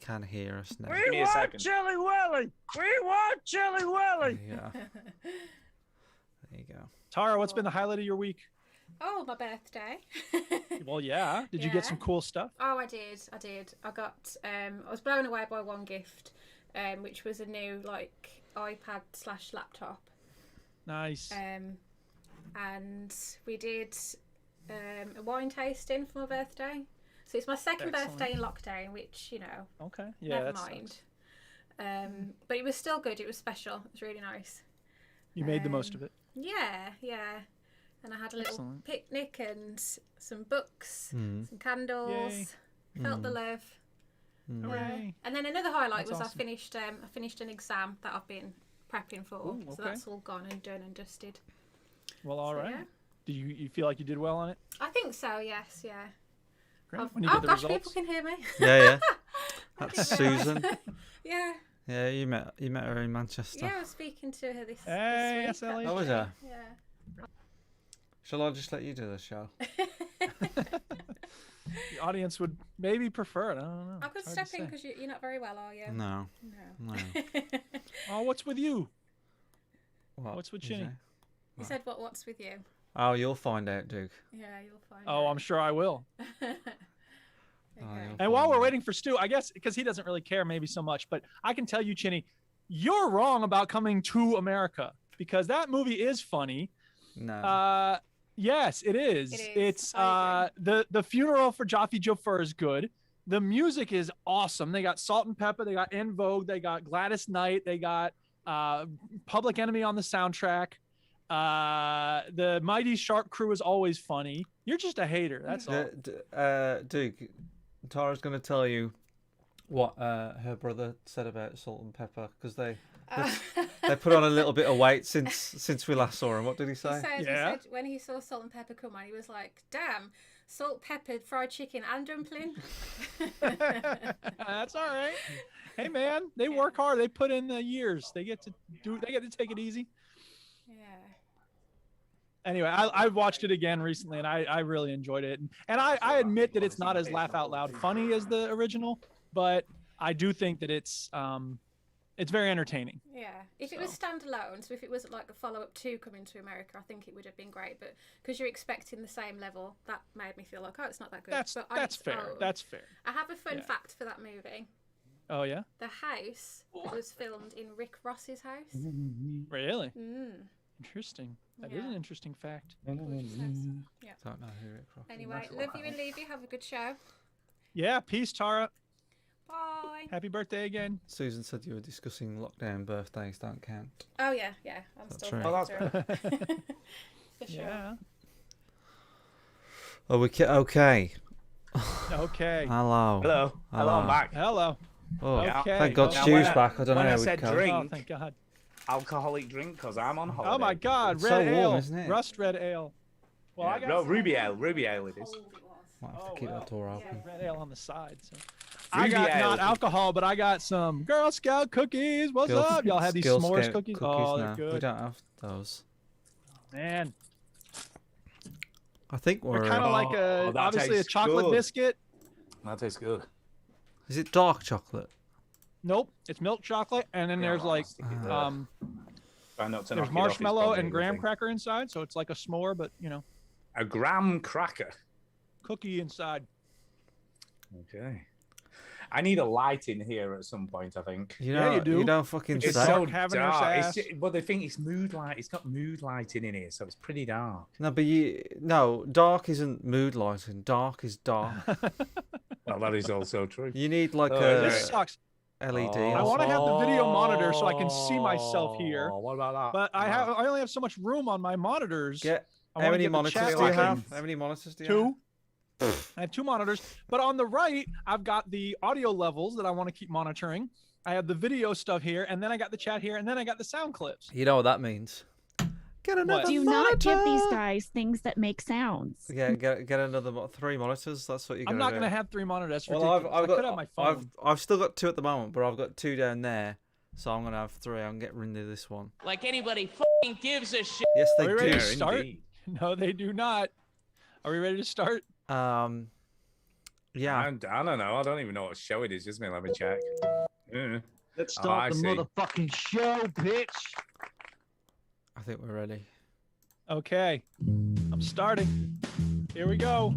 can hear us now. We want Chili Willy! We want Chili Willy! Yeah. There you go. Tara, what's been the highlight of your week? Oh, my birthday. Well, yeah. Did you get some cool stuff? Oh, I did. I got. I was blown away by one gift, which was a new like iPad/laptop. Nice. And we did a wine tasting for my birthday. So it's my second birthday in lockdown, which Okay. Yeah. never mind. But it was still good. It was special. It was really nice. You made the most of it. Yeah. And I had a little picnic and some books, some candles. Yay. Felt the love. Hooray. And then another highlight was awesome. I finished an exam that I've been prepping for. Ooh, So that's all gone and done and dusted. Well, all right. yeah. Do you feel like you did well on it? I think so. Yes. Yeah. Great. When you Oh get the gosh, results. people can hear me. Yeah. That's Susan. Yeah. Yeah, you met her in Manchester. Yeah, I was speaking to her this Hey, week. SLA. Oh, was her? Yeah. Shall I just let you do the show? The audience would maybe prefer it. I don't know. I could It's hard to step in say. because you're not very well, are you? No. No. Oh, what's with you? What? What's with did you Chinny? say? You said what's with you? Oh, you'll find out, Duke. Yeah, you'll find Oh, out. I'm sure I will. Okay. And while we're waiting for Stu, I guess because he doesn't really care maybe so much, but I can tell you, Chinny, you're wrong about coming to America because that movie is funny. No. Yes, it is. It is. It's I the funeral for Jaffe Joffer is good. The music is awesome. They got Salt and Pepper, they got En Vogue, they got Gladys Knight, they got Public Enemy on the soundtrack. The Mighty Shark Crew is always funny. You're just a hater. That's all. Duke, Tara's going to tell you what her brother said about Salt and Pepper because they put on a little bit of weight since we last saw him. What did he say? He said when he saw Salt and Pepper come on, he was like, "Damn, salt, peppered, fried chicken, and dumpling." That's all right. Hey man, they work hard. They put in the years. They get to take it easy. Yeah. Anyway, I watched it again recently, and I really enjoyed it. And I admit that it's not as laugh out loud funny as the original, but I do think that it's very entertaining. Yeah. If it was standalone, so if it was like a follow-up to Coming to America, I think it would have been great. But because you're expecting the same level, that made me feel like, oh, it's not that good. That's fair. That's fair. I have a fun fact for that movie. Oh yeah. The house was filmed in Rick Ross's house. Really? Mm. Interesting. That is an interesting fact. Yeah. Don't know who Rick Ross is. Anyway, love you and leave you. Have a good show. Yeah. Peace, Tara. Bye. Happy birthday again. Susan said you were discussing lockdown birthdays don't count. Oh yeah. I'm That's still. right. Oh, that's for sure. Yeah. Oh, okay. Okay. Hello. Hello, I'm back. Hello. Oh, Okay. thank God Now, Stu's back. I don't know when I how we said cope. drink, Oh, thank God. alcoholic drink, because I'm on holiday. Oh my God, It's red so ale, warm, isn't it? rust red ale. Well, I got no, some ruby ale it is. Might have to keep that door open. red ale on the side. So. I Ruby got ale. not alcohol, but I got some Girl Scout cookies. What's up? Y'all have these Girl s'mores Scout cookies? Oh, they're no, good. we don't have those. Man, I think they're we're. kind of like that obviously a tastes chocolate good. biscuit. That tastes good. Is it dark chocolate? Nope, it's milk chocolate, and then there's like there's marshmallow and graham cracker inside, so it's like a s'more, but A graham cracker. cookie inside. Okay. I need a light in here at some point, I think. Yeah, you do. You don't fucking It's say. so Cavernous dark. ass. But the thing is mood light. It's got mood lighting in here, so it's pretty dark. No, but dark isn't mood lighting. Dark is dark. Well, that is also true. You need like This sucks. LED. I want to have the video monitor so I can see myself here. What about that? But I only have so much room on my monitors. How wanna many get the monitors chat do you working. have? How many monitors do you have? Two. I have two monitors, but on the right, I've got the audio levels that I want to keep monitoring. I have the video stuff here, and then I got the chat here, and then I got the sound clips. You know what that means? Get another Do monitor. not give these guys things that make sounds. Yeah, get another 3 monitors. That's what you're I'm gonna not do. going to have 3 monitors. Well, I could have my phone. I've still got 2 at the moment, but I've got 2 down there, so I'm gonna have 3. I'm getting rid of this one. Like anybody fucking gives a shit. Yes, they Are we do. ready to start? No, they do not. Are we ready to start? Yeah. I don't know. I don't even know what show it is. Just let me check. Let's Oh, start I the see. motherfucking show, bitch. I think we're ready. Okay, I'm starting. Here we go.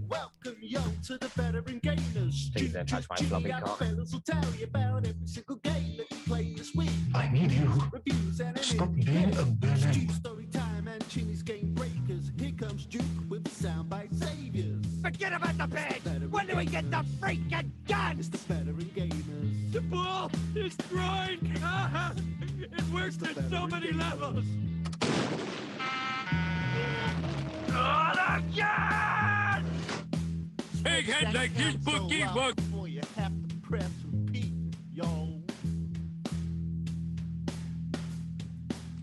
Welcome, yo, to the veteran gamers. Please don't touch my floppy cock. Fellas will tell you about every single game that you play this week. I need you. Reviews and Stop being a villain. Stu's story time and Chinny's game breakers. Here comes Duke with soundbite saviors. Forget about the bed. When do we get the freaking gun? It's the veteran gamers. The ball is throwing. It works at so many levels. Oh, the gun! Big head like this bookie book. Before you have to press repeat, yo.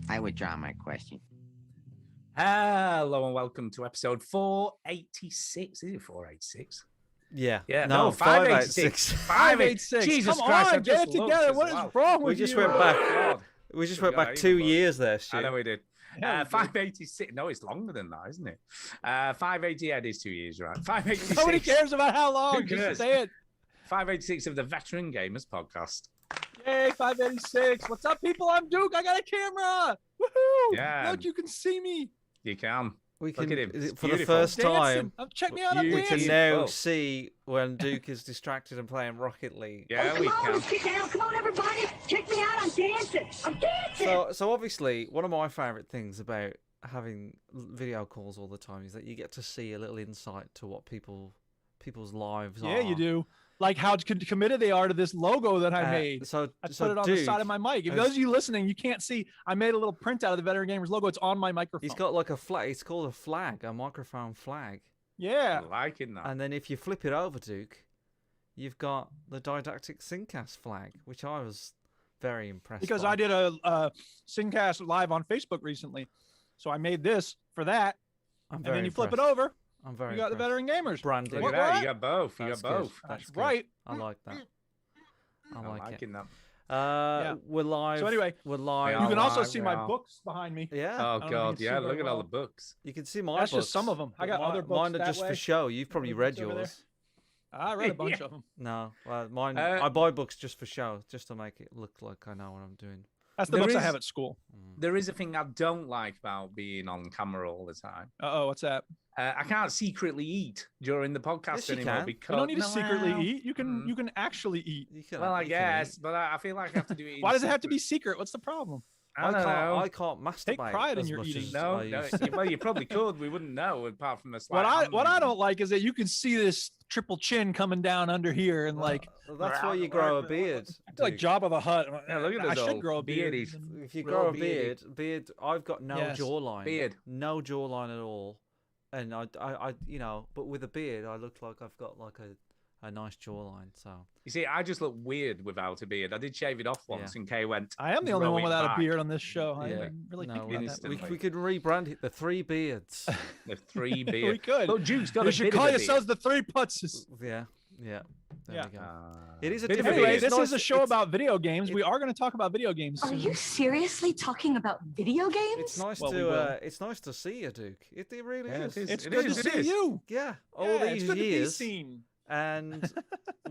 I withdraw my question. Hello and welcome to episode 486. Is it 486? Yeah. Yeah, No, no, 586. 586. Jesus Come Christ, on, I get just it looked together. as What is well. wrong We with just you? went back. God. We just We went got back even 2 worse. years there, I shit. know we did. Yeah, we did. 586. No, it's longer than that, isn't it? 580. Yeah, it is 2 years, right? 586. Nobody cares about how long. Who cares? Just say it. 586 of the Veteran Gamers podcast. Yay, 586. What's up, people? I'm Duke. I got a camera. Woohoo! Yeah. Look, you can see me. You can. We Look can, at him. is it It's for the beautiful. first time, Check me out. I'm You we can can dancing. now Beautiful. see when Duke is distracted and playing Rocket League. Yeah, we Come on, can. let's get down. Come on, everybody. Check me out. I'm dancing. I'm dancing. So obviously, one of my favourite things about having video calls all the time is that you get to see a little insight to what people's lives are. Yeah, you do. Like how committed they are to this logo that I Uh, made. So I so put it on the Duke, side of my mic. If has- those of you listening, you can't see. I made a little printout of the Veteran Gamers logo. It's on my microphone. he's got like a flag. It's called a flag, a microphone flag. yeah. I'm liking that. And then if you flip it over, Duke, you've got the Didactic Syncast flag, which I was very impressed Because by. I did a Singcast live on Facebook recently, so I made this for that. I'm And very then you flip it impressed. over, I'm very you got the impressed. Veteran Gamers. branding. Look What- at that. what? You got both. You That's got good. both. That's good. right. I like that. I I'm like it. liking that. We're live. So anyway, we're live. You can also live, see we my are. books behind me. Yeah, Oh, don't know if you God. can see Yeah, very look at all well. the books. you can see my That's books. just some of them. I but got other books Mine are that just way. for show. You've probably read Over there. yours. I read a bunch Yeah. of them. No, well, mine. Uh, I buy books just for show, just to make it look like I know what I'm doing. That's the There books I is- have at school. There is a thing I don't like about being on camera all the time. Oh, what's that? I can't secretly eat during the podcast Yes, you anymore can. because You don't need to No, secretly well, eat. You can you can actually eat. You can, Well, I you can guess, eat. but I feel like I have to do it. Why does it have to be secret? What's the problem? I don't know. I can't masturbate. Take pride in as your much eating. as No, I no. used to. Well, you probably could. We wouldn't know apart from the slight. What I hand don't like is that you can see this triple chin coming down under here and like Well, that's why you grow a beard. I feel like Duke. Jabba the Hutt. Yeah, look at I this should old grow a beard. beard. If you Real grow a beardy. beard, I've got no Yes. jawline. Beard. No jawline at all. And I, you know, but with a beard, I look like I've got like a nice jawline. So You see, I just look weird without a beard. I did shave it off once, and Kay went. I am the only "Grow one it without back." a beard on this show. I yeah, didn't really no, think we, about that. instantly. we could rebrand it the Three Beards. The three We beard. could. Oh, Duke's got You a should bit call of a yourselves the Three Putzes. yeah, yeah. There Yeah. we go. beard. It is a Bit of different- Anyway, it's this nice- is a show it's- about video games. We are going to talk about video games Are soon. you seriously talking about video games? It's nice Well, we to will. It's nice to see you, Duke. It really Yeah, is. it is. It's It good is, to it see is. you. Yeah, all Yeah, these it's good to be years, seen. and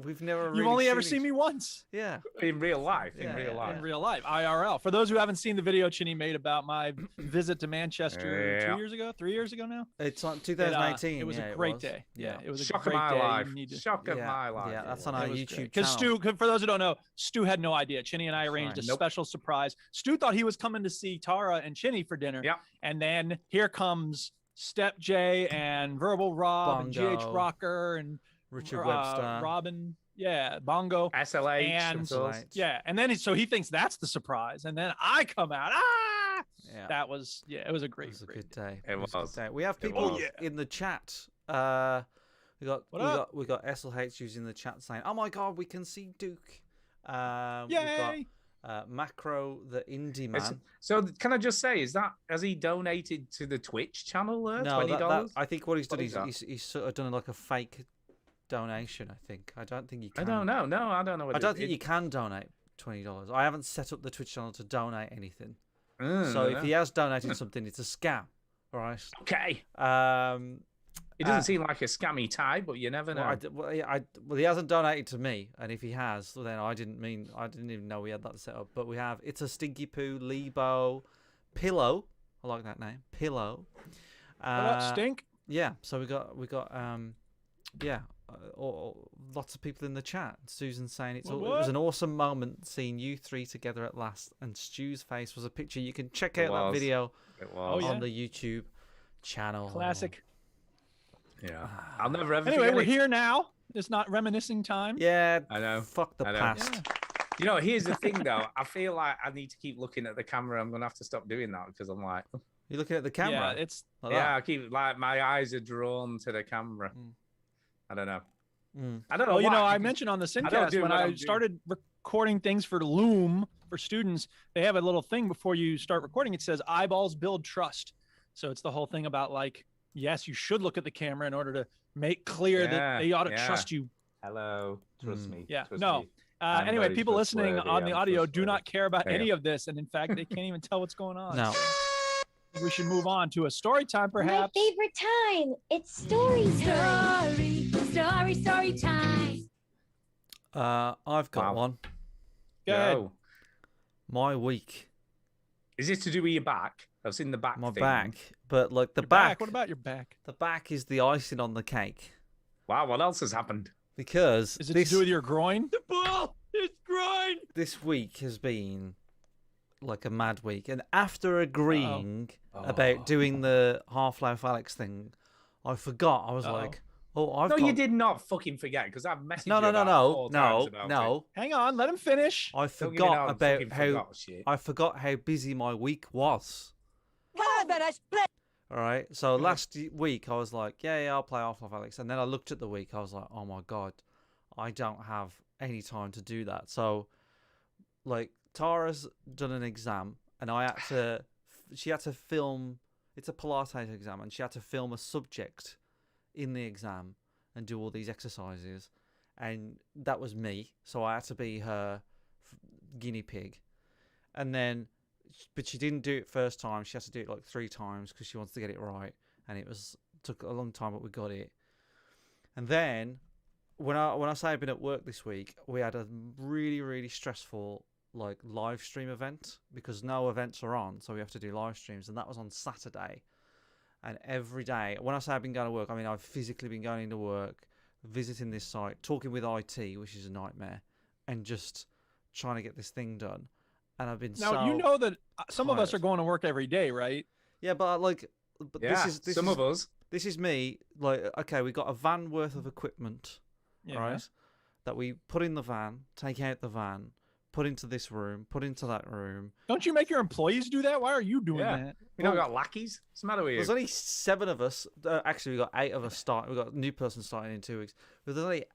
we've never. You've really only ever each- seen me once Yeah, In real life. In Yeah, real yeah, life. in real life, IRL. For those who haven't seen the video Chinny made about my visit to Manchester Yeah. 2 years ago, 3 years ago now. it's on It, 2018. It was yeah, a great was. day. Yeah, it was Shock a of great my day. life. You need to- Shock of Yeah, my life. yeah, that's it on was. our It was YouTube Because channel. Stu, for those who don't know, Stu had no idea. Chinny and I arranged a Nope. special surprise. Stu thought he was coming to see Tara and Chinny for dinner. Yeah. And then here comes Step J and Verbal Rob and GH Bongo. Rocker and Richard Webster. Robin. Yeah, Bongo. SLH. And- of course. Yeah. And then so he thinks that's the surprise. And then I come out. Ah! Yeah, That was, yeah, it was a it great, was a great good day. day. It was a good was. day. We have It people was. in the chat. We got SLH using the chat saying, "Oh my God, we can see Duke." We've Yay! got Macro, the indie It's- man. So can I just say, has he donated to the Twitch channel there? No, $20? I think what he's done What is is that? he's sort of done like a fake donation. I think. I don't think you I can. don't know. No, I don't know. What I don't think you can donate $20. I haven't set up the Twitch channel to donate anything. So if he has donated something, it's a scam, all right? Okay. It doesn't seem like a scammy type, but you never know. Well, he hasn't donated to me, and if he has, well, then I didn't even know we had that set up. But we have It's a Stinky Poo, Lebo, Pillow. I like that name, Pillow. What up, Stink? Yeah, so we got lots of people in the chat. Susan saying it was an awesome moment seeing you three together at last, and Stu's face was a picture. You can check out that video on the YouTube channel. Classic. Yeah, I'll never ever. Anyway, forget we're it. here now. It's not reminiscing time. Yeah, I know. Fuck the past. Yeah. You know, here's the thing though. I feel like I need to keep looking at the camera. I'm gonna have to stop doing that because I'm like, you're looking at the camera. Yeah, it's like I keep like my eyes are drawn to the camera. I don't know. I don't know. Well, you know, why, I mentioned on the Syncast when I started recording things for Loom for students, they have a little thing before you start recording. It says eyeballs build trust. So it's the whole thing about like, yes, you should look at the camera in order to make clear that they ought to trust you. Hello, trust me. Yeah, trust no. me. Anyway, very people listening trustworthy, on the I'm audio do trustworthy. not care about Yeah. any of this, and in fact, they can't even tell what's going on. No. We should move on to a story time, perhaps. My favorite time. It's story time. Story time. I've got one. Go ahead. Go. My week. Is it to do with your back? I've seen the back. My thing. back, but like the Your back. What about your back? The back is the icing on the cake Wow, what else has happened? because Is it this to do with your groin? The ball is grind. this week has been like a mad week, and after agreeing about doing the Half-Life Alyx thing, I forgot. I was like, "Oh, I've No, got." you did not fucking forget because I've messaged No, you no, about no, 4 no, times about it. no. Hang on, let him finish. I Don't give me forgot no about fucking how forgot shit. I forgot how busy my week was. All right, so Okay. last week I was like, yeah, I'll play Half-Life Alyx, and then I looked at the week. I was like, oh my god, I don't have any time to do that. So, like, Tara's done an exam, and I had to. She had to film. It's a Pilates exam, and she had to film a subject in the exam and do all these exercises, and that was me. So I had to be her guinea pig, and then. But she didn't do it first time. She has to do it like 3 times because she wants to get it right, and it took a long time, but we got it. And then when I say I've been at work this week, we had a really stressful like live stream event because no events are on, so we have to do live streams, and that was on Saturday. And every day, when I say I've been going to work, I mean I've physically been going into work, visiting this site, talking with IT, which is a nightmare, and just trying to get this thing done. And I've been Now, you know that some of us are going to work every day, right? Yeah, but like, Yeah, this some is, of us. This is me. Like, okay, we got a van worth of equipment, Yeah. right? That we put in the van, take out the van, put into this room, put into that room. Don't you make your employees do that? Why are you doing Yeah. that? You know, we got lackeys. What's the matter with you? There's only 7 of us. Actually, we got 8 of us start. We got a new person starting in 2 weeks. But there's only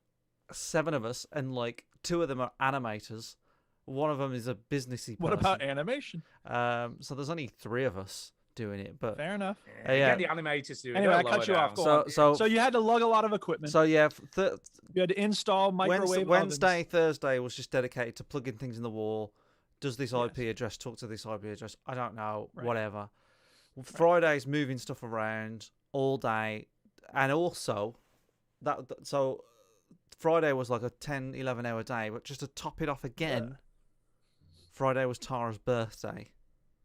7 of us, and like 2 of them are animators. One of them is a businessy person. What about animation? So there's only 3 of us doing it, but Fair enough. Get the animators to do it. Anyway, I They'll cut lower you off. down. Go on. So you had to lug a lot of equipment. So yeah, You had to install microwave Wednesday, ovens. Thursday was just dedicated to plugging things in the wall. Does this IP address talk to this IP address? I don't know. Right. Whatever. Friday's moving stuff around all day, and also so Friday was like a 10, 11-hour day. But just to top it off again, Friday was Tara's birthday.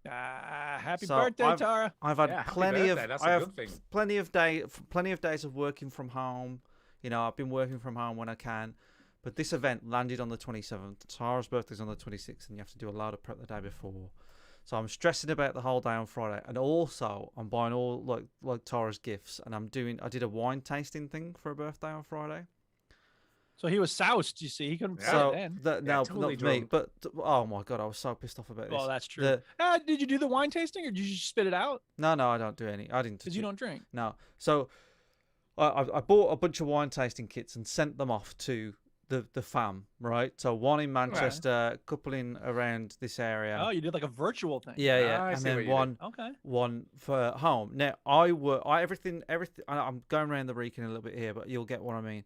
Happy So birthday, Tara. I've had Yeah, happy plenty birthday, that's a I have good thing. plenty of days of working from home. You know, I've been working from home when I can. But this event landed on the 27th. Tara's birthday's on the 26th, and you have to do a load of prep the day before. So I'm stressing about the whole day on Friday, and also I'm buying all like Tara's gifts, and I did a wine tasting thing for her birthday on Friday. So he was soused, you see. He couldn't play So then. no, totally not me. drunk. But oh my god, I was so pissed off about this. Well, that's true. The- Did you do the wine tasting, or did you just spit it out? no, I don't do any. I didn't. Because you don't drink. No. So I bought a bunch of wine tasting kits and sent them off to the fam, right? So one in Manchester, a couple in around this area. Oh, you did like a virtual thing. Yeah, I and see what then you did. Okay. one for home. Now everything. I'm going around the Reeking a little bit here, but you'll get what I mean.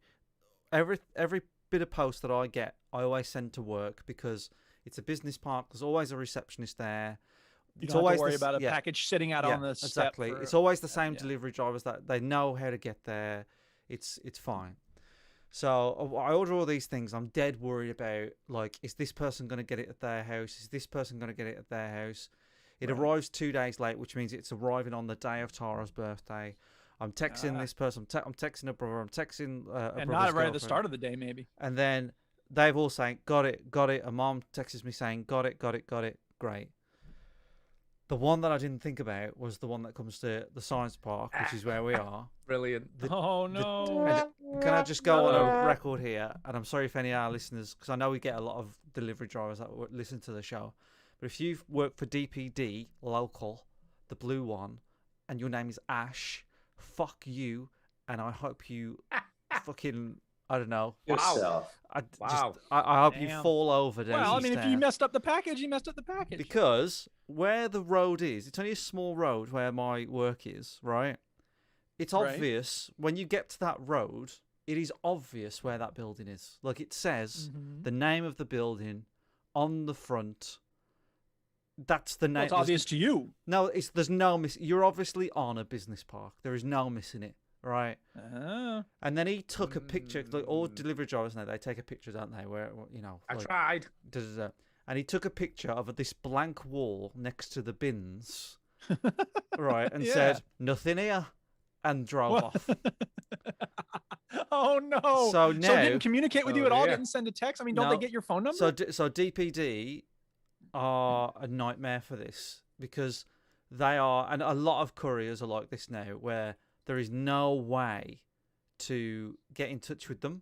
Every bit of post that I get, I always send to work because it's a business park. There's always a receptionist there. You it's don't have always to worry this- about a yeah. package sitting out on the step. exactly. for- It's always the same yeah. delivery drivers that they know how to get there. It's fine. So I order all these things. I'm dead worried about, like, is this person going to get it at their house? Is this person going to get it at their house? It Right. arrives 2 days late, which means it's arriving on the day of Tara's birthday. I'm texting this person. I'm texting a brother. I'm texting a and brother's not right at the girlfriend. start of the day, maybe. And then they've all saying, got it, got it. And mom texts me saying, got it, got it, got it. Great. The one that I didn't think about was the one that comes to the science park, which is where we are. Brilliant. Oh no! And can I just go on a record here? And I'm sorry if any of our listeners, because I know we get a lot of delivery drivers that listen to the show. But if you've worked for DPD local, the blue one, and your name is Ash, fuck you, and I hope you fucking, I don't know. Yourself. I hope you Damn. fall over down Well, I these mean, if you stairs. messed up the package, you messed up the package. Because where the road is, it's only a small road where my work is, right? It's Right. obvious when you get to that road, it is obvious where that building is. Like, it says Mhm. the name of the building on the front. That's the name. Well, it's obvious to you. No, there's no miss. You're obviously on a business park. There is no missing it, right? Oh. And then he took a picture. Like all delivery drivers now, they take a picture, don't they? Where, you know, I like, tried. da-da-da. And he took a picture of this blank wall next to the bins, right, and Yeah. said, "Nothing here," and drove off. Oh no! So so now- didn't communicate with you Oh, at all? yeah. Didn't send a text? I mean, don't No. they get your phone number? So DPD are a nightmare for this because they are, and a lot of couriers are like this now, where there is no way to get in touch with them,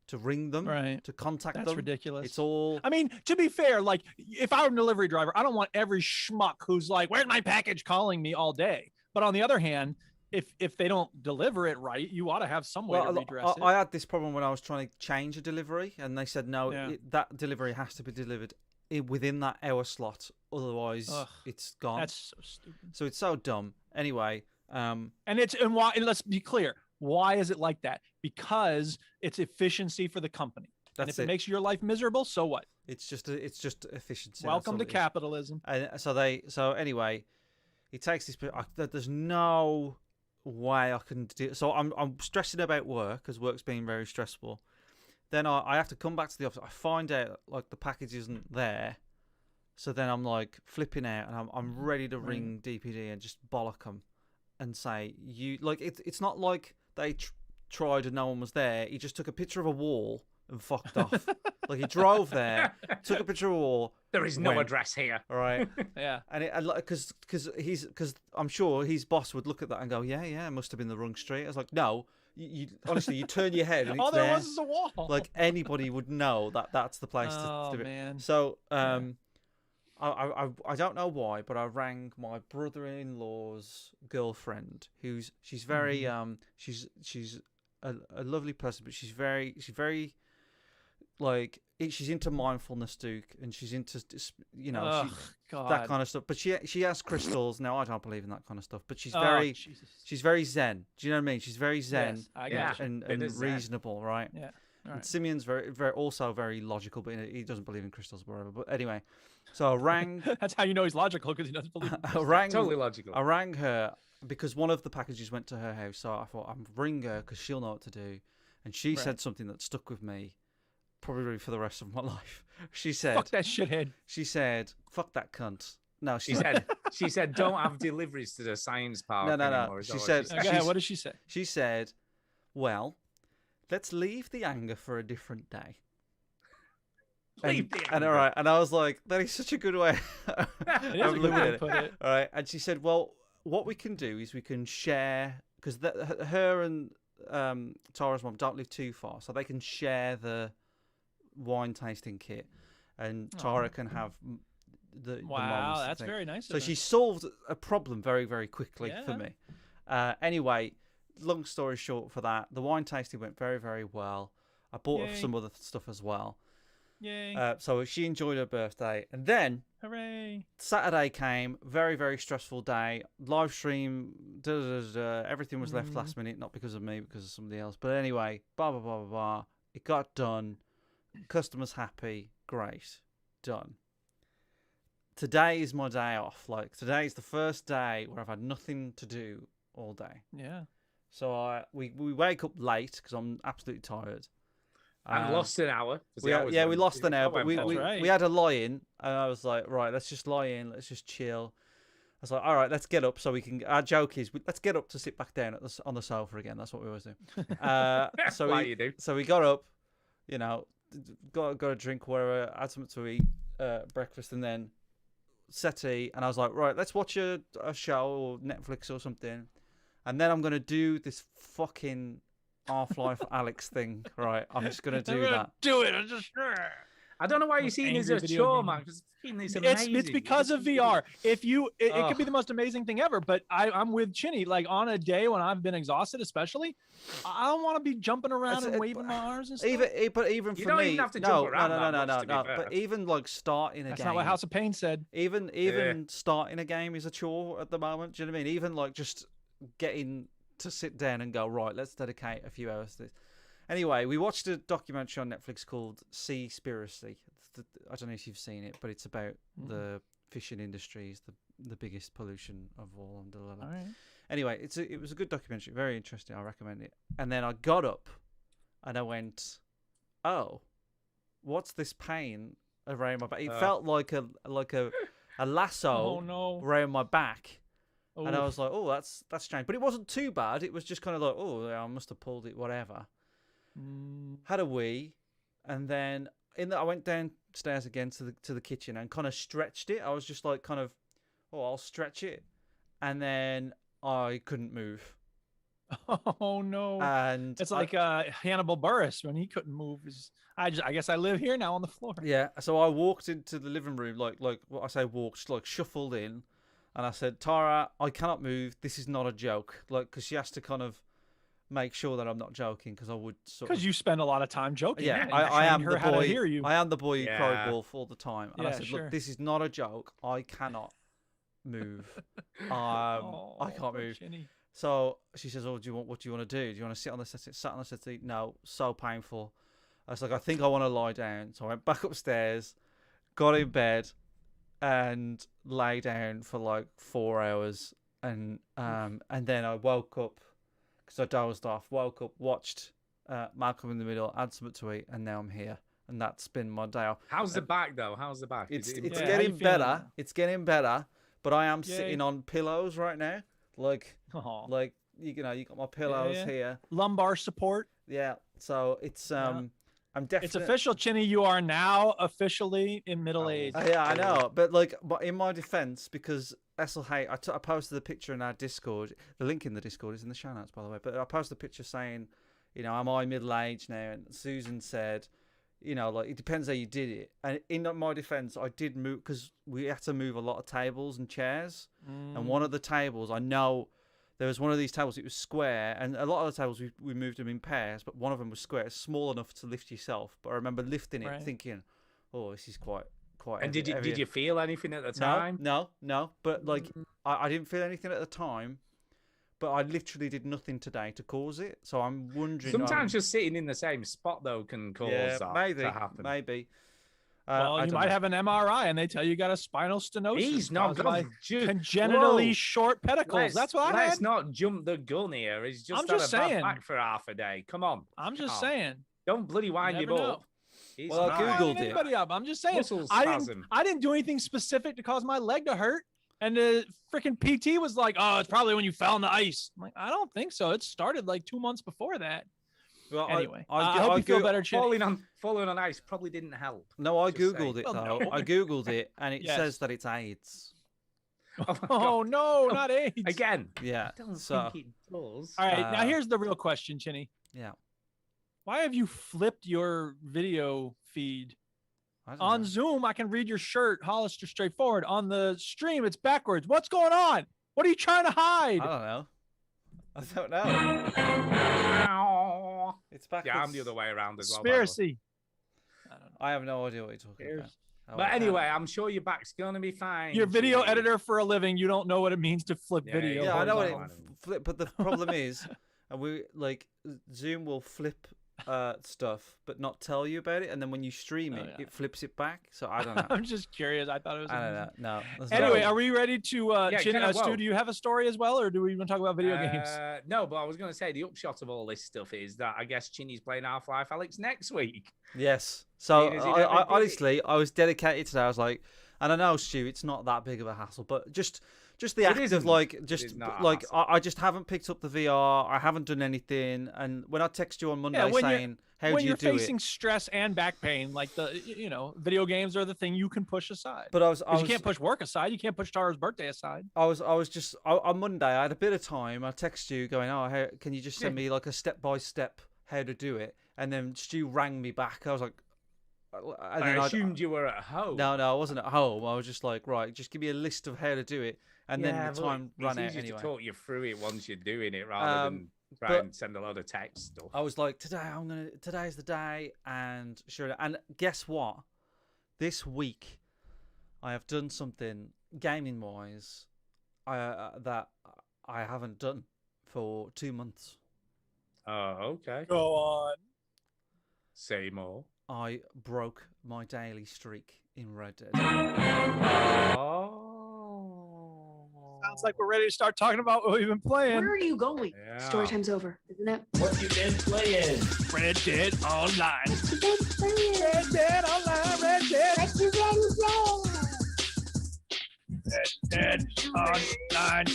to ring them, Right. to contact That's them. ridiculous. It's all. I mean, to be fair, like if I were a delivery driver, I don't want every schmuck who's like, "Where's my package?" calling me all day. But on the other hand, if they don't deliver it right, you ought to have some way to redress it. I had this problem when I was trying to change a delivery, and they said no, Yeah. that delivery has to be delivered within that hour slot, otherwise Ugh, it's gone. That's so stupid. So it's so dumb. Anyway, And why? And let's be clear. Why is it like that? Because it's efficiency for the company. And That's if it makes your life miserable, so what? it's just efficiency. that's Welcome all to it is. capitalism. And so anyway, he takes this. There's no way I can do. So I'm stressing about work because work's been very stressful. Then I have to come back to the office. I find out like the package isn't there. So then I'm like flipping out, and I'm ready to ring DPD and just bollock them and say you like it's not like they tried and no one was there. He just took a picture of a wall and fucked off. Like he drove there, took a picture of a wall. There is no went. address here. All right. Yeah. And because I'm sure his boss would look at that and go, yeah, it must have been the wrong street. I was like, no, you honestly, you turn your head and All it's there there. was is a wall. Like anybody would know that that's the place Oh, to do it. man. So I don't know why, but I rang my brother-in-law's girlfriend, she's very she's a lovely person, but she's very like she's into mindfulness, Duke, and she's into Ugh, God. that kind of stuff. But she has crystals. Now I don't believe in that kind of stuff, but she's Oh, Jesus. she's very zen. Do you know what I mean? She's very zen Yes, I got you. and It is zen. reasonable, right? Yeah. All And right. Simeon's very also very logical, but he doesn't believe in crystals or whatever. But anyway, so I rang. That's how you know he's logical, because he doesn't believe. in I rang. Totally logical. I rang her because one of the packages went to her house. So I thought I'm ring her because she'll know what to do. And she Right. said something that stuck with me, probably for the rest of my life. She said, Fuck that shithead. She said, "Fuck that cunt." No, She said, don't have deliveries to the science park No. anymore. Is She that what said, Okay, she's- what did she say? She said, "Well, let's leave the anger for a different day." Leave the And anger. all right, and I was like, "That is such a good way." It is a good way to put it. All right, and she said, "Well, what we can do is we can share because her and Tara's mom don't live too far, so they can share the wine tasting kit, and Tara can have the Wow, mom's that's thing. very nice. So of her. she solved a problem very, very quickly for Yeah. me. Anyway, long story short, for that, the wine tasting went very, very well. I bought her Yay. some other stuff as well. Yay! So she enjoyed her birthday, and then Hooray! Saturday came, very, very stressful day. Live stream, everything was left last minute, not because of me, because of somebody else. But anyway, blah, blah, blah, blah, blah. It got done. Customers happy. Great. Done. today is my day off. Like today is the first day where I've had nothing to do all day. Yeah. So we wake up late because I'm absolutely tired. And lost an hour. We lost an hour, but we right. had a lie-in, and I was like, right, let's just lie in, let's just chill. I was like, all right, let's get up so we can. Our joke is, let's get up to sit back down on the sofa again. That's what we always do. So we got up, you know, got a drink, whatever, had something to eat, breakfast, and then settee. And I was like, right, let's watch a show or Netflix or something, and then I'm gonna do this fucking Half-Life Alyx thing, right? I'm just gonna do that. Do it. I don't know why you're seeing this as a chore, man. It's because of VR. It could be the most amazing thing ever. But I'm with Chinny. Like on a day when I've been exhausted, especially, I don't want to be jumping around and waving my arms and stuff. Even for you don't me, even have to jump around no. But even like starting a game. That's not what House of Pain said. Even starting a game is a chore at the moment. Do you know what I mean? Even like just getting to sit down and go, right, let's dedicate a few hours to this. Anyway, we watched a documentary on Netflix called Seaspiracy. I don't know if you've seen it, but it's about the fishing industry is the biggest pollution of all. All right. Anyway, it was a good documentary, very interesting. I recommend it. And then I got up and I went, oh, what's this pain around my back? It felt like a lasso around my back. And I was like, oh, that's strange. But it wasn't too bad. It was just kind of like, oh, I must have pulled it, whatever. Had a wee. And then I went downstairs again to the kitchen and kind of stretched it. I was just like kind of, oh, I'll stretch it. And then I couldn't move. Oh, no. And it's like Hannibal Buress when he couldn't move. I guess I live here now on the floor. Yeah. So I walked into the living room, like what I say walked, like shuffled in. And I said, Tara, I cannot move. This is not a joke. Like, because she has to kind of make sure that I'm not joking, because I would because you spend a lot of joking. Yeah, I am the boy. I am the boy who cried Yeah. wolf all the time. And I said, look, this is not a joke. I cannot move. I can't move. Chinny. So she says, what do you want to do? Do you want to sit on the settee? Sat on the settee? No, so painful. I was like, I think I want to lie down. So I went back upstairs, got in bed, and lay down for like 4 hours, and then I woke up because I dozed off. Woke up, watched Malcolm in the Middle, had something to eat, and now I'm here. And that's been my day off. How's the back though? How's the back? It's getting better. It's getting better. But I am sitting on pillows right now. Like you got my pillows here. Lumbar support. Yeah. So it's I'm definitely. It's official, Chinny. You are now officially in middle age. Yeah, I know. But in my defense, because SLH, I posted the picture in our Discord. The link in the Discord is in the show notes, by the way. But I posted a picture saying, am I middle aged now? And Susan said, it depends how you did it. And in my defense, I did move because we had to move a lot of tables and chairs. And one of the tables, I know. There was one of these tables, it was square, and a lot of the tables, we moved them in pairs, but one of them was square. It's small enough to lift yourself. But I remember lifting it, thinking, oh, this is quite And heavy, did you feel anything at the time? No. But, I didn't feel anything at the time, but I literally did nothing today to cause it. So I'm wondering. Sometimes just sitting in the same spot, though, can cause that to happen. Maybe. Well, you might have an MRI and they tell you got a spinal stenosis. He's not congenitally short pedicles. That's what I had. Let's not jump the gun here. He's just had a bad back for half a day. Come on. I'm just saying. Don't bloody wind him up. Well, I googled it. Up. I'm just saying. I didn't do anything specific to cause my leg to hurt. And the freaking PT was like, "Oh, it's probably when you fell in the ice." I'm like, I don't think so. It started like 2 months before that. Well, anyway, I hope you feel better. Falling on ice probably didn't help. No, I googled it though. I googled it, and it says that it's AIDS. Oh no, not AIDS again. Yeah, I don't think it does. All right, now here's the real question, Chinny. Yeah. Why have you flipped your video feed? On Zoom, I can read your shirt, Hollister straightforward. On the stream, it's backwards. What's going on? What are you trying to hide? I don't know. It's backwards. Yeah, I'm the other way around as well. Conspiracy. I have no idea what you're talking about. But anyway, I'm sure your back's gonna be fine. You're a video editor for a living. You don't know what it means to flip video. Yeah, I know what it flip, but the problem is, and Zoom will flip stuff, but not tell you about it, and then when you stream it, yeah. it flips it back. So I don't know. I'm just curious. I thought it was. I don't amazing. know. No. that's Anyway, not- are we ready to? Yeah, Chinny, kinda, Stu, whoa. do you have a story as well, or do we want to talk about video games? No, but I was going to say the upshot of all this stuff is that I guess Chinny's playing Half-Life Alyx next week. Yes. So Seeing as he I never did it. honestly, I was dedicated today. I was like, and I know, Stu, it's not that big of a hassle, but just the It act isn't. of like, It just is not a like, hassle. I just haven't picked up the VR. I haven't done anything. And when I text you on Monday when you're- saying, how when do you you're do facing it? stress and back pain, like video games are the thing you can push aside. But I was, 'Cause you can't push work aside. You can't push Tara's birthday aside. I was just on Monday. I had a bit of time. I text you going, "Oh, how, can you just send me like a step by step how to do it?" And then Stu rang me back. I was like, and then I assumed you were at home. No, I wasn't at home. I was just like, right, just give me a list of how to do it, and Yeah, then the but time ran out It's easier anyway. to talk you through it once you're doing it rather than try but- and send a lot of text stuff. I was like, today's the day, and sure. And guess what? This week, I have done something gaming wise, that I haven't done for 2 months. Oh, okay. Go on. Say more. I broke my daily streak in Red Dead. Oh. Sounds like we're ready to start talking about what we've been playing. Where are you going? Yeah. Story time's over, isn't it? What you been playing? Red Dead Online. What you been playing? Red Dead Online. Red Dead. What you been playing? Dead Online.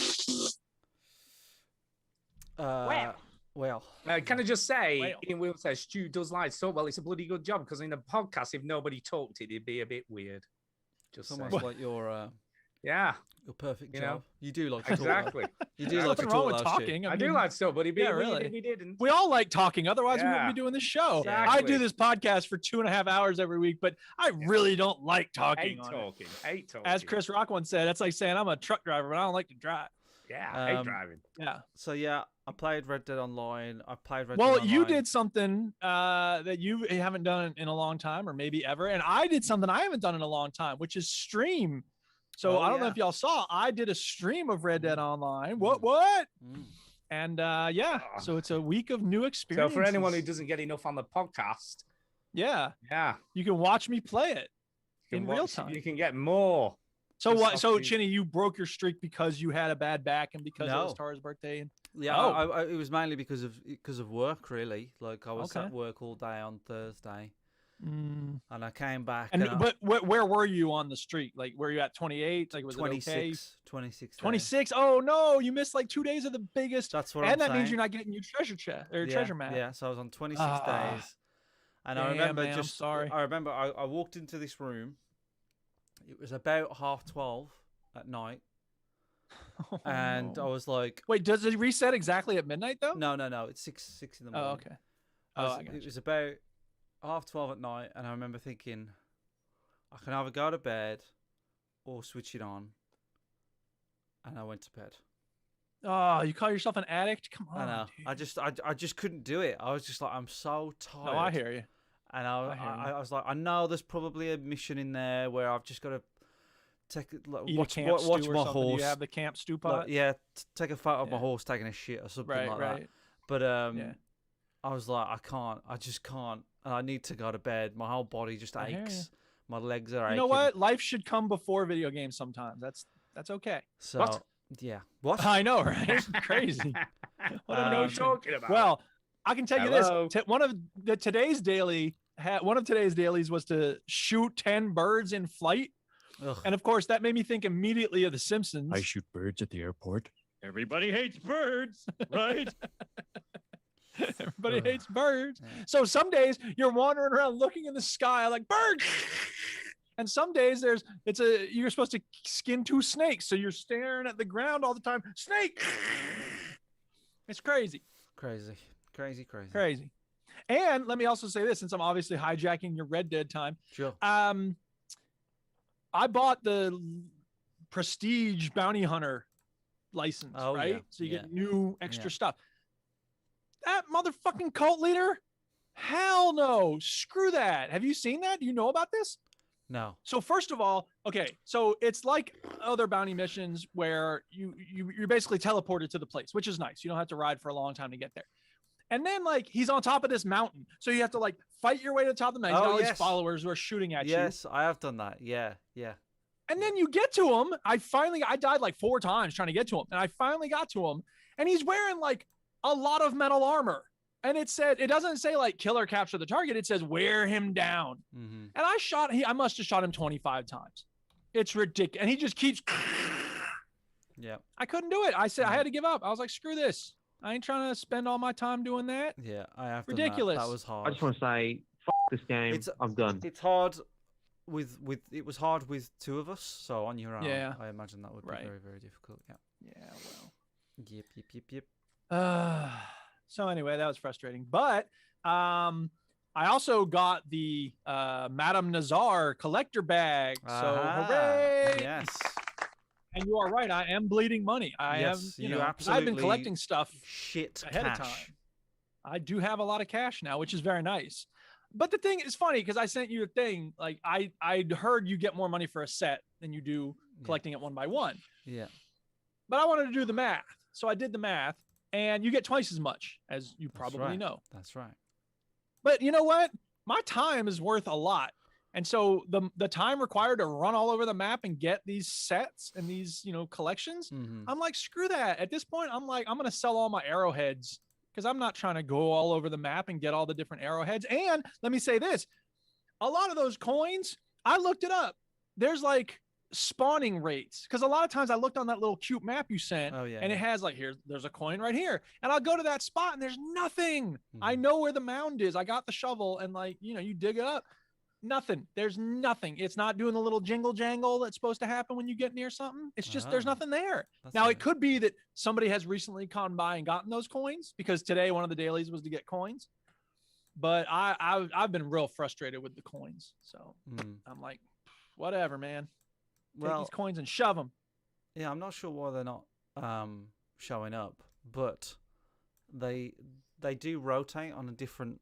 Well, Can I just say, Well. Ian Will says Stu does like so well. It's a bloody good job because in the podcast, if nobody talked, it'd be a bit weird. Just it's saying. almost like your Yeah, perfect You job. know? You do like to exactly. talk. You do There's like to nothing wrong talk. with though, Stu. talking. I do mean, like so, but it'd be yeah, weird really. if he didn't. We all like talking. Otherwise, we wouldn't Yeah. be doing this show. Exactly. I do this podcast for 2.5 hours every week, but I really don't like talking. Hate on it. talking. Hate talking. As Chris Rock once said, that's like saying I'm a truck driver, but I don't like to drive. Yeah, I hate Um, driving. Yeah. So yeah, I played Red Dead Online. I played Red Well, Dead you Online. did something that you haven't done in a long time, or maybe ever, and I did something I haven't done in a long time, which is stream. So Oh, I don't know yeah. if y'all saw, I did a stream of Red Dead Online. What? Mm. And yeah, so it's a week of new So experiences. for anyone who doesn't get enough on the podcast, yeah, yeah, you can watch me play it you can in real watch- time. You can get more. So Just what? So off the- Chinny, you broke your streak because you had a bad back and because it was No. Tara's birthday. And Yeah, Oh. it was mainly because of work, really. Like I was Okay. at work all day on Thursday, Mm. and I came back. And I- but where were you on the streak? Like, were you at 28? Like, was 26, it okay? 26 days. 26. Oh no, you missed like 2 days of the biggest. That's what And I'm that saying. means you're not getting your treasure chest or treasure map. Yeah, so I was on 26 Ah. days, and I Damn, remember man, I'm just. sorry. I remember I walked into this room. It was about 12:30 at night, and I was like, Wait, does it reset exactly at midnight though? no, it's 6 in the morning. Oh, okay. I Oh, was- I got it you. was about 12:30 at night, and I remember thinking, I can either go to bed or switch it on. And I went to bed. Oh, you call yourself an addict? Come on. I know. dude. I just couldn't do it. I was just like, I'm so tired. No, I hear you. And I hear you. I was like, I know there's probably a mission in there where I've just got to take like, Eat watch a camp watch stew or my something. horse. You have the camp stew like, pot. yeah, take a photo of my Yeah. horse taking a shit or something Right, like right. that. But Yeah. I was like, I just can't, and I need to go to bed. My whole body just I hear aches. My legs are You aching. know what? Life should come before video games sometimes. That's okay. So What? yeah, what? I know, right? Crazy. What a What are you notion. talking about? Well, I can tell you Hello? this. One of today's dailies was to shoot 10 birds in flight. Ugh. And of course, that made me think immediately of The Simpsons. I shoot birds at the airport. Everybody hates birds, right? Everybody Ugh. hates birds. Yeah. So some days you're wandering around looking in the sky like birds. And some days you're supposed to skin 2 snakes. So you're staring at the ground all the time. Snake. It's crazy. Crazy. Crazy. And let me also say this, since I'm obviously hijacking your Red Dead time. Sure. I bought the Prestige Bounty Hunter license, Oh, right? yeah, So you yeah. get new extra Yeah. stuff. That motherfucking cult leader? Hell no. Screw that. Have you seen that? Do you know about this? No. So first of all, okay, so it's like other bounty missions where you're basically teleported to the place, which is nice. You don't have to ride for a long time to get there. And then like he's on top of this mountain, so you have to like fight your way to the top of the mountain. He's got all these followers who are shooting at you. Yes, I have done that. Yeah. And then you get to him. I died like 4 times trying to get to him, and I finally got to him, and he's wearing like a lot of metal armor. And it doesn't say like kill or capture the target. It says wear him down. Mm-hmm. And I must have shot him 25 times. It's ridiculous. And he just keeps. Yeah. I couldn't do it. I said I had to give up. I was like, screw this. I ain't trying to spend all my time doing that. Yeah, I have. Ridiculous. That was hard. I just want to say, this game. I'm done. It's hard it was hard with 2 of us, so on your own, I imagine that would be very, very difficult. Yeah. Yeah. Well. Yep. So anyway, that was frustrating. But I also got the Madame Nazar collector bag. So hooray! Yes. And you are right. I am bleeding money. I've been collecting stuff ahead of time. I do have a lot of cash now, which is very nice. But the thing is funny because I sent you a thing. Like I heard you get more money for a set than you do collecting it one by one. Yeah. But I wanted to do the math. So I did the math, and you get twice as much, as you probably know. That's right. But you know what? My time is worth a lot. And so the time required to run all over the map and get these sets and these, collections, I'm like, screw that. At this point, I'm like, I'm going to sell all my arrowheads because I'm not trying to go all over the map and get all the different arrowheads. And let me say this, a lot of those coins, I looked it up. There's like spawning rates because a lot of times I looked on that little cute map you sent and it has like, there's a coin right here. And I'll go to that spot and there's nothing. I know where the mound is. I got the shovel and like, you dig it up. Nothing. There's nothing. It's not doing the little jingle jangle that's supposed to happen when you get near something. It's just there's nothing there. Now it could be that somebody has recently gone by and gotten those coins because today one of the dailies was to get coins. But I've been real frustrated with the coins. So I'm like, whatever, man. Take these coins and shove them. Yeah, I'm not sure why they're not showing up, but they do rotate on a different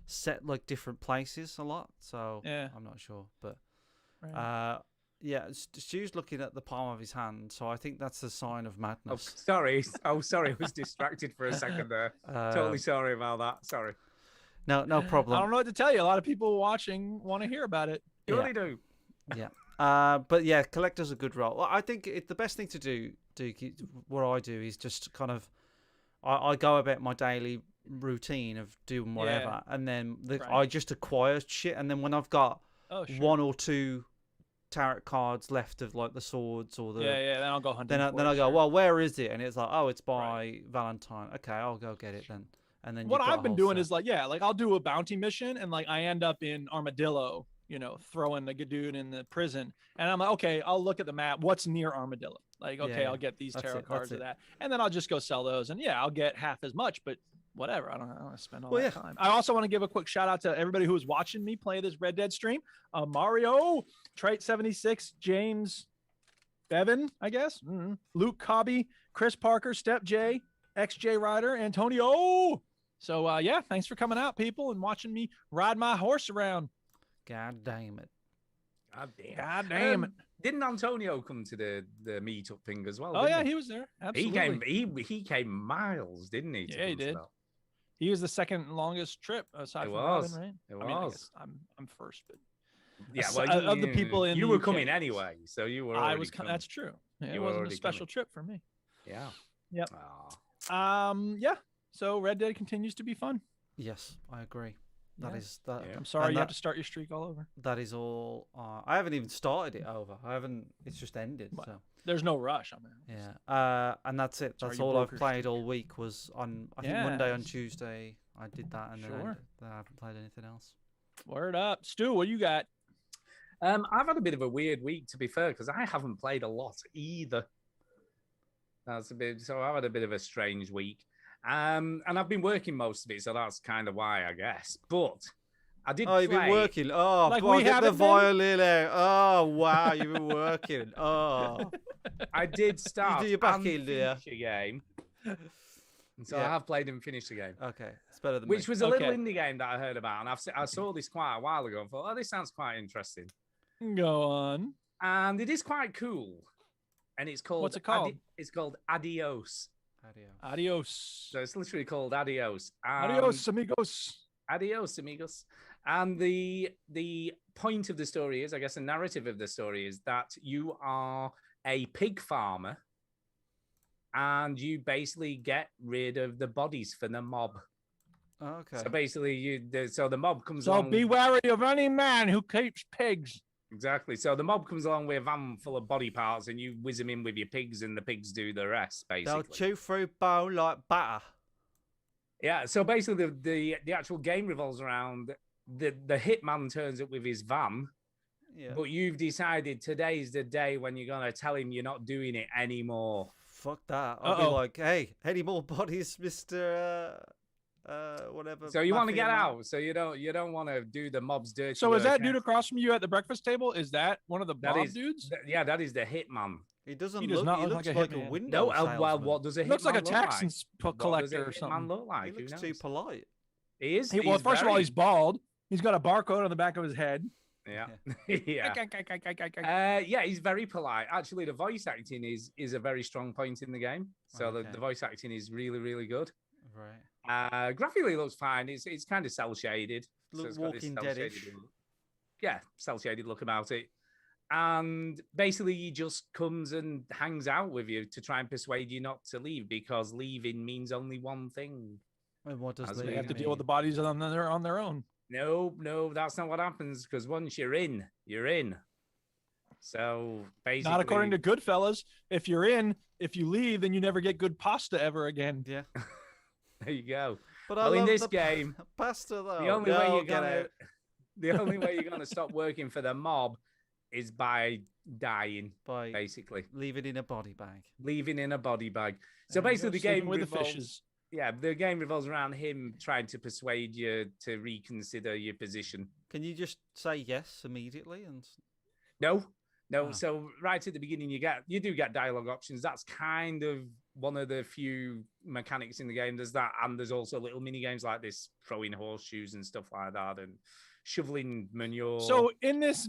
set, like different places a lot. So I'm not sure, but Stu's looking at the palm of his hand, so I think that's a sign of madness. Sorry, I was distracted for a second there. Totally sorry about that. Sorry. No problem. I don't know what to tell you. A lot of people watching want to hear about it. You really do. Yeah. But yeah, collector's a good role. I think the best thing to do, what I do is just kind of, I go about my daily routine of doing whatever, and then I just acquire shit, and then when I've got 1 or 2 tarot cards left of like the swords or the then I'll go hunting. Then I go, well, where is it? And it's like, oh, it's by Valentine. Okay, I'll go get it then. And then what I've been doing is like, like I'll do a bounty mission and like I end up in Armadillo, throwing the dude in the prison, and I'm like, okay, I'll look at the map. What's near Armadillo? Like, okay, I'll get these tarot cards of that, and then I'll just go sell those, and I'll get half as much, but whatever. I don't want to spend all that time. I also want to give a quick shout out to everybody who was watching me play this Red Dead stream. Mario, Trait76, James Bevan, I guess, Luke Cobby, Chris Parker, Step J, XJ Rider, Antonio. So thanks for coming out, people, and watching me ride my horse around. God damn it. God damn it. Didn't Antonio come to the meetup thing as well? Oh yeah, he was there. Absolutely. He came miles, didn't he? Yeah, he did. He was the second longest trip aside from Robin, right? It I mean, was. I'm first, but of the people in you were coming anyway, so you were. I was. That's true. Yeah, it wasn't a special trip for me. Yeah. Yep. So Red Dead continues to be fun. Yes, I agree. That is that. I'm sorry you have to start your streak all over. That is all. I haven't even started it over. I haven't. It's just ended. Well, so there's no rush on that. Yeah. And that's it. That's all I've played all week. Was on I think Monday and Tuesday I did that, and then I haven't played anything else. Word up, Stu. What you got? I've had a bit of a weird week, to be fair, because I haven't played a lot either. That's a bit. So I've had a bit of a strange week. And I've been working most of it, so that's kind of why, I guess. But I did. Oh, you've been working. Oh, like boy, get the violin out. Oh, wow, you've been working. Oh, I did start. You do your back in there. A game. So I have played and finished the game. Okay, it's better than which was a little indie game that I heard about, and I saw this quite a while ago and thought, oh, this sounds quite interesting. Go on. And it is quite cool. And it's called. What's it called? It's called Adios. Adios. So it's literally called Adios. Adios, amigos. Adios, amigos. And the point of the story is, I guess, the narrative of the story is that you are a pig farmer, and you basically get rid of the bodies for the mob. Okay. So basically, the mob comes So along. be wary of any man who keeps pigs. Exactly. So the mob comes along with a van full of body parts, and you whiz them in with your pigs, and the pigs do the rest. Basically, They'll chew through bone like batter. Yeah. So basically, the actual game revolves around the hitman turns up with his van. Yeah. But you've decided today's the day when you're gonna tell him you're not doing it anymore. Fuck that. I'll be like, hey, any more bodies, Mr. Whatever. So you want to mafia get man? out. So you don't want to do the mob's dirty. So is work. that dude across from you at the breakfast table? Is that one of the mob dudes? Yeah, that is the hitman. He doesn't He does look. not He look looks like a like a hitman. window. No, well, what does a hitman Looks like a look tax like? collector or What does a something. hitman look like? He Who looks too knows? polite. He is. Well, first of all, he's bald. He's got a barcode on the back of his head. Yeah. Yeah, he's very polite. Actually, the voice acting is a very strong point in the game. So the voice acting is really, really good. Right. Graphically looks fine. It's kind of cel shaded. Look Walking Dead-ish. Yeah, cel shaded look about it. And basically, he just comes and hangs out with you to try and persuade you not to leave, because leaving means only one thing. And what does They have to deal with the bodies on their own. No, that's not what happens, because once you're in, you're in. So basically, Not according to Goodfellas. If you're in, if you leave, then you never get good pasta ever again. Yeah. There you go. But well, I in love this the game, pasta though. the only No, way you're get gonna, out. the only way you're gonna stop working for the mob is by dying, By basically leaving in a body bag. leaving in a body bag. So And basically, the sleeping game with the revolves. fishes. Yeah, the game revolves around him trying to persuade you to reconsider your position. Can you just say yes immediately? And No. Oh. So right at the beginning, you do get dialogue options. That's kind of one of the few mechanics in the game. There's that, and there's also little mini games like this, throwing horseshoes and stuff like that, and shoveling manure. So in this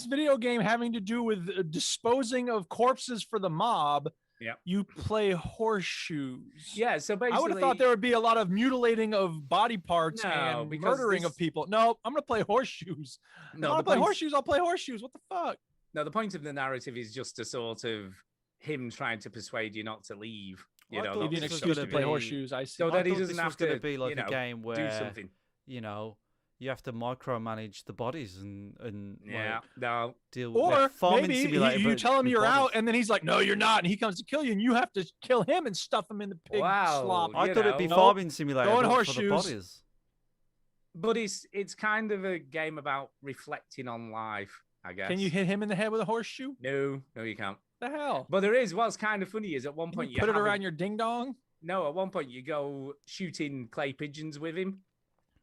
video game having to do with disposing of corpses for the mob, yeah, you play horseshoes. Yeah, so basically, I would have thought there would be a lot of mutilating of body parts No, and because murdering this- of people. No, I'm gonna play horseshoes. No, I want the to play point- horseshoes. I'll play horseshoes. What the fuck? No, the point of the narrative is just to sort of him trying to persuade you not to leave. You I know, thought not Give you an this was excuse gonna to play be- horseshoes. I see. So I that he thought doesn't this have was going to to be like you know, a game do where something. you know you have to micromanage the bodies and Yeah, like, no. deal Or with farming maybe simulator. you but tell him with you're bodies. out, and then he's like, "No, you're not," and he comes to kill you, and you have to kill him and stuff him in the pig Wow. slop. I you thought it'd be know. farming simulator Going but for the horseshoes. bodies. But it's kind of a game about reflecting on life, I guess. Can you hit him in the head with a horseshoe? No, you can't. The hell? But there is. What's kind of funny is at one Can point you put it have around your ding dong? No, at one point you go shooting clay pigeons with him.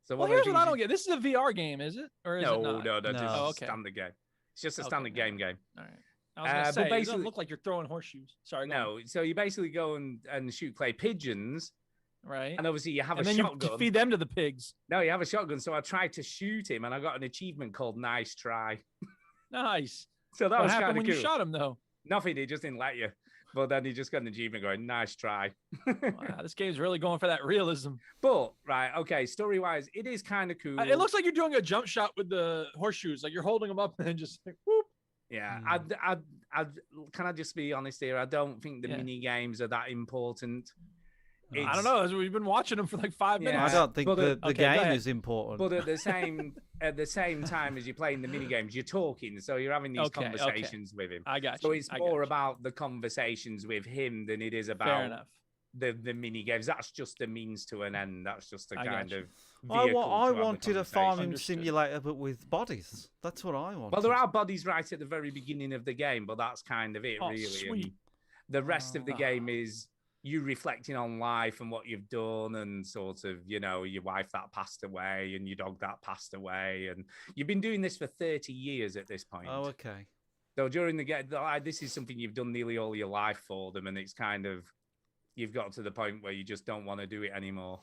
So Well, one of the here's what I things don't get. This is a VR game, is it? Or is No, it not? no, just No. a Okay. standard game. It's just a Okay, standard never game. All right. I was gonna but say, it doesn't basically- look like you're throwing horseshoes. Sorry. go on. No, so you basically go and shoot clay pigeons, Right. and obviously you have And a then shotgun. you feed them to the pigs. No, you have a shotgun. So I tried to shoot him, and I got an achievement called "Nice Try." Nice. So that What was happened kind of when cool. you shot him, though? Nothing. He just didn't let you. But then he just got an achievement going, "Nice try." Wow, this game's really going for that realism. But right, okay, story wise, it is kind of cool. It looks like you're doing a jump shot with the horseshoes, like you're holding them up and then just like, whoop. Yeah, I can I just be honest here? I don't think the Yeah. mini games are that important. I don't know. We've been watching them for like 5 Yeah. minutes. I don't think But, the okay, go game ahead. is important. But at the same time as you're playing the mini games, you're talking, so you're having these Okay, okay. conversations with him. I got So you. it's I got more you. about the conversations with him than it is Fair about enough. the mini games. That's just a means to an end. That's just a I got kind you. of. I vehicle to have the wanted a conversation. farming Understood. simulator, but with bodies. That's what I wanted. Well, there are bodies right at the very beginning of the game, but that's kind of it, Oh, really. sweet. And the rest of the Ah. game is you reflecting on life and what you've done, and sort of, you know, your wife that passed away and your dog that passed away, and you've been doing this for 30 years at this point. Oh, okay. So during the game, this is something you've done nearly all your life for them, and it's kind of you've got to the point where you just don't want to do it anymore.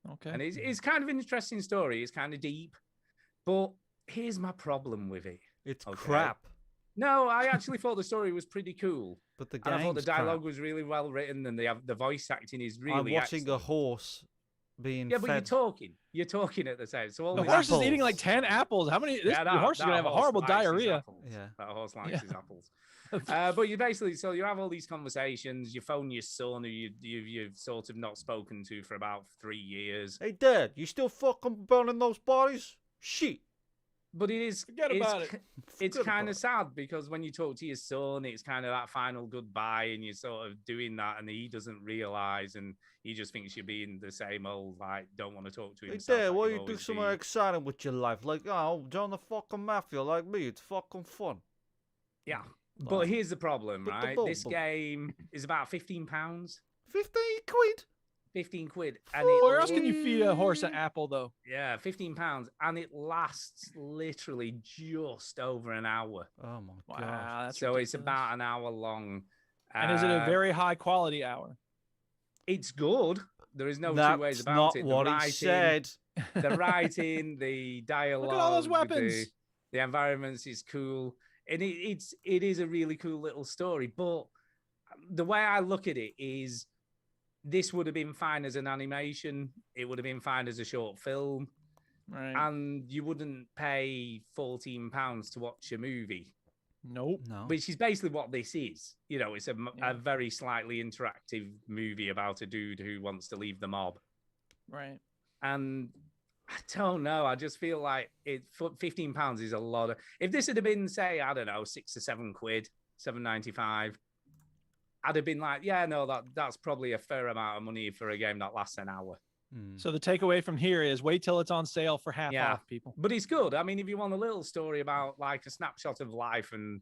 Okay. And it's kind of an interesting story. It's kind of deep, but here's my problem with it. It's Okay. crap. No, I actually thought the story was pretty cool. But the And I thought the game's dialogue crap. was really well written, and the voice acting is really. I'm watching a excellent. horse being Yeah, fed. but you're talking. You're talking at the same. So all The these horse is apples. eating like 10 apples. How many? This Yeah, your horse is that gonna have a horse horrible likes his diarrhea. apples. Yeah. That horse likes Yeah. his apples. But you basically, so you have all these conversations. You phone your son, who you've sort of not spoken to for about 3 years. Hey, Dad, you still fucking burning those bodies? Shit. But it is. Forget about it. It's Forget kind about of sad because when you talk to your son, it's kind of that final goodbye, and you're sort of doing that, and he doesn't realize, and he just thinks you're being the same old, like, don't want to talk to Hey, himself. Dad, like why you've you do always something been. exciting with your life? Like, oh, join the fucking mafia like me. It's fucking fun. Yeah. Wow. But here's the problem, But the right? ball- This game is about £15. 15 quid? 15 quid. Where else can you feed a horse an apple though? Yeah, £15, and it lasts literally just over an hour. Oh my god. Wow, that's So it's ridiculous. about an hour long. And is it a very high quality hour? It's good. There is no That's two ways about not it. what he writing, said. The writing, the dialogue, Look at all those weapons. The environments is cool, and it is a really cool little story. But the way I look at it is, this would have been fine as an animation. It would have been fine as a short film. Right. And you wouldn't pay £14 to watch a movie. Nope. No. Which is basically what this is. You know, it's a Yeah. very slightly interactive movie about a dude who wants to leave the mob. Right. And I don't know. I just feel like £15 is a lot of. If this had been, say, I don't know, 6 or 7 quid, £7.95, I'd have been like, yeah, no, that's probably a fair amount of money for a game that lasts an hour. So the takeaway from here is wait till it's on sale for half off, people. But it's good. I mean, if you want a little story about like a snapshot of life and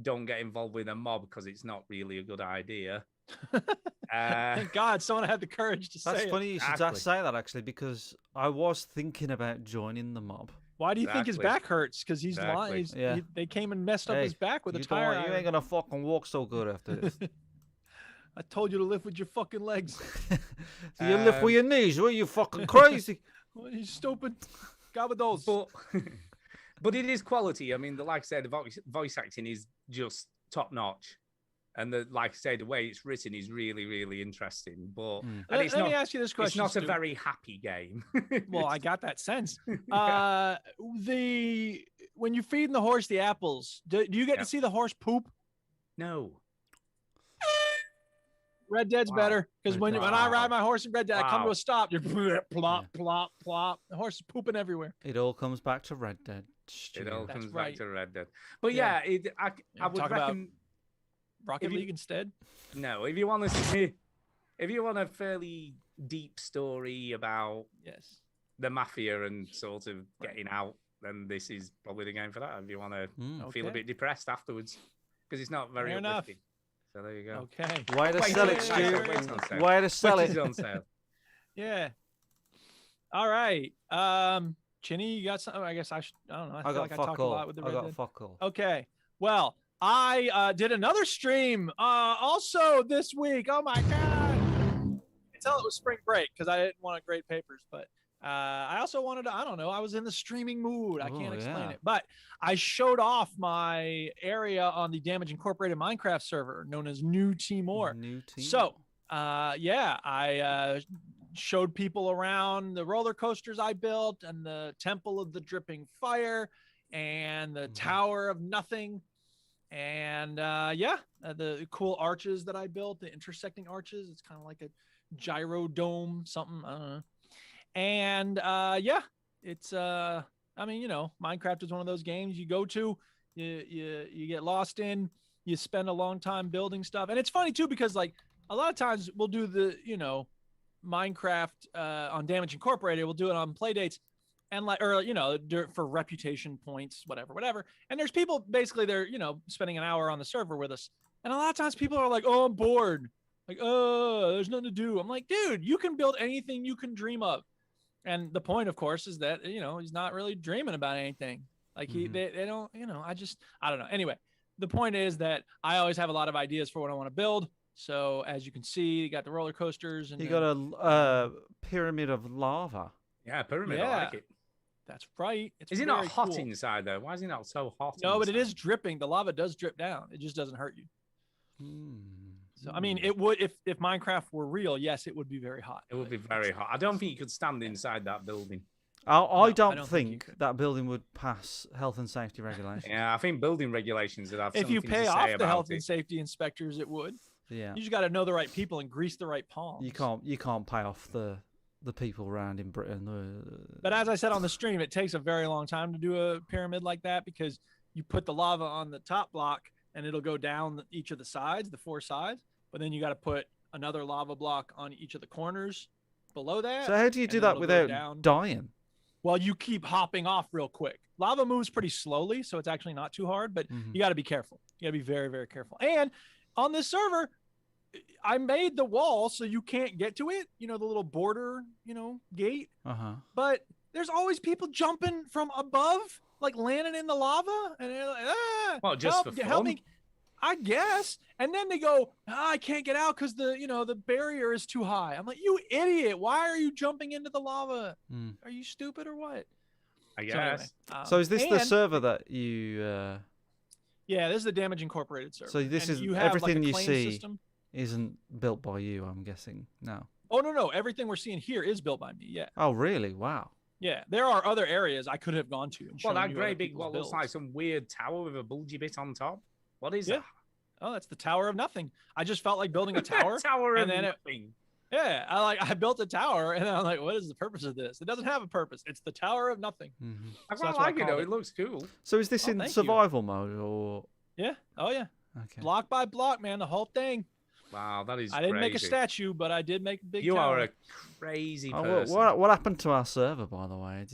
don't get involved with a mob because it's not really a good idea. Thank God someone had the courage to That's say funny it. you should say that, actually, because I was thinking about joining the mob. Why do you think his Exactly. back hurts? Because he's Exactly. lying. Yeah. They came and messed up Hey, his back with a you don't tire want- You iron. ain't gonna fucking walk so good after this. I told you to lift with your fucking legs. Do you lift with your knees? What are you fucking crazy? What are you stupid? Gabados. But it is quality. I mean, like I said, the voice acting is just top notch. And like I said, the way it's written is really, really interesting. But and Let it's me not, ask you this question, It's not a Stu. very happy game. Well, I got that sense. When you're feeding the horse the apples, do you get to see the horse poop? No. Red Dead's better because when I ride my horse in Red Dead, I come to Wow. a stop. You're plop, plop, plop. The horse is pooping everywhere. It all comes back to Red Dead. It all That's comes right. back to Red Dead. But Yeah. I would talk about reckon Rocket if you- League instead. no. If you want to see, if you want a fairly deep story about the mafia and sort of getting out, then this is probably the game for that. If you want to feel a Okay. bit depressed afterwards, because it's not very Fair enough. uplifting. So there you go. Okay. Way to Wait sell till it, it's Stu. on sale. Way to sell Wait till it. it's on sale. Yeah. All right. Chinny, you got something? I guess I don't know. I feel got like I fuck talked all. a lot with the I Red got Dead. fuck all. Okay. Well, I did another stream also this week. Oh my God. Until it was spring break because I didn't want to grade papers, but I also wanted to, I don't know, I was in the streaming mood. I can't explain yeah. it, but I showed off my area on the Damage Incorporated Minecraft server known as New Timor. New team. So, I showed people around the roller coasters I built and the Temple of the Dripping Fire and the Tower of Nothing. And the cool arches that I built, the intersecting arches. It's kind of like a gyro dome, something. I don't know. And it's I mean, you know, Minecraft is one of those games you go to, you get lost in, you spend a long time building stuff. And it's funny too, because like a lot of times we'll do the, you know, Minecraft on Damage Incorporated, we'll do it on play dates and like, or, you know, for reputation points, whatever. And there's people basically they're, you know, spending an hour on the server with us. And a lot of times people are like, oh, I'm bored. Like, oh, there's nothing to do. I'm like, dude, you can build anything you can dream of. And the point, of course, is that, you know, he's not really dreaming about anything. Like they don't, you know, I don't know. Anyway, the point is that I always have a lot of ideas for what I want to build. So as you can see, you got the roller coasters and You got a pyramid of lava. Yeah, pyramid. Yeah. I like it. That's right. It's Is it not very hot cool. inside though? Why is it not so hot? No, but it inside? is dripping. The lava does drip down. It just doesn't hurt you. So I mean, it would if Minecraft were real, yes, it would be very hot. It would be very hot. I don't think you could stand inside that building. I don't think that building would pass health and safety regulations. Yeah, I think building regulations would have If you something pay to off say the about health it. and safety inspectors, it would. Yeah. You just got to know the right people and grease the right palms. You can't pay off the people around in Britain. But as I said on the stream, it takes a very long time to do a pyramid like that because you put the lava on the top block and it'll go down each of the sides, the 4 sides. But then you got to put another lava block on each of the corners below that. So how do you do that without dying? Well, you keep hopping off real quick. Lava moves pretty slowly, so it's actually not too hard, but you got to be careful. You got to be very, very careful. And on this server, I made the wall so you can't get to it, the little border, gate. But there's always people jumping from above, like landing in the lava. And they're like, well, just for fun. Help me. I guess. And then they go, I can't get out because the barrier is too high. I'm like, you idiot. Why are you jumping into the lava? Are you stupid or what? I guess. So is this the server that you... Yeah, this is the Damage Incorporated server. So this is everything you see isn't built by you, I'm guessing. No. Oh, no. Everything we're seeing here is built by me, yeah. Oh, really? Wow. Yeah, there are other areas I could have gone to. And well, that great big, what looks like some weird tower with a bulgy bit on top. What is that? Oh, that's the Tower of Nothing. I just felt like building a tower. Tower of Nothing. Yeah, I built a tower, and I'm like, what is the purpose of this? It doesn't have a purpose. It's the Tower of Nothing. I quite like it, though. It looks cool. So is this in survival mode, or...? Yeah. Oh, yeah. Okay. Block by block, man, the whole thing. Wow, that is I didn't make a statue, but I did make a big tower. are a crazy person. What happened to our server, by the way?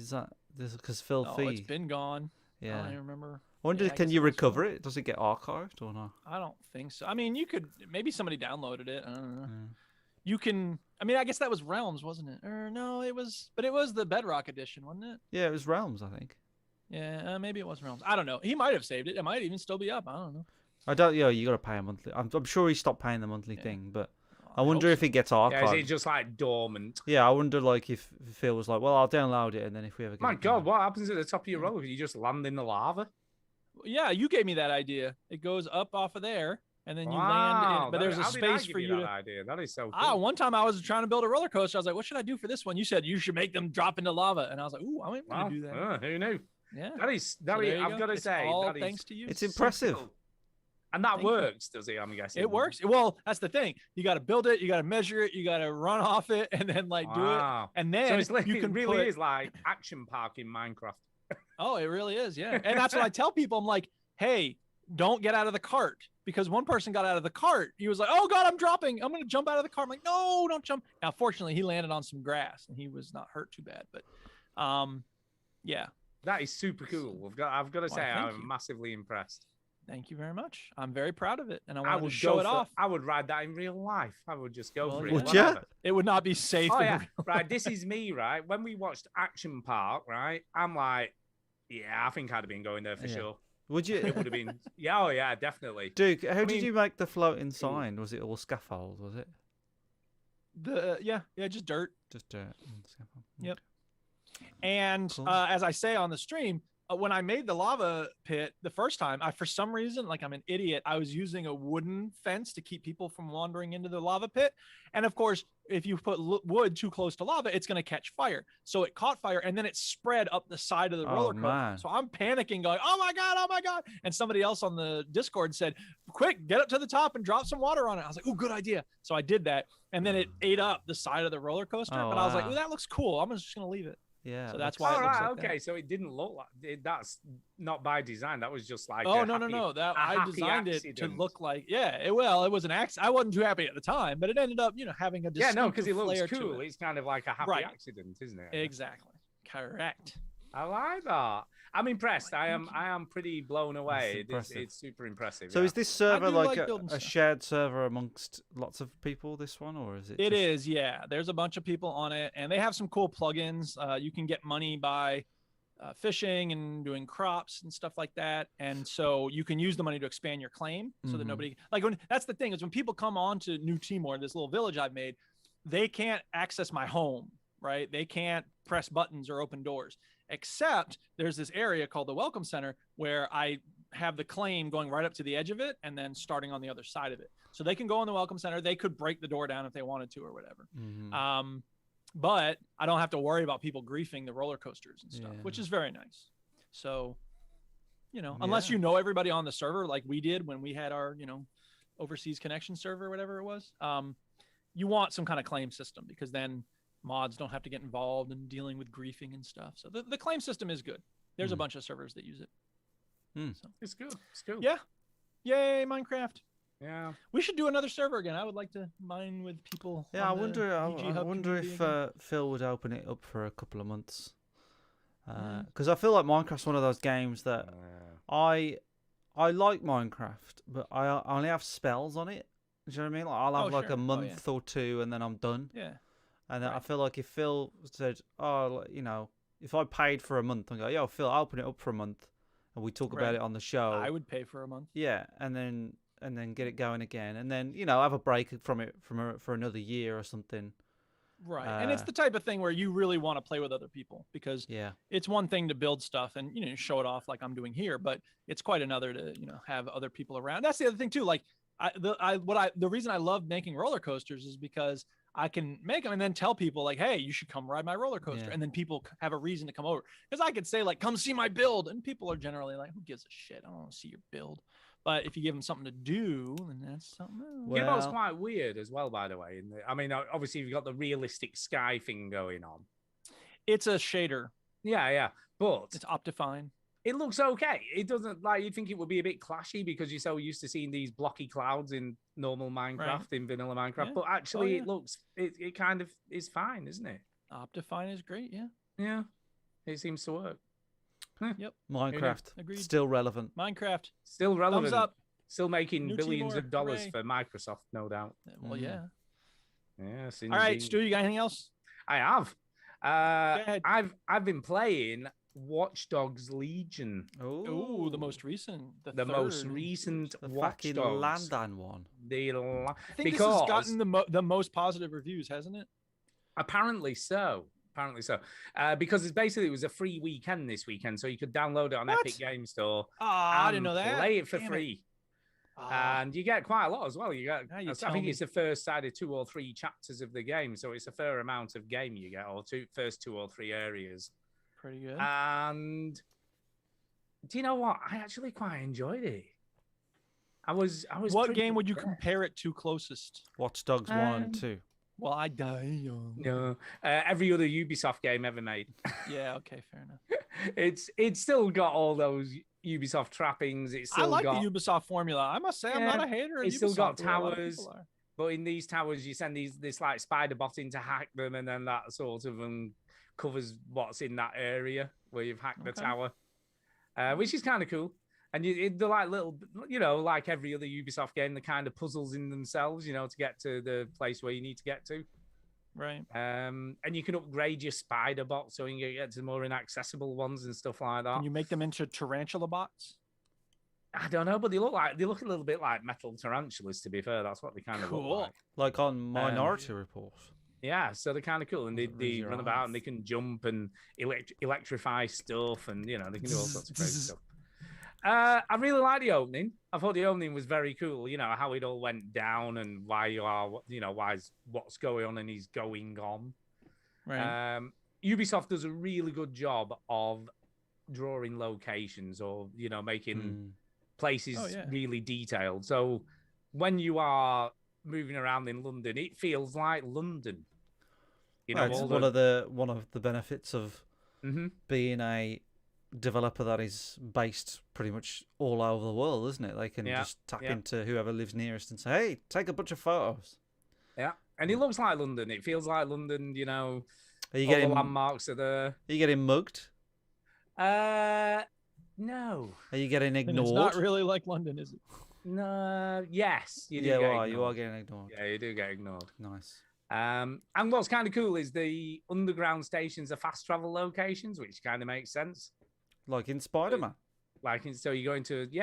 Because Phil Fee... it's been gone. Yeah. I don't even remember. I wonder, can you recover it? Does it get archived or not? I don't think so. I mean, you could... Maybe somebody downloaded it. I don't know. You can... I mean, I guess that was Realms, wasn't it? Or no, it was... But it was the Bedrock edition, wasn't it? Yeah, it was Realms, I think. Yeah, maybe it was Realms. I don't know. He might have saved it. It might even still be up. I don't know. I don't... Yeah, you got to pay a monthly... I'm sure he stopped paying the monthly thing, but... I wonder if it gets archived. Yeah, is it just like dormant? Yeah, I wonder like if Phil was like, well, I'll download it, and then if we ever get... My God, what happens at the top of your roller? You just land in the lava? Yeah, you gave me that idea. It goes up off of there, and then you land in... But there's a space for you to... idea? That is so cool. One time I was trying to build a roller coaster. I was like, what should I do for this one? You said you should make them drop into lava. And I was like, ooh, I might want to do that. Who knew? Yeah. I've got to say... all thanks to you. It's impressive. Cool. And that works, does it? I'm guessing. It works. Well, that's the thing. You got to build it. You got to measure it. You got to run off it, and then do it. And then you can really is like Action Park in Minecraft. Oh, it really is. Yeah. And that's what I tell people. I'm like, hey, don't get out of the cart, because one person got out of the cart. He was like, oh God, I'm dropping. I'm going to jump out of the cart. I'm like, no, don't jump. Now, fortunately, he landed on some grass and he was not hurt too bad. But yeah. That is super cool. I've got to say, I'm massively impressed. Thank you very much. I'm very proud of it, and I wanted to show it off. I would ride that in real life. I would just go for it. Would you? It would not be safe. Oh, yeah. Right, this is me, right? When we watched Action Park, right, I'm like, yeah, I think I'd have been going there for sure. Would you? It would have been, yeah, oh yeah, definitely. Duke, how did you make the floating sign? Was it all scaffold, was it? Yeah, just dirt. Just dirt. Scaffold. Yep. And cool. As I say on the stream, when I made the lava pit the first time, for some reason, like I'm an idiot, I was using a wooden fence to keep people from wandering into the lava pit. And of course, if you put wood too close to lava, it's going to catch fire. So it caught fire, and then it spread up the side of the roller coaster. Man. So I'm panicking, going, oh my God. And somebody else on the Discord said, quick, get up to the top and drop some water on it. I was like, oh, good idea. So I did that. And then it ate up the side of the roller coaster. But I was like, oh, that looks cool. I'm just going to leave it. Yeah. So that's why it looks like okay. that. So it didn't look like that's not by design. That was just like no. That I designed it to look like it was an accident. I wasn't too happy at the time, but it ended up having a distinctive because it looks flair cool. To it. It's kind of like a happy accident, isn't it? Exactly. Correct. I like that. I'm impressed. I am pretty blown away. It's super impressive. So is this server like a shared server amongst lots of people, this one, or is it? It is, yeah. There's a bunch of people on it, and they have some cool plugins. You can get money by fishing and doing crops and stuff like that. And so you can use the money to expand your claim so that nobody, that's the thing is when people come on to New Timor, this little village I've made, they can't access my home, right? They can't press buttons or open doors. Except there's this area called the Welcome Center where I have the claim going right up to the edge of it and then starting on the other side of it. So they can go in the welcome center. They could break the door down if they wanted to or whatever. But I don't have to worry about people griefing the roller coasters and stuff, which is very nice. So, unless you know everybody on the server like we did when we had our, overseas connection server or whatever it was, you want some kind of claim system because then mods don't have to get involved in dealing with griefing and stuff. So the claim system is good. There's a bunch of servers that use it. So it's good. It's good. Yeah. Yay, Minecraft. Yeah. We should do another server again. I would like to mine with people. Yeah, I wonder if Phil would open it up for a couple of months. Because I feel like Minecraft's one of those games that I like Minecraft, but I only have spells on it. Do you know what I mean? Like I'll have a month or two and then I'm done. Yeah. And I feel like if Phil said, if I paid for a month and go, yo, Phil, I'll open it up for a month and we talk about it on the show. I would pay for a month. Yeah, and then get it going again, and then have a break from it for another year or something. Right, and it's the type of thing where you really want to play with other people because it's one thing to build stuff and show it off like I'm doing here, but it's quite another to have other people around. That's the other thing too. Like the reason I love making roller coasters is because I can make them and then tell people like, hey, you should come ride my roller coaster. And then people have a reason to come over. Because I could say like, come see my build. And people are generally like, who gives a shit? I don't want to see your build. But if you give them something to do, then that's something else. Well, Gimbo's quite weird as well, by the way. I mean, obviously you've got the realistic sky thing going on. It's a shader. Yeah. But it's Optifine. It looks okay. It doesn't you'd think it would be a bit clashy because you're so used to seeing these blocky clouds in normal Minecraft, in vanilla Minecraft. Yeah. But actually, it looks it kind of is fine, isn't it? Optifine is great. Yeah. Yeah. It seems to work. Yep. Minecraft still relevant. Minecraft still relevant. Thumbs up. Still making New billions Timor. of dollars Hooray. for Microsoft, no doubt. Well, yeah. Yes. All right, Stu, you got anything else? I have. Go ahead. I've been playing Watch Dogs Legion. Oh, the most recent. The most recent Watch Dogs. Landan one. I think this has gotten the most positive reviews, hasn't it? Apparently so. Because it was a free weekend this weekend, so you could download it on Epic Game Store. I didn't know that. Play it for free. And you get quite a lot as well. I think it's the first side of 2 or 3 chapters of the game, so it's a fair amount of game you get, or first 2 or 3 areas. Pretty good. And do you know what? I actually quite enjoyed it. I was. What game would you compare it to closest? Watch Dogs 1 and 2. Well, I die young. No, every other Ubisoft game ever made. Yeah, okay, fair enough. It's still got all those Ubisoft trappings. It's still the Ubisoft formula. I must say, I'm not a hater. It's still got towers, but in these towers, you send this like spider bot in to hack them, and then that sort of covers what's in that area where you've hacked the tower, which is kind of cool. And they're like little, like every other Ubisoft game, the kind of puzzles in themselves, to get to the place where you need to get to. Right. And you can upgrade your spider bot so you can get to the more inaccessible ones and stuff like that. Can you make them into tarantula bots? I don't know, but they look a little bit like metal tarantulas, to be fair. That's what they kind of look like. Like on Minority Report. Yeah, so they're kind of cool. And they run about and they can jump and electrify stuff and, they can do all sorts of crazy stuff. I really like the opening. I thought the opening was very cool. How it all went down and why what's going on and is going on. Right. Ubisoft does a really good job of drawing locations or making places really detailed. So when you are moving around in London, it feels like London. It's one of the benefits of being a developer that is based pretty much all over the world, isn't it? They can just tap into whoever lives nearest and say, hey, take a bunch of photos. Yeah, and it looks like London. It feels like London, Are you all getting the landmarks are there. Are you getting mugged? No. Are you getting ignored? And it's not really like London, is it? No. Yes. You are getting ignored. Yeah, you do get ignored. Nice. And what's kind of cool is the underground stations are fast travel locations, which kind of makes sense. Like in Spider-Man. So you go into the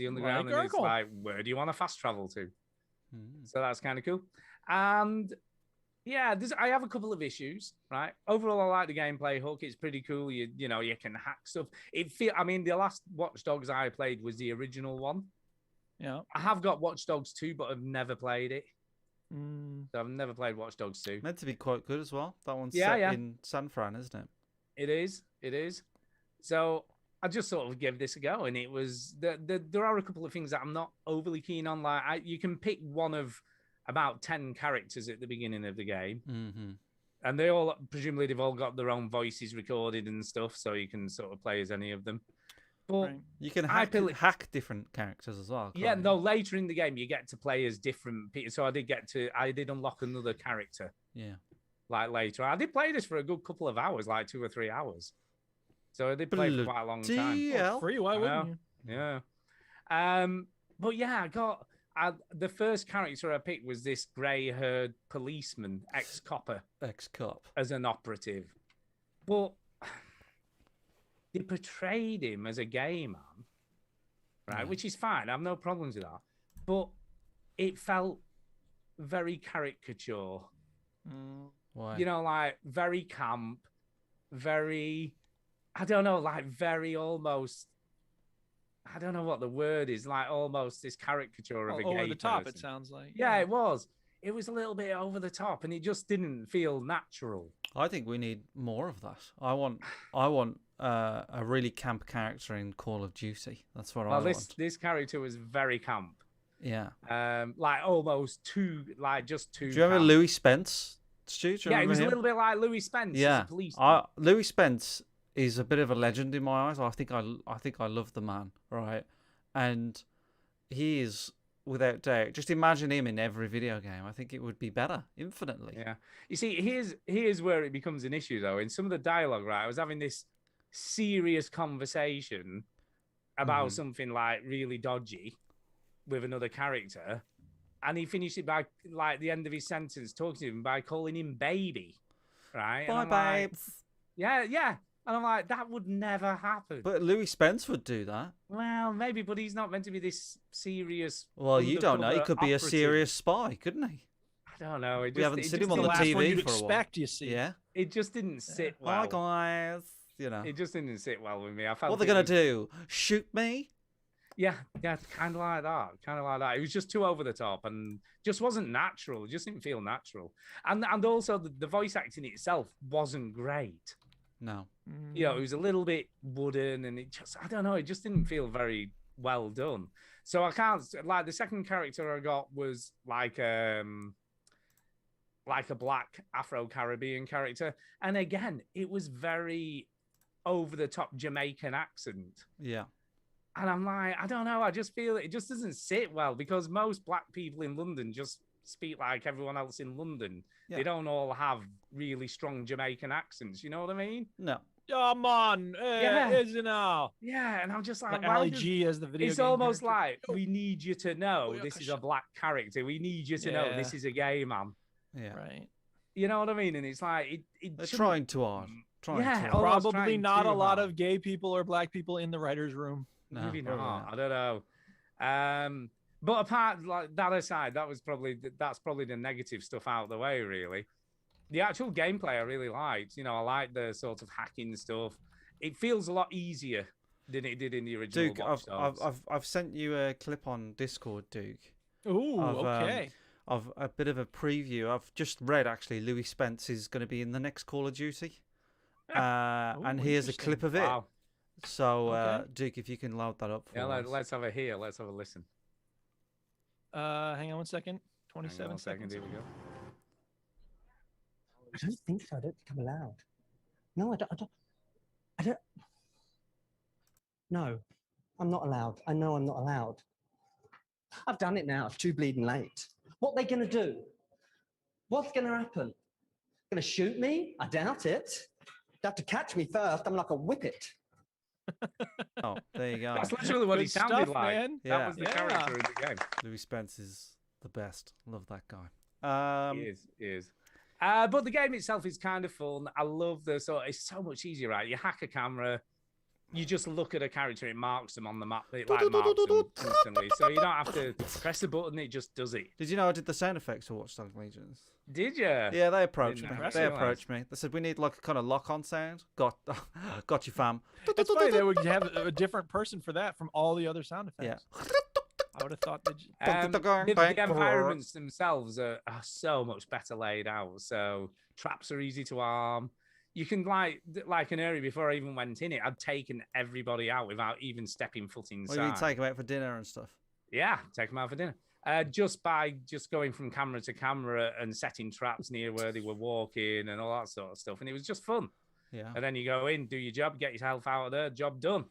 underground and it's like, where do you want to fast travel to? So that's kind of cool. And Yeah, I have a couple of issues, right? Overall, I like the gameplay hook. It's pretty cool. You know, you can hack stuff. I mean, the last Watch Dogs I played was the original one. Yeah. I have got Watch Dogs 2, but I've never played it. Mm. So I've never played Watch Dogs 2. Meant to be quite good as well. That one's set in San Fran, isn't it? It is. It is. So I just sort of gave this a go, and it was there are a couple of things that I'm not overly keen on. Like you can pick one of about 10 characters at the beginning of the game, and presumably they've all got their own voices recorded and stuff, so you can sort of play as any of them. But you can hack different characters as well. Yeah, no. Later in the game, you get to play as different people. So I did unlock another character. Yeah. Like later, I did play this for a good couple of hours, like 2 or 3 hours. So I did play for quite a long time. Oh, free? Why wouldn't you? Yeah. But yeah, the first character I picked was this grey-haired policeman, ex-copper. Ex-cop. As an operative. But they portrayed him as a gay man, right? Which is fine. I have no problems with that. But it felt very caricature. Why? You know, like very camp, very... I don't know, like very almost... I don't know what the word is, like almost this caricature of a gay over the top, person. it sounds like. Yeah, it was. It was a little bit over the top, and it just didn't feel natural. I think we need more of that. I want a really camp character in Call of Duty. That's what I want. This character was very camp. Yeah. Like almost too, like just too. Do you remember Louis Spence, Stu? Yeah, it was a little bit like Louis Spence. Yeah. Policeman. Louis Spence is a bit of a legend in my eyes. I think I love the man, right? And he is, without doubt, just imagine him in every video game. I think it would be better, infinitely. Yeah. You see, here's where it becomes an issue, though. In some of the dialogue, right, I was having this serious conversation about something like really dodgy with another character, and he finished it by, like, the end of his sentence talking to him by calling him baby, right? Bye, babes. Like, yeah. And I'm like, that would never happen. But Louis Spence would do that. Well, maybe, but he's not meant to be this serious. Well, you don't know. He could be a operative. serious spy, couldn't he? I don't know. We haven't seen him on the TV for a while. You see? Yeah. It just didn't sit well. Hi, guys. You know. It just didn't sit well with me. I felt what are they going to do? Shoot me? Yeah, kind of like that. It was just too over the top and just wasn't natural. It just didn't feel natural. And also the voice acting itself wasn't great. No. You know, it was a little bit wooden and it just, I don't know, it just didn't feel very well done. So I can't, like, the second character I got was like a black Afro-Caribbean character. And again, it was very over-the-top Jamaican accent. Yeah. And I'm like, I don't know, I just feel it just doesn't sit well because most black people in London just speak like everyone else in London. Yeah. They don't all have really strong Jamaican accents. You know what I mean? No. Oh, man. Is it now? Yeah, and I'm just like Ali G as the video It's game almost character. like, we need you to know this is a black character. We need you to know this is a gay man. Yeah. Right. You know what I mean? And it's like... They're trying too hard. Probably not a lot of gay people or black people in the writer's room. No, maybe not. I don't know. But apart, like that aside, that's probably the negative stuff out of the way, really. The actual gameplay I really liked. You know, I like the sort of hacking stuff. It feels a lot easier than it did in the original. Duke, I've sent you a clip on Discord, Duke. Ooh, okay. Of a bit of a preview. I've just read actually Louis Spence is going to be in the next Call of Duty, and here's a clip of it. Wow. So, Duke, if you can load that up for us. Let's have a listen. Hang on 1 second. 27 seconds. Here we go. I don't think so. I don't think I'm allowed. No, I don't. No, I'm not allowed. I know I'm not allowed. I've done it now. It's too bleeding late. What are they going to do? What's going to happen? Going to shoot me? I doubt it. They have to catch me first. I'm like a whippet. Oh, there you go. That's literally what he sounded stuff, like. man. Yeah. That was the character in the game. Louis Spence is the best. Love that guy. He is. But the game itself is kind of fun. I love the it's so much easier, right? You hack a camera, you just look at a character, it marks them on the map. It like marks them instantly, so you don't have to press a button; it just does it. Did you know I did the sound effects for Watch Dogs Legions? Did you? Yeah, they approached me. Didn't They approached me. They said we need like a kind of lock-on sound. Got you, fam. It's funny they would have a different person for that from all the other sound effects. Yeah. I would have thought that. The environments themselves are so much better laid out. So traps are easy to arm. You can like an area before I even went in it, I'd taken everybody out without even stepping foot inside. Well, you take them out for dinner and stuff. Yeah, take them out for dinner. Just by going from camera to camera and setting traps near where they were walking and all that sort of stuff, and it was just fun. Yeah. And then you go in, do your job, get yourself out of there, job done.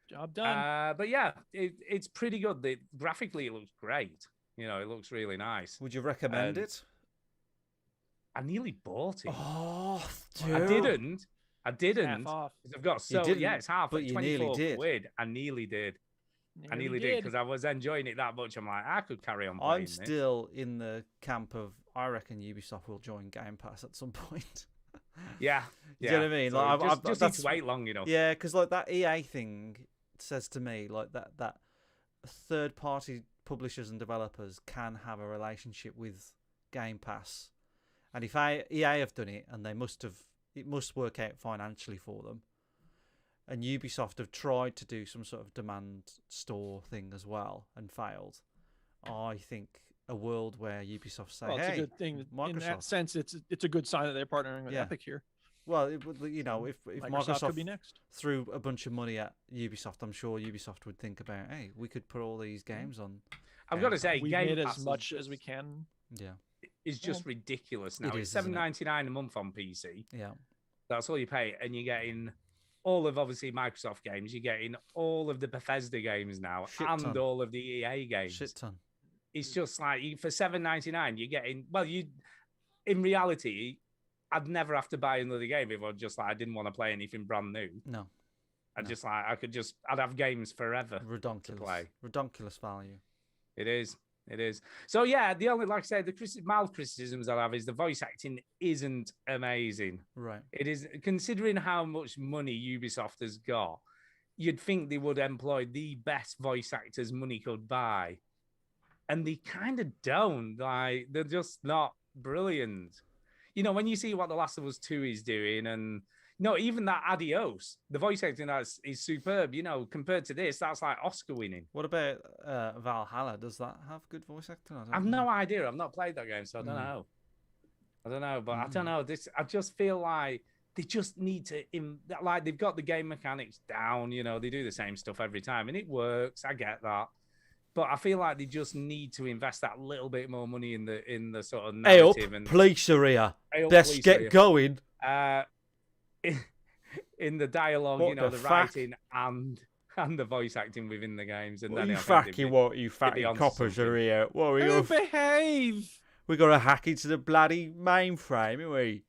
Job done. But yeah, it's pretty good. Graphically, it looks great. You know, it looks really nice. Would you recommend it? I nearly bought it. Oh, dude. I didn't. Half off. I've got it's half. But you nearly did. Quid. I nearly did. I nearly did because I was enjoying it that much. I'm like, I could carry on playing I'm still in the camp of I reckon Ubisoft will join Game Pass at some point. Yeah. You know what I mean? So like, just need to wait long enough. Yeah, because like that EA thing says to me like that third-party publishers and developers can have a relationship with Game Pass. And if EA have done it, and it must work out financially for them. And Ubisoft have tried to do some sort of demand store thing as well and failed. I think a world where Ubisoft say, it's "Hey, a good thing." Microsoft. In that sense, it's a good sign that they're partnering with Epic here. Well, you know, if Microsoft could be next. threw a bunch of money at Ubisoft, I'm sure Ubisoft would think about, hey, we could put all these games on. I've got to say, we Game made Pass as much as we can. Yeah. It's just ridiculous now. It It's is, isn't it? $7.99 a month on PC. Yeah. That's all you pay, and you're getting all of obviously Microsoft games. You're getting all of the Bethesda games now, and ton. all of the EA games. Shit ton. It's just like for $7.99, you're getting. Well, in reality, I'd never have to buy another game if I didn't want to play anything brand new. No. I'd have games forever Redonkulous. to play. Redonkulous value. It is. So yeah, the only, like I said, the mild criticisms I have is the voice acting isn't amazing. Right. It is, considering how much money Ubisoft has got, you'd think they would employ the best voice actors money could buy. And they kind of don't. Like, they're just not brilliant. You know, when you see what The Last of Us 2 is doing, and no, even that Adios, the voice acting is superb. You know, compared to this, that's like Oscar winning. What about Valhalla? Does that have good voice acting? I've no idea. I've not played that game, so I don't know. I don't know, but I don't know. I just feel like they just need to, like, they've got the game mechanics down. You know, they do the same stuff every time, and it works. I get that. But I feel like they just need to invest that little bit more money in the sort of narrative. Hey up, police are here. Let's get going. In the dialogue, What you know, the the writing and the voice acting within the games. And What then you fucking coppers are here? What we got? Behave. We got to hack into the bloody mainframe, haven't we?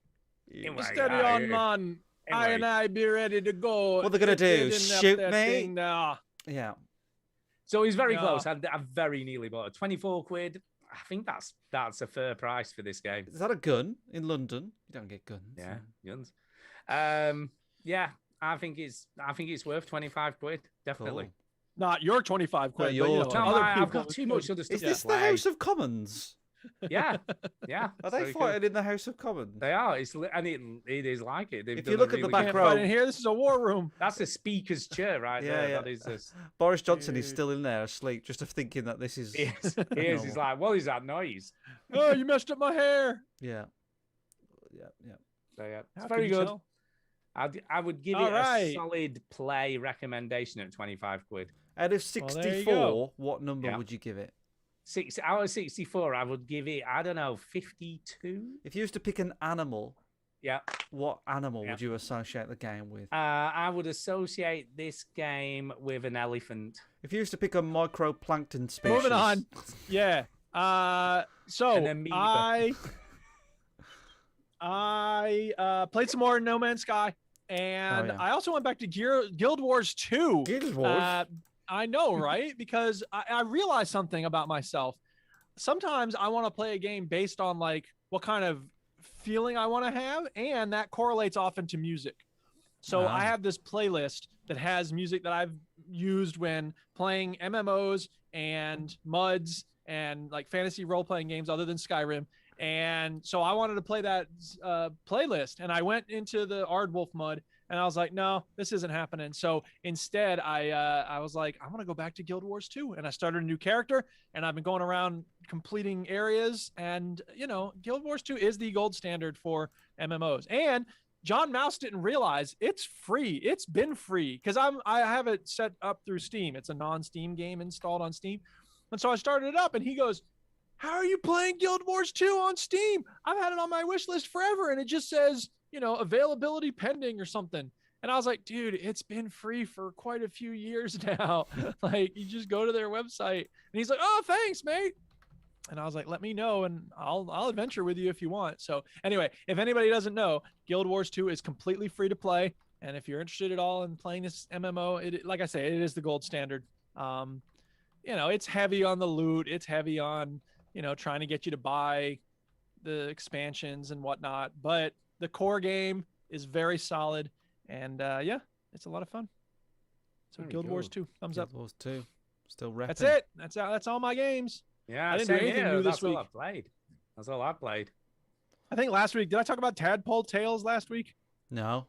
Steady on, man. Anyway. I be ready to go. What they're gonna do? Shoot me? Yeah. So he's very close. I very nearly bought it. 24 quid. I think that's a fair price for this game. Is that a gun in London? You don't get guns. Yeah, guns. Yeah, I think it's worth 25 quid. Definitely. Cool. Not your 25 quid. Your but, you know, 25. other I've people- got too much other stuff. Is this the House of Commons? Yeah. Are they fighting in the House of Commons? They are. It is like it. If you look at the back row, in here, this is a war room. That's the speaker's chair right there. Yeah. That is this. Boris Johnson is still in there asleep, just of thinking that this is. He is. He's like, what is that noise? Oh, you messed up my hair. Yeah. So yeah, it's How very can you good. tell? I would give All it right. a solid play recommendation at 25 quid. Out of Well, there you 64, go. what number Yeah. would you give it? Out of 64, I would give it, I don't know, 52. If you used to pick an animal, Yeah. what animal would you associate the game with? I would associate this game with an elephant. If you used to pick a microplankton species. Moving on. Yeah. So An amoeba. I played some more No Man's Sky, and Oh, yeah. I also went back to Guild Wars 2. Guild Wars? I know, right? Because I realized something about myself. Sometimes I want to play a game based on like what kind of feeling I want to have, and that correlates often to music. So Ah. I have this playlist that has music that I've used when playing MMOs and MUDs and like fantasy role-playing games other than Skyrim. And so I wanted to play that playlist, and I went into the Ardwolf MUD, and I was like, no, this isn't happening. So instead, I was like, I want to go back to Guild Wars 2, and I started a new character, and I've been going around completing areas, and Guild Wars 2 is the gold standard for MMOs. And John Mouse didn't realize it's free. It's been free because I have it set up through Steam. It's a non-Steam game installed on Steam, and so I started it up, and he goes, how are you playing Guild Wars 2 on Steam? I've had it on my wish list forever, and it just says, availability pending or something. And I was like, dude, it's been free for quite a few years now. Like, you just go to their website. And he's like, oh, thanks, mate. And I was like, let me know, and I'll adventure with you if you want. So anyway, if anybody doesn't know, Guild Wars 2 is completely free to play. And if you're interested at all in playing this MMO, like I say, it is the gold standard. It's heavy on the loot. It's heavy on trying to get you to buy the expansions and whatnot, but the core game is very solid, and it's a lot of fun. So Very Guild cool. Wars 2, thumbs up. Guild Wars 2, still repping. That's it. That's all my games. Yeah, I didn't do same anything here. new this That's all week. I played. That's all I played. I think last week, did I talk about Tadpole Tales last week? No.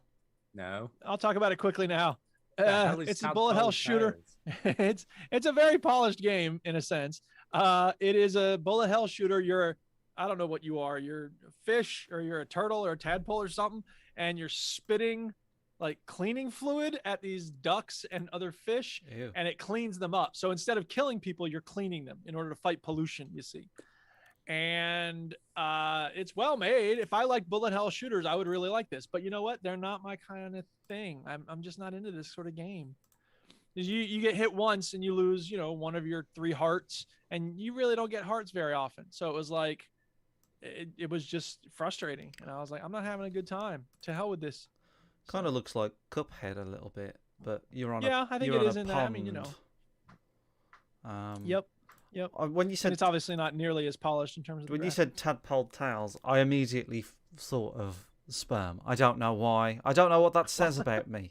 No. I'll talk about it quickly now. The hell is It's a Tadpole bullet hell shooter. Tales? It's a very polished game in a sense. It is a bullet hell shooter. I don't know what you are. You're a fish, or you're a turtle, or a tadpole, or something, and you're spitting like cleaning fluid at these ducks and other fish. Ew. And it cleans them up. So instead of killing people, you're cleaning them in order to fight pollution, you see. And it's well made. If I like bullet hell shooters, I would really like this. But you know what? They're not my kind of thing. I'm just not into this sort of game. You get hit once and you lose, one of your 3 hearts, and you really don't get hearts very often. So it was like, it was just frustrating. And I was like, I'm not having a good time. To hell with this. Kind of looks like Cuphead a little bit, but you're on I think you're it on is a in that. I mean, Yep. When you said And it's obviously not nearly as polished in terms of. when you said Tadpole Tales, I immediately thought of sperm. I don't know why. I don't know what that says about me,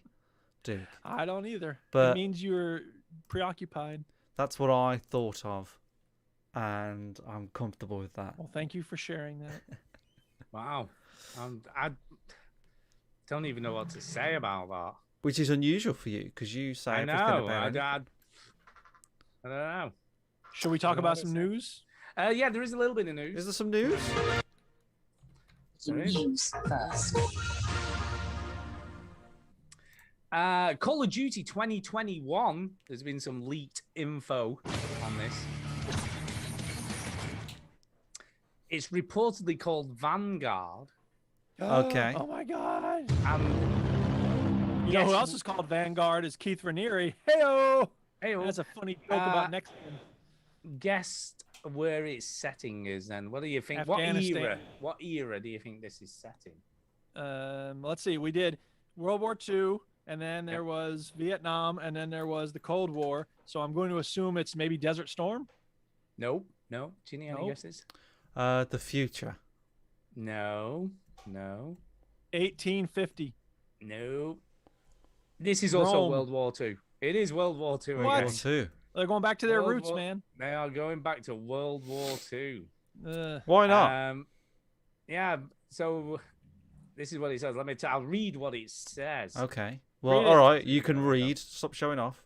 dude. I don't either. But it means you're preoccupied. That's what I thought of, and I'm comfortable with that. Well, thank you for sharing that. Wow. I don't even know what to say about that. Which is unusual for you, because you say I everything know. about it. I don't know. Should we talk about some news? Yeah, there is a little bit of news. Is there some news? News first. Call of Duty 2021. There's been some leaked info on this. It's reportedly called Vanguard. Okay. Oh my god. And You know who else is called Vanguard is Keith Raniere. Heyo. Heyo. That's a funny joke about next one. Guess where its setting is then. What do you think? What Afghanistan. era do you think this is set in? Let's see. We did World War II, and then there was Vietnam, and then there was the Cold War. So I'm going to assume it's maybe Desert Storm. No. Chinny, any Nope. guesses? The future. No. 1850. No. This is also Rome. World War II. It is World War II What? again. Two. They're going back to their World roots, War- man. They are going back to World War II. Why not? Yeah. So this is what it says. I'll read what it says. Okay. Well, Read all it. right. You can read. Stop showing off.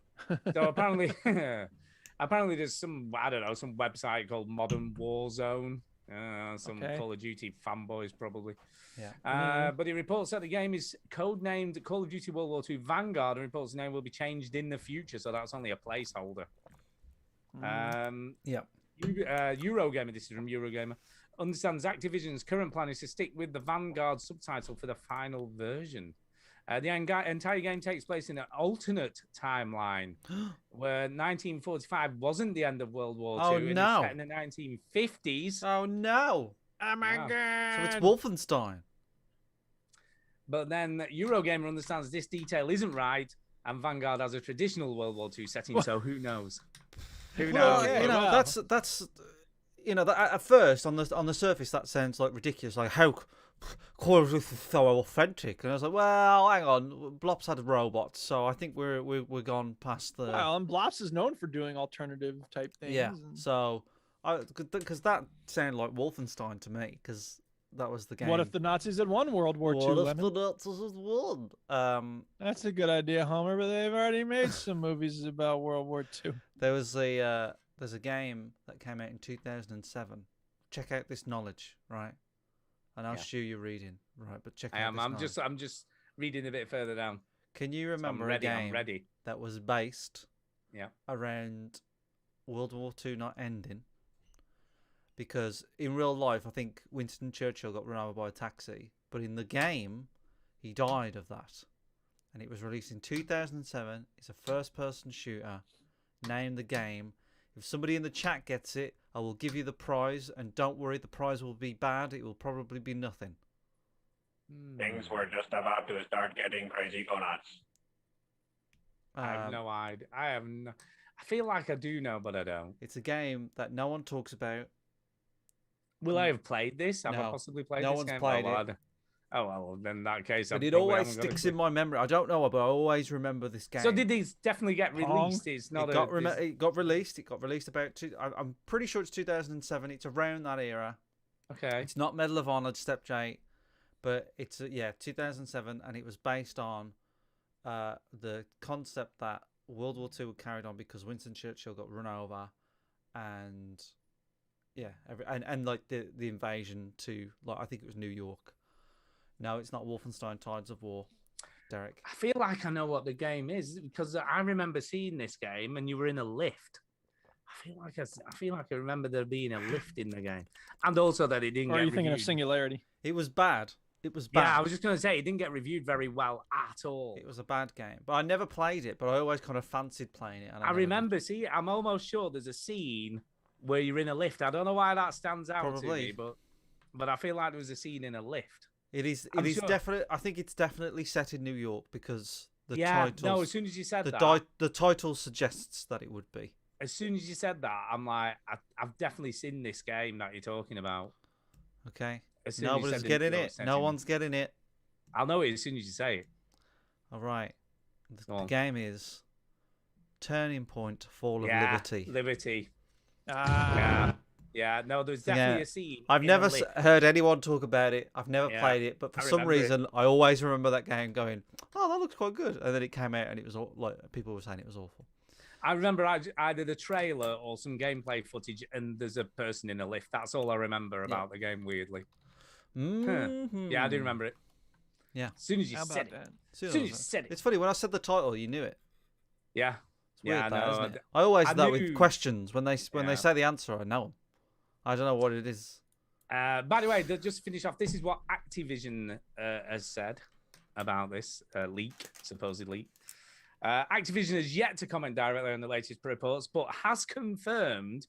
So apparently, there's some some website called Modern Warzone. Some Okay. Call of Duty fanboys probably. Yeah. But it reports that the game is codenamed Call of Duty World War II Vanguard, and reports the name will be changed in the future, so that's only a placeholder. Yeah. Eurogamer, this is from Eurogamer, understands Activision's current plan is to stick with the Vanguard subtitle for the final version. The entire game takes place in an alternate timeline where 1945 wasn't the end of World War II. Oh, and no. it's set in the 1950s. Oh no. Oh my Wow. god. So it's Wolfenstein. But then Eurogamer understands this detail isn't right, and Vanguard has a traditional World War II setting, so who knows? Who Well, knows? you know, that's at first on the surface that sounds like ridiculous. Like how "Oh, this is so authentic," and I was like, "Well, hang on, Blops had robots, so I think we're gone past the." Well, and Blops is known for doing alternative type things. Yeah, and- so because that sounded like Wolfenstein to me, because that was the game. What if the Nazis had won World War II? What if Lemon? the Nazis had won? That's a good idea, Homer. But they've already made some movies about World War II. There's a game that came out in 2007. Check out this knowledge, right? And I'll show you reading, right? But check out. I'm just reading a bit further down. Can you So remember I'm ready, a game I'm ready. that was based Yeah. around World War II not ending? Because in real life, I think Winston Churchill got run over by a taxi, but in the game, he died of that. And it was released in 2007. It's a first-person shooter. Name the game. If somebody in the chat gets it, I will give you the prize. And don't worry, the prize will be bad. It will probably be nothing. Things were just about to start getting crazy go nuts. I have no idea. I feel like I do know, but I don't. It's a game that no one talks about. Will I have played this? Have I No. possibly played No this one's game? played well, it. Oh, well, then in that case, But I it probably always haven't got sticks it. in my memory. I don't know, but I always remember this game. So did these definitely get Pong. released? It's not It got released. It got released about I'm pretty sure it's 2007. It's around that era. Okay. It's not Medal of Honor, Step J, but it's 2007, and it was based on the concept that World War II carried on because Winston Churchill got run over, and and like the invasion to, like, I think it was New York. No, it's not Wolfenstein Tides of War, Derek. I feel like I know what the game is because I remember seeing this game and you were in a lift. I feel like I remember there being a lift in the game, and also that it didn't. Or are get you thinking of reviewed. Singularity? It was bad. It was bad. Yeah, I was just going to say it didn't get reviewed very well at all. It was a bad game, but I never played it. But I always kind of fancied playing it. And I remember. See, I'm almost sure there's a scene where you're in a lift. I don't know why that stands out to Probably. me, but I feel like there was a scene in a lift. It is. I'm It is sure. definitely. I think it's definitely set in New York because the Yeah, title. no, as soon as you said that- the title suggests that it would be. As soon as you said that, I'm like, I've definitely seen this game that you're talking about. Okay. As soon as you Nobody's said getting New York it. No setting. one's getting it. I'll know it as soon as you say it. All right. Go The on. game is Turning Point: Fall of Yeah, Liberty. Liberty. Ah. Yeah. No, there's Yeah. definitely a scene. I've in never a lift. heard anyone talk about it. I've never Yeah, played it, but for I some remember it. reason, I always remember that game going, "Oh, that looks quite good," and then it came out and it was all, like people were saying it was awful. I remember either the trailer or some gameplay footage, and there's a person in a lift. That's all I remember about the game. Weirdly. Mhm. Yeah, I do remember it. Yeah. As soon as you How said about it. that? As soon as you said it. It's funny when I said the title, you knew it. Yeah. It's weird, Yeah, that, no, isn't it? I always I do that with knew- questions when they Yeah. say the answer, I know them. I don't know what it is. By the way, just to finish off, this is what Activision has said about this leak, supposed leak. Activision has yet to comment directly on the latest reports, but has confirmed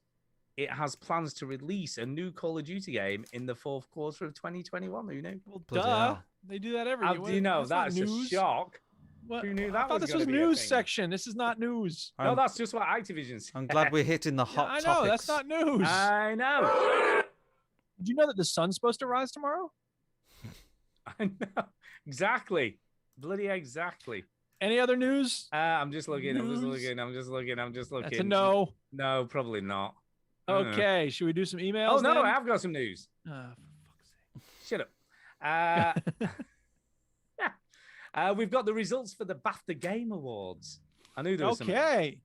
it has plans to release a new Call of Duty game in the fourth quarter of 2021. Who knew? Well, Bloody duh. hell. They do that every How year. do you know? That's not That's a news. shock. What? Who knew I that thought was this was gonna be a news thing? section. This is not news. No, I'm, that's just what Activision said. I'm glad we're hitting the Yeah, hot I know. topics. That's not news. I know. Did you know that the sun's supposed to rise tomorrow? I know. Exactly. Bloody exactly. Any other news? I'm just looking. I'm just News? looking. I'm just looking. I'm just looking. That's a no. No, probably not. Okay. Should we do some emails? Oh no, then? I have got some news. For fuck's Shut up. We've got the results for the BAFTA Game Awards. I knew there was sake. Okay.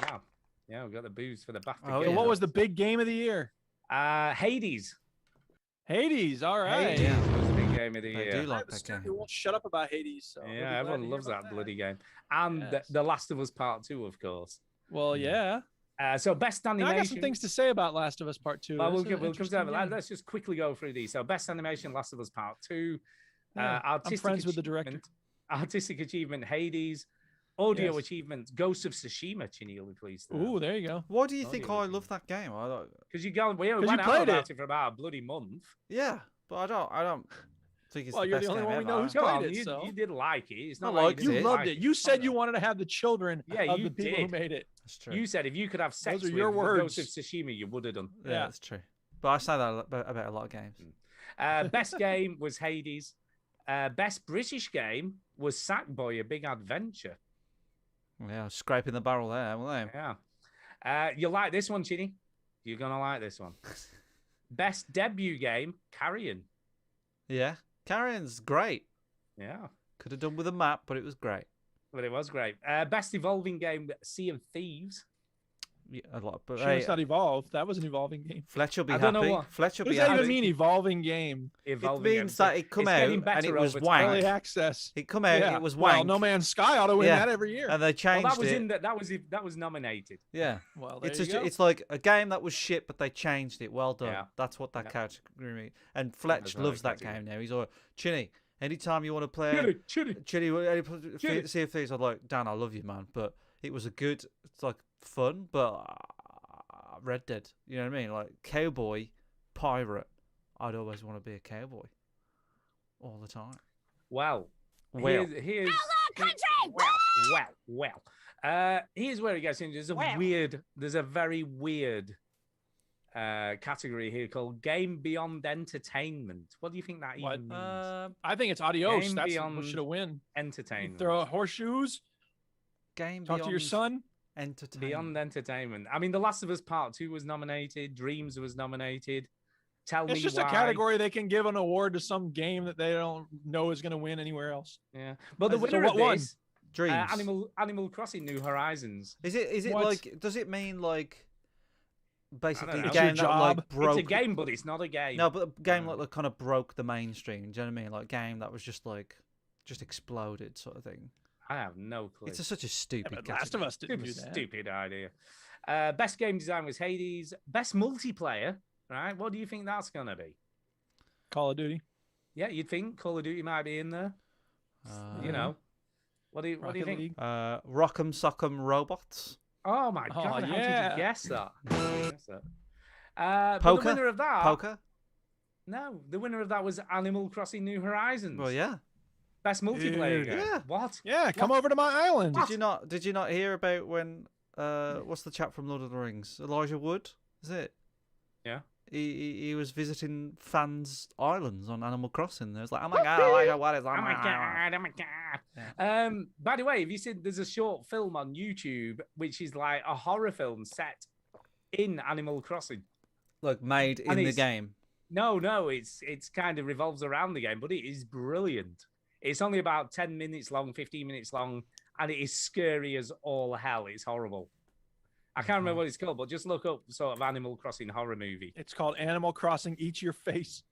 some. Yeah, we've got the booze for the BAFTA Oh, Game So yeah. what was the big game of the year? Hades. Hades. All right. Hades was the big game of the I year. do I like have a that student game. who won't shut up about Hades. So we'll be Yeah, glad to everyone hear loves about that bloody game. And Yes. the Last of Us Part 2, of course. Well, yeah. So best Now, animation. I got some things to say about Last of Us Part 2. Well, This we'll is come an to interesting that. game. Let's just quickly go through these. So best animation, Last of Us Part 2. Yeah, I'm Artistic friends with the director. achievement- Artistic achievement, Hades. Audio Yes. achievement, Ghost of Tsushima. Chinny will be pleased. Ooh, there you go. Why do you Oh, think yeah. I love that game? Because we went you out played about it. it for about a bloody month. Yeah, but I don't think it's Well, the you're best the only game one we ever. know who's Come played on, it. you, So. you did like it. It's I not liked like You it. loved it. You said you wanted to have the children Yeah, of you the people who did. made it. That's true. You said if you could have sex are with your the words. Ghost of Tsushima, you would have done. yeah, Yeah. that's true. But I say that about a lot of games. Best game was Hades. Best British game was Sackboy: A Big Adventure. Yeah, scraping the barrel there, weren't they? Yeah. You like this one, Chinny? You're gonna like this one. Best debut game, Carrion. Yeah, Carrion's great. Yeah. Could have done with a map, but it was great. But it was great. Best evolving game, Sea of Thieves. Yeah, a lot. But Sure, it's not evolved. That was an evolving game. Fletch will be I don't know happy. what- Fletch will What be does that happy. even mean, evolving game? Evolving It means game. that it come It's out getting and better it was over wank. time. Early access. It come out, Yeah. it was Well, wank. No Man's Sky ought to win Yeah. that every year. And they Well, changed that was it. in that was nominated. Yeah. Well, there It's you just, go. it's like a game that was shit, but they changed it. Well done. Yeah. That's what that Yeah. category means. And Fletch That's what loves that that game now. He's all Chinny. Anytime you want to play Chinny. Chinny, Sea of Thieves, I'm like, Dan, I love you, man. But it was it's like fun, but Red Dead, you know what I mean? Like cowboy, pirate. I'd always want to be a cowboy all the time. Well, Well. here's well. Here's where it gets into. There's a very weird category here called Game Beyond Entertainment. What do you think that even means? I think it's Adios. Game That's Beyond what should have win. Entertainment. Throw horseshoes. Game Talk to your son. Entertainment. Beyond Entertainment. I mean, The Last of Us Part 2 was nominated. Dreams was nominated. Tell It's me just why. a category they can give an award to some game that they don't know is going to win anywhere else. Yeah, but the So winner what of won? this, Dreams. Animal Crossing: New Horizons. Is it What? like? Does it mean like? Basically, know. the It's game your that job. like broke. It's a game, but it's not a game. No, but a game like kind of broke the mainstream. Do you know what I mean? Like game that was just exploded, sort of thing. I have no clue. It's such a stupid. But Last of Us didn't do Stupid, that. stupid idea. Best game design was Hades. Best multiplayer, right? What do you think that's gonna be? Call of Duty. Yeah, you'd think Call of Duty might be in there. You know, what do you Rocket think? League. Rock'em Sock'em Robots. Oh my Oh, god! How did yeah. you guess that? How did you guess that? But Poker. the winner of that, Poker. no, the winner of that was Animal Crossing: New Horizons. Well, yeah. Best multiplayer Dude. game. Yeah. What? Yeah, come over to my island. Did you not hear about when? What's the chap from Lord of the Rings? Elijah Wood. Is it? Yeah. He was visiting fans' islands on Animal Crossing. It was like, oh my god, Elijah, what is? Oh my god! Oh my god! By the way, have you seen? There's a short film on YouTube which is like a horror film set in Animal Crossing. Look, made And in the it's- game. No, it's kind of revolves around the game, but it is brilliant. It's only about 10 minutes long, 15 minutes long, and it is scary as all hell. It's horrible. I can't remember what it's called, but just look up sort of Animal Crossing horror movie. It's called Animal Crossing Eat Your Face.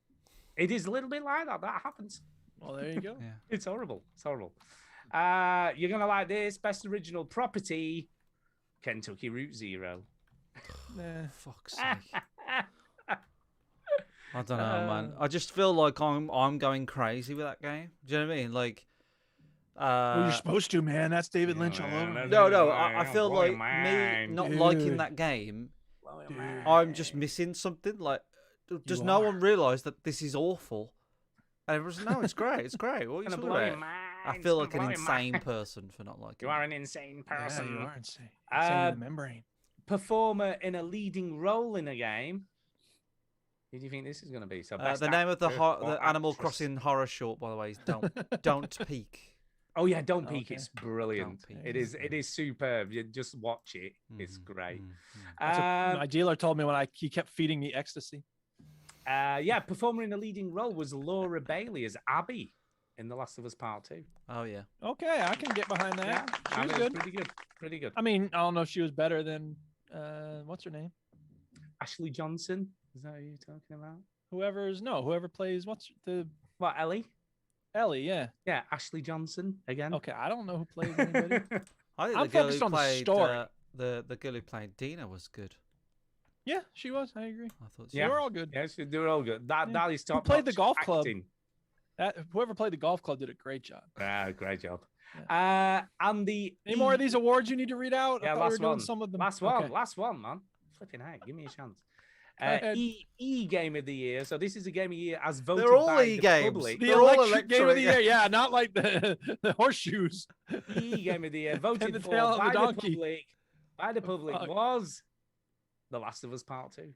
It is a little bit like that. That happens. Well, there you go. Yeah. It's horrible. It's horrible. You're gonna like this. Best original property, Kentucky Route Zero. Nah. Fuck's sake. I don't know, man. I just feel like I'm going crazy with that game. Do you know what I mean? Like, Well, you're supposed to, man. That's David Lynch all over. no. I feel Blow your like me mind. not liking Dude. that game. Dude. I'm just missing something. Like, does no one realise that this is awful? And everyone's no, it's great. It's great. What are you Gonna talking blow your about? mind. I It's feel gonna like an blow your insane mind. person for not liking You are an insane person. Yeah, you are insane. Insane in the membrane. Performer in a leading role in a game. Who do you think this is going to be? So best the name of the actor or Animal actress. Crossing horror short, by the way, is Don't Peek. Oh yeah, Don't Peek. Okay. It's brilliant. Don't Peek. It is superb. You just watch it. It's great. That's what my dealer told me when he kept feeding me ecstasy. Yeah, performer in a leading role was Laura Bailey as Abby in The Last of Us Part 2. Oh yeah. Okay, I can get behind that. Yeah, She I was mean, good. Pretty good. Pretty good. I mean, I don't know if she was better than what's her name? Ashley Johnson. Is that who you're talking about? Whoever plays what's the What, Ellie? Ellie, yeah. Yeah, Ashley Johnson again. Okay, I don't know who plays anybody. I think I'm the girl focused who on the played story. the girl who played Dina was good. Yeah, she was. I agree. I thought so. They were all good. Yes, they were all good. That is Who top. played the golf club? acting. Whoever played the golf club did a great job. Great job. And the Any more of these awards you need to read out? Yeah, I thought we were last doing one. some of them. Last one. Okay. Last one, man. Flipping heck, give me a chance. ahead. E Game of the Year. So this is a Game of the Year as voted They're all by E the games. public. The They're all electric game of the electric. year. Yeah, not like the horseshoes. E Game of the Year And voted the for tail of the by the donkey. public. By the public fuck? was The Last of Us Part 2.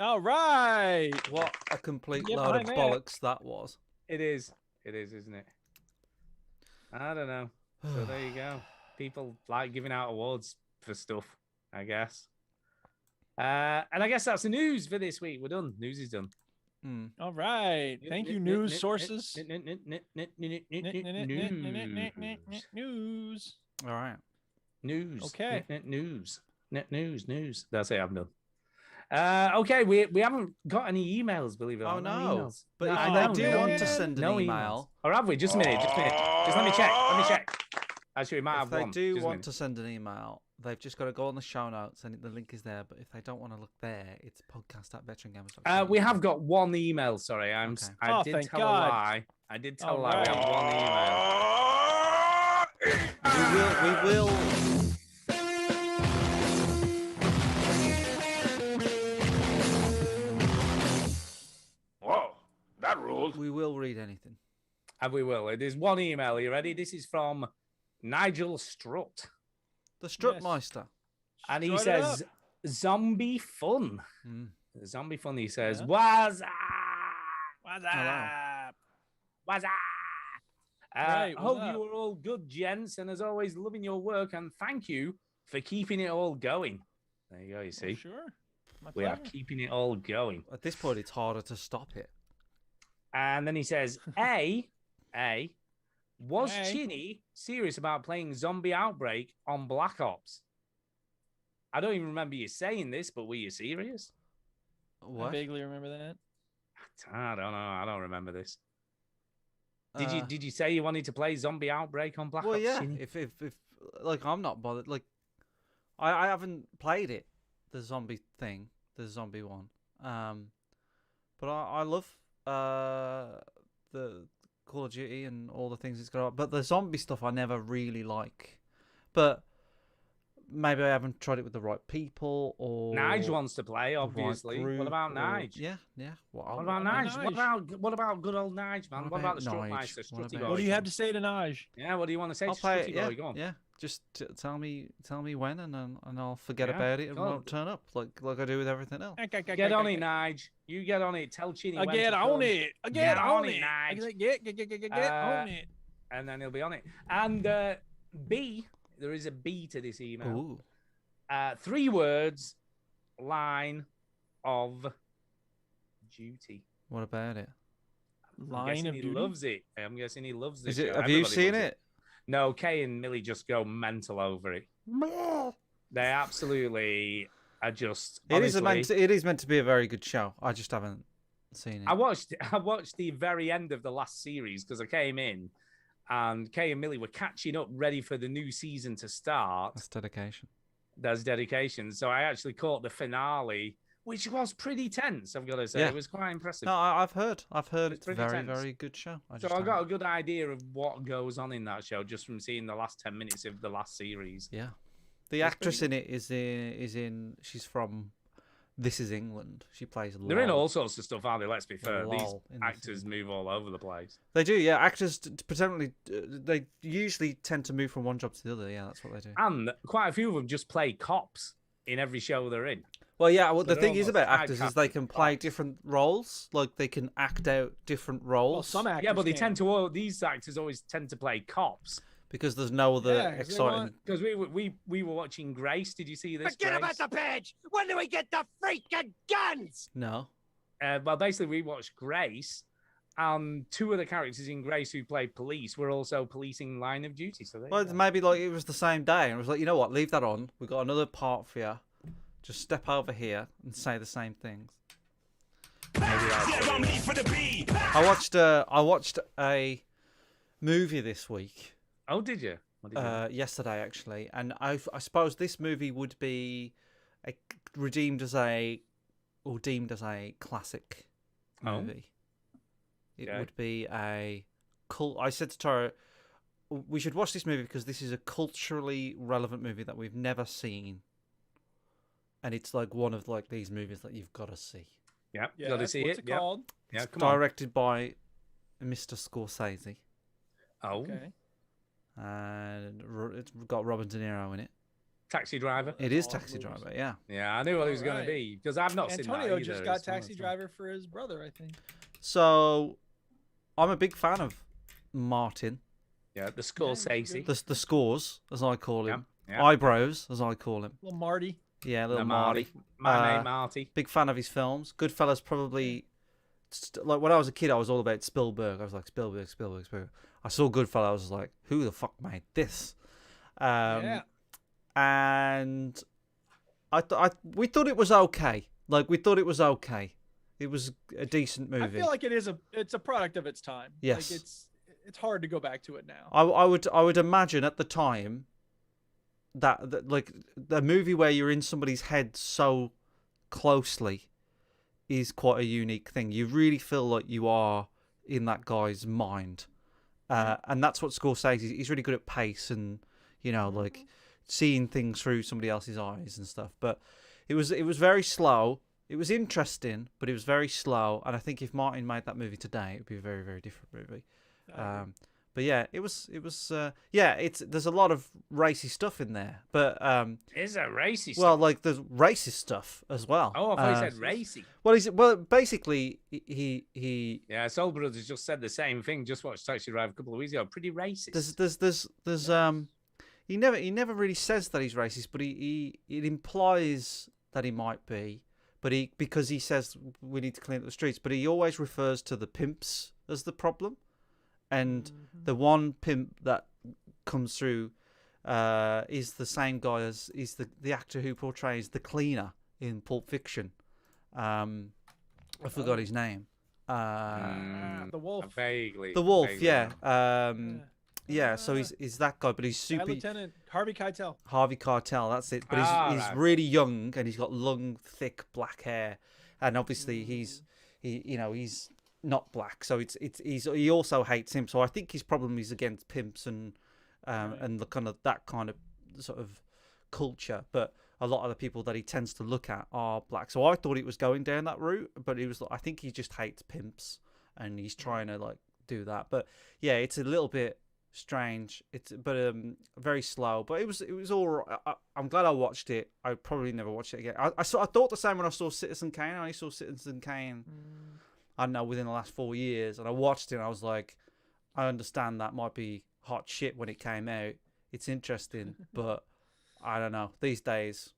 All right. What a complete Get load of behind that. bollocks that was. It is, isn't it? I don't know. So there you go. People like giving out awards for stuff, I guess. And I guess that's the news for this week. We're done. News is done. All right. Thank you, news sources. News. All right. News. Okay. News. That's it. I'm done. Okay, we haven't got any emails, believe it or not. Oh, no. Emails. But if No, they do no want to emails. send an No email... emails. Or have we? Just a minute. Just let me check. Actually, we might If have they one. do Just a want minute. to send an email, they've just got to go on the show notes and the link is there. But if they don't want to look there, it's podcast@veterangamers.com. We have got one email. Sorry, I Oh, did thank tell God. a lie. I did tell a All lie. We right. have one email. We will... Whoa, that ruled. We will read anything. And we will. There's one email. Are you ready? This is from Nigel Strutt. The Strutmeister. And he Strut it says, zombie fun. Mm. Zombie fun. He says, Yeah. what's up? What's Hello. up? What's up? Right, what's Hope up? you are all good, gents. And as always, loving your work. And thank you for keeping it all going. There you go, you see. Sure. My We are pleasure. keeping it all going. At this point, it's harder to stop it. And then he says, was A. Chinny serious about playing Zombie Outbreak on Black Ops? I don't even remember you saying this, but were you serious? I What? vaguely remember that. I don't know. I don't remember this. Uh, Did you say you wanted to play Zombie Outbreak on Black Well, Ops? yeah. Chinny? If like I'm not bothered. Like I haven't played it, the zombie thing, the zombie one. But I love the Call of Duty and all the things it's got. But the zombie stuff I never really like. But maybe I haven't tried it with the right people or Nige wants to play, the right obviously. group What about or- Nige? Yeah. What about Nige? What about good old Nige, man? What about the Strutmeister, Strutty boy? What do you have to say to Nige? Yeah, what do you want to say I'll to play Strutty it. Yeah, boy? Go on. yeah. Just tell me when, and I'll forget Yeah, about it and go on. won't turn up like I do with everything else. Get on it, Nige. You get on it. Tell Chinny I when get to on come. it. I get on it. Nige. Get on it. And then he'll be on it. And B, there is a B to this email. Ooh. 3 words, line of duty. What about it? I'm guessing he loves it. I'm guessing he loves this. Is it? show. Have you Everybody seen loves it? No, Kay and Millie just go mental over it. They absolutely are just. It is honestly, it is meant to be a very good show. I just haven't seen it. I watched the very end of the last series because I came in, and Kay and Millie were catching up, ready for the new season to start. That's dedication. That's dedication. So I actually caught the finale, which was pretty tense. I've got to say, Yeah. it was quite impressive. No, I've heard it's pretty very tense. very good show. So I got a good idea of what goes on in that show just from seeing the last 10 minutes of the last series. Yeah, the actress in it is in. She's from This Is England. She plays. They're in Lol. all sorts of stuff, aren't they? Let's be fair. These Lol in This actors move all over the place. They do, yeah. Actors potentially they usually tend to move from one job to the other. Yeah, that's what they do. And quite a few of them just play cops in every show they're in. Well, yeah. Well, So the they're thing is almost about actors is they typecast can as play different roles. Like they can act out different roles. Some actors Yeah, but they can. tend to all these actors always tend to play cops. Because there's no other exciting. Because we were watching Grace. Did you see this? Forget Grace? about the page! When do we get the freaking guns? No. Well, basically, we watched Grace, and 2 of the characters in Grace who played police were also policing Line of Duty. So there you Well, go. maybe like it was the same day, and it was like, you know what, leave that on. We've got another part for you. Just step over here and say the same things. I watched a movie this week. Oh, did you? What did you do? Yesterday actually, and I suppose this movie would be deemed as a classic Oh. movie. It Okay. would be a cult. I said to Tara, we should watch this movie because this is a culturally relevant movie that we've never seen, and it's like one of like these movies that you've got to see. Yeah, Yeah, got to that's- see what's it. it called? Yeah, It's come on. directed by Mr. Scorsese, Oh, Okay. and it's got Robert De Niro in it. Taxi Driver. It is Taxi Driver, yeah. Yeah, I knew what it was going to Alright. be because I've not seen that Antonio either. just got It's one of Taxi those- Driver for his brother, I think. So, I'm a big fan of Martin. Yeah, the Scorsese. The scores, as I call him. Yeah. Eyebrows, as I call him. Little Marty. Yeah, little No, Marty. My mate Marty. Big fan of his films. Goodfellas probably... Like, when I was a kid, I was all about Spielberg. I was like, Spielberg. I saw Goodfellas, I was like, who the fuck made this? Yeah. And we thought it was okay. Like, we thought it was okay. It was a decent movie. I feel like it's a product of its time. Yes. Like it's hard to go back to it now. I would imagine at the time that like the movie where you're in somebody's head so closely is quite a unique thing. You really feel like you are in that guy's mind. And that's what Scorsese, he's really good at pace and, you know, like seeing things through somebody else's eyes and stuff. But it was very slow. It was interesting, but it was very slow. And I think if Martin made that movie today, it would be a very, very different movie. But yeah, it was there's a lot of racy stuff in there. But Is there racy stuff? well, like there's racist stuff as well. Oh, I thought you said racy. Well, basically he Yeah, Soul Brothers just said the same thing. Just watched Taxi Driver a couple of weeks ago. Pretty racist. there's he never really says that he's racist, but it implies that he might be. But because he says we need to clean up the streets, but he always refers to the pimps as the problem. And the one pimp that comes through is the same guy as the actor who portrays the cleaner in Pulp Fiction. I forgot his name. The Wolf. Vaguely. The Wolf, vaguely. yeah. Yeah, so he's that guy, but he's super. Lieutenant Harvey Keitel. Harvey Keitel, that's it. But he's right. really young and he's got long, thick black hair, and obviously he's not black, so he also hates him. So I think his problem is against pimps and the kind of that kind of sort of culture. But a lot of the people that he tends to look at are black. So I thought it was going down that route, but I think he just hates pimps and he's trying to like do that. But yeah, it's a little bit strange. It's very slow. But it was all right. I'm glad I watched it. I probably never watched it again. I thought the same when I saw Citizen Kane. I only saw Citizen Kane. I don't know, within the last 4 years, and I watched it and I was like, I understand that might be hot shit when it came out. It's interesting, but I don't know. These days,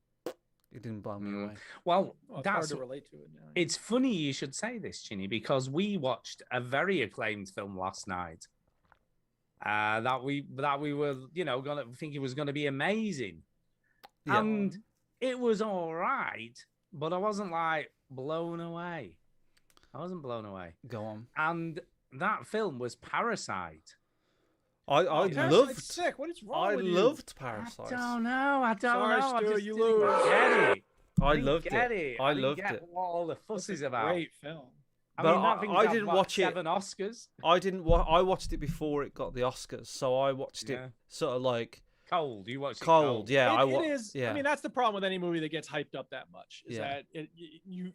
it didn't blow me away. Well, It's hard to relate to it now. It's funny you should say this, Chinny, because we watched a very acclaimed film last night. That we were, gonna think it was gonna be amazing. Yeah. And it was all right, but I wasn't like blown away. I wasn't blown away. Go on. And that film was Parasite. I Parasite's loved. sick. What is wrong I with you? loved Parasite. I don't know. Sorry, I Stu, just you didn't lose. get it. I didn't loved get it. I I didn't loved get it. what all the fuss is about. Great film. I But mean, that thing's I got, didn't like, watch it. 7 Oscars. I didn't. I watched it before it got the Oscars, so I watched it Yeah. sort of like Cold. You watched it cold. Yeah, It is. Yeah. I mean, that's the problem with any movie that gets hyped up that much. Is Yeah. that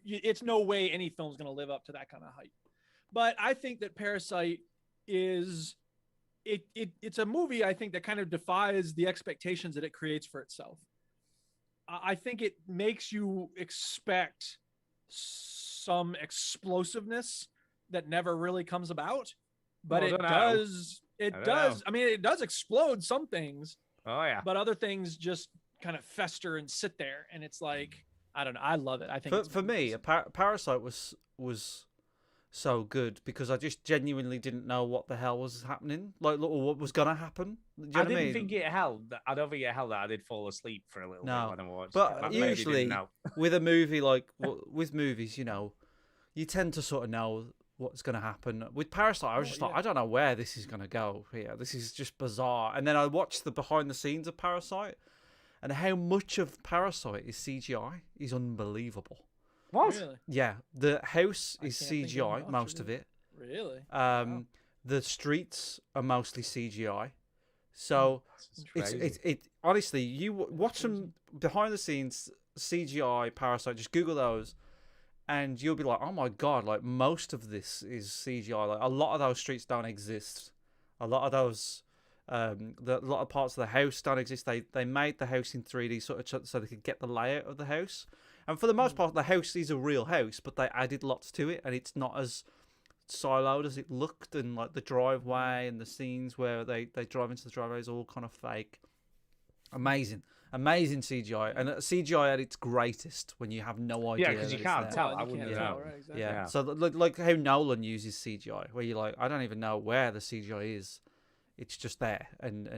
it's no way any film's going to live up to that kind of hype. But I think that Parasite is it's a movie I think that kind of defies the expectations that it creates for itself. I think it makes you expect some explosiveness that never really comes about, but Well, I it don't know. does. It I don't does. know. I mean, it does explode some things. Oh yeah. But other things just kind of fester and sit there, and it's like I don't know. I love it. I think for me, Parasite was so good because I just genuinely didn't know what the hell was happening, like or what was gonna happen. Do you know I what didn't mean? think it held. I don't think it held that I did fall asleep for a little No, bit when I watched but it. Maybe I usually didn't know. with a movie like with movies, you tend to sort of know what's going to happen. With Parasite, I was just like, I don't know where this is going to go here. This is just bizarre. And then I watched the behind the scenes of Parasite, and how much of Parasite is CGI is unbelievable. What? Really? Yeah, the house is can't think of CGI, much most of of it. Really? The streets are mostly CGI. So That's it's crazy. honestly, you watch some behind the scenes CGI Parasite, just Google those, and you'll be like, oh my god, like most of this is CGI. Like a lot of those streets don't exist. A lot of those A lot of parts of the house don't exist. They made the house in 3D sort of so they could get the layout of the house. And for the most part, the house is a real house, but they added lots to it, and it's not as siloed as it looked. And like the driveway and the scenes where they drive into the driveway is all kind of fake. Amazing CGI, and CGI at its greatest when you have no idea. Yeah, because you can't tell. I wouldn't know. Right, exactly. Yeah. So like how Nolan uses CGI, where you're like, I don't even know where the CGI is. It's just there, and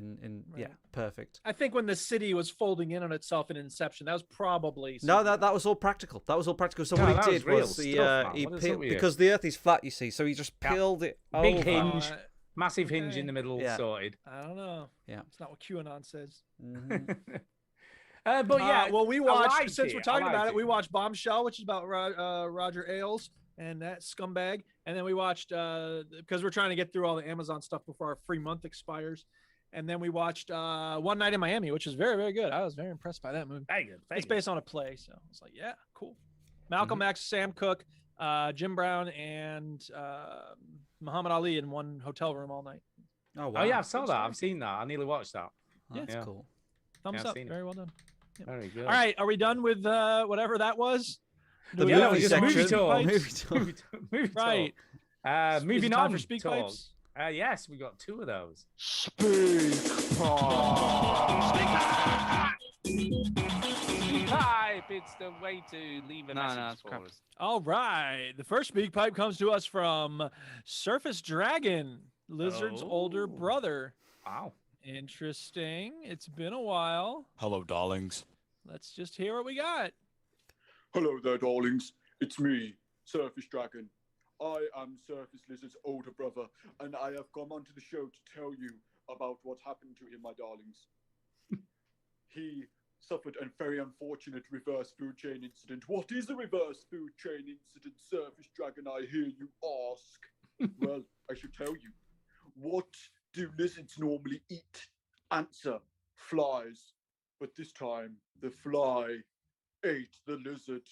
Right. yeah, perfect. I think when the city was folding in on itself in Inception, that was probably No, that was all practical. That was all practical. So No, what that he was did real was he stuff, man. What is up peeled with you? because the Earth is flat, you see. So he just peeled it Big over. hinge, massive hinge Okay. in the middle, Yeah. sorted. I don't know. Yeah. It's not what QAnon says. But yeah, well, we I watched, liked since we're it. talking I about liked it, we watched Bombshell, which is about Roger Ailes and that scumbag. And then we watched, because we're trying to get through all the Amazon stuff before our free month expires. And then we watched One Night in Miami, which is very, very good. I was very impressed by that movie. Very good. It's based on a play. So I was like, yeah, cool. Malcolm X, Sam Cooke, Jim Brown, and Muhammad Ali in one hotel room all night. Oh, wow. Oh yeah, I saw that. I've seen that. I nearly watched that. That's cool. Thumbs I've up. seen it. Very well done. Yep. Very good. All right, are we done with whatever that was? The Do we have movie just section. movie talk? Movie talk. Movie Right. talk. Is it Moving time on for speak talk. pipes? Yes, we got 2 of those. Speak pipe. It's the way to leave a message for us. All right. The first speak pipe comes to us from Surface Dragon, Lizard's older brother. Wow. Interesting. It's been a while. Hello, darlings. Let's just hear what we got. Hello there, darlings. It's me, Surface Dragon. I am Surface Lizard's older brother, and I have come onto the show to tell you about what happened to him, my darlings. He suffered a very unfortunate reverse food chain incident. What is a reverse food chain incident, Surface Dragon, I hear you ask? Well, I should tell you. What do lizards normally eat? Answer, flies. But this time, the fly ate the lizard.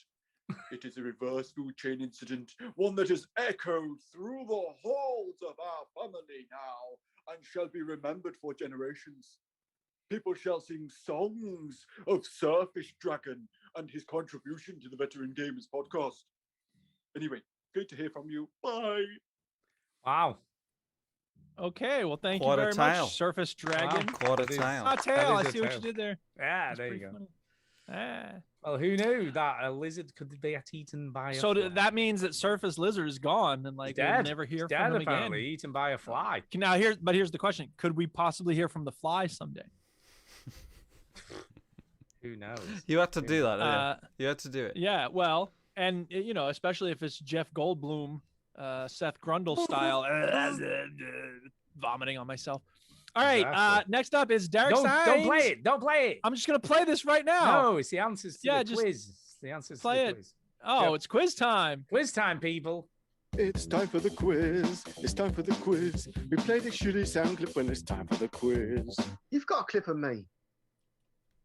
It is a reverse food chain incident, one that has echoed through the halls of our family now, and shall be remembered for generations. People shall sing songs of Surface Dragon and his contribution to the Veteran Gamers podcast. Anyway, great to hear from you. Bye. Wow. Okay, well, thank Quite you a very tale. much, Surface Dragon. Quite a tale. Ah, tail. I see what you did there. Yeah, That's there you pretty go. funny. Well, who knew that a lizard could be eaten by a So fly? that means that Surface Lizard is gone, and like He's we'll dead. never hear He's from dead, him apparently, again. eaten by a fly. Now here's the question: could we possibly hear from the fly someday? Who knows? You had to do that. didn't Uh, you? You had to do it. Yeah, well, and you know, especially if it's Jeff Goldblum, Seth Grundle style, vomiting on myself. All right, Exactly. next up is Derek Don't Sainz. play it. Don't play it. I'm just gonna play this right now. No, it's the answers to the just quiz. It's the answers play to the it. quiz. Oh, Go. it's quiz time. Quiz time, people. It's time for the quiz. It's time for the quiz. We play the shitty sound clip when it's time for the quiz. You've got a clip of me.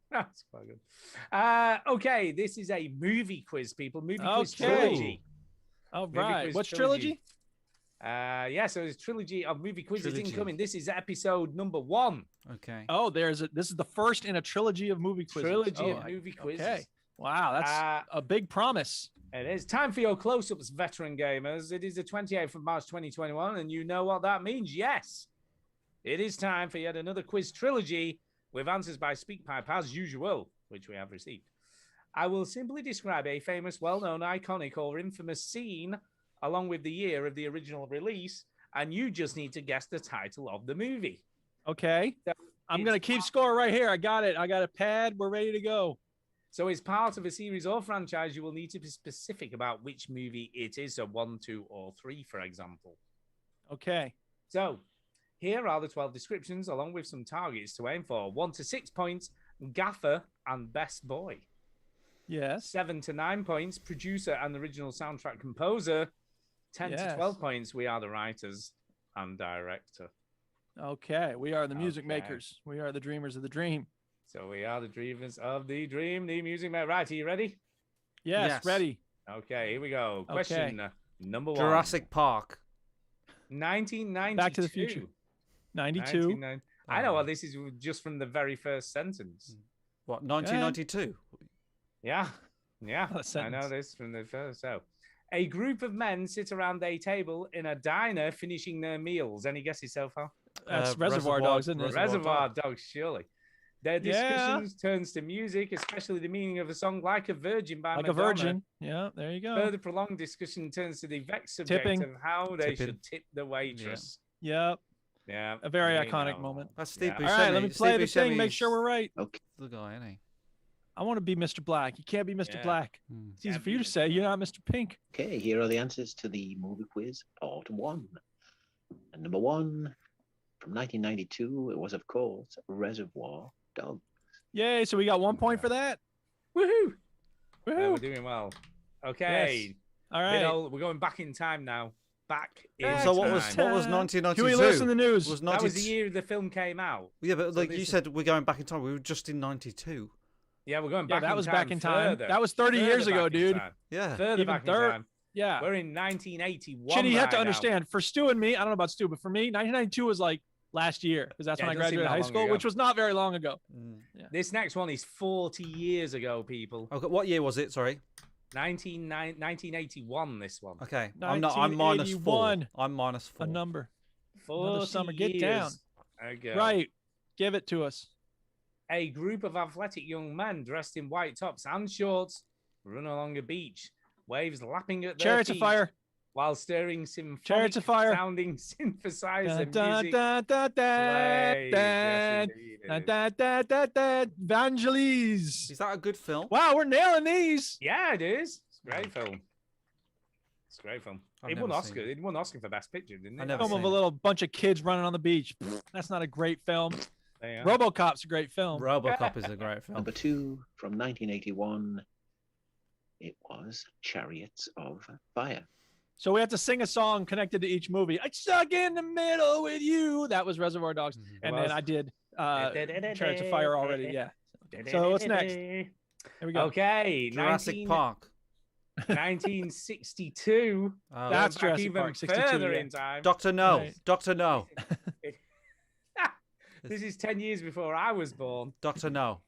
That's quite good. Okay, this is a movie quiz, people. Movie quiz Okay. trilogy. All Movie right, quiz what's trilogy? Yeah, so it's trilogy of movie quizzes Trilogy. incoming. This is episode number 1. Okay. Oh, this is the first in a trilogy of movie quizzes. Trilogy Oh, of movie quizzes. Okay. Wow, that's a big promise. It is time for your close-ups, veteran gamers. It is the 28th of March 2021, and you know what that means. Yes, it is time for yet another quiz trilogy with answers by SpeakPipe as usual, which we have received. I will simply describe a famous, well-known, iconic, or infamous scene along with the year of the original release, and you just need to guess the title of the movie. Okay. I'm going to keep score right here. I got it. I got a pad. We're ready to go. So as part of a series or franchise, you will need to be specific about which movie it is. So 1, 2, or 3, for example. Okay. So here are the 12 descriptions, along with some targets to aim for. 1 to 6 points, gaffer and best boy. Yes. 7 to 9 points, producer and original soundtrack composer. 10 to Yes. 12 points, we are the writers and director. Okay. We are the music Okay. makers. We are the dreamers of the dream. So we are the dreamers of the dream, the music man. Right, are you ready? Yes. Ready. Okay, here we go. Okay. Question number 1. Jurassic Park. 1992. Back to the Future. 92. I know. Well, this is just from the very first sentence. What, 1992? Yeah. I know this from the first. So, a group of men sit around a table in a diner finishing their meals. Any guesses so far? That's Reservoir Dogs, isn't it? Reservoir Dogs, surely. Their discussions turns to music, especially the meaning of a song like a Virgin by Madonna. Like a Virgin. Yeah, there you go. Further prolonged discussion turns to the vexed subject of how they should tip the waitress. Yep. Yeah. A very iconic moment. That's Steve Buscemi. All right, let me play the thing. Make Buscemi's sure we're right. The guy, isn't he? I want to be Mr. Black. You can't be Mr. Black. It's easy for you to say. You're not Mr. Pink. Okay, here are the answers to the movie quiz part 1. And number 1, from 1992, it was, of course, Reservoir Dogs. Yay, so we got 1 point for that. Woohoo! We're doing well. Okay. Yes. All right. We're going back in time now. Back in So time. what was 1992? Can we listen to the news? That was the year the film came out. Yeah, but like you said, we're going back in time. We were just in 92. Yeah, we're going back in time. That was back in time. Further. That was 30 years ago, dude. Yeah. Further back in time. Yeah. We're in 1981. Chinny, you have to right understand, for Stu and me, I don't know about Stu, but for me, 1992 was like last year, because that's when I it doesn't seem graduated that high long school, ago. which was not very long ago. Yeah. This next one is 40 years ago, people. Okay, what year was it? Sorry. 1981. This one. Okay, I'm minus 4. I'm minus 4. A number. 40 Another summer. Get years down. ago. Right. Give it to us. A group of athletic young men dressed in white tops and shorts run along a beach, waves lapping at their Chariots of feet Fire. while stirring symphonic Chariots of Fire. sounding synthesizer Da, music. da, da, da, plays. da, Yes, indeed it da, is. da, da, da, da, Vangelis. Is that a good film? Wow, we're nailing these. Yeah, it is. It's a great film. It's a great film. I've It won never seen Oscar. It won Oscar for Best Picture, didn't it? I never Film of seen a it. little bunch of kids running on the beach. That's not a great film. There you are. RoboCop's a great film. RoboCop is a great film. Number 2, from 1981, it was Chariots of Fire. So we have to sing a song connected to each movie. I stuck in the middle with you. That was Reservoir Dogs. And then I did Chariots of Fire already. Yeah. So what's next? Here we go. Okay. Jurassic Park. 1962. That's Back Jurassic even Park, 62, further yeah. in time. Dr. No. Right. Dr. No. This is 10 years before I was born. Dr. No.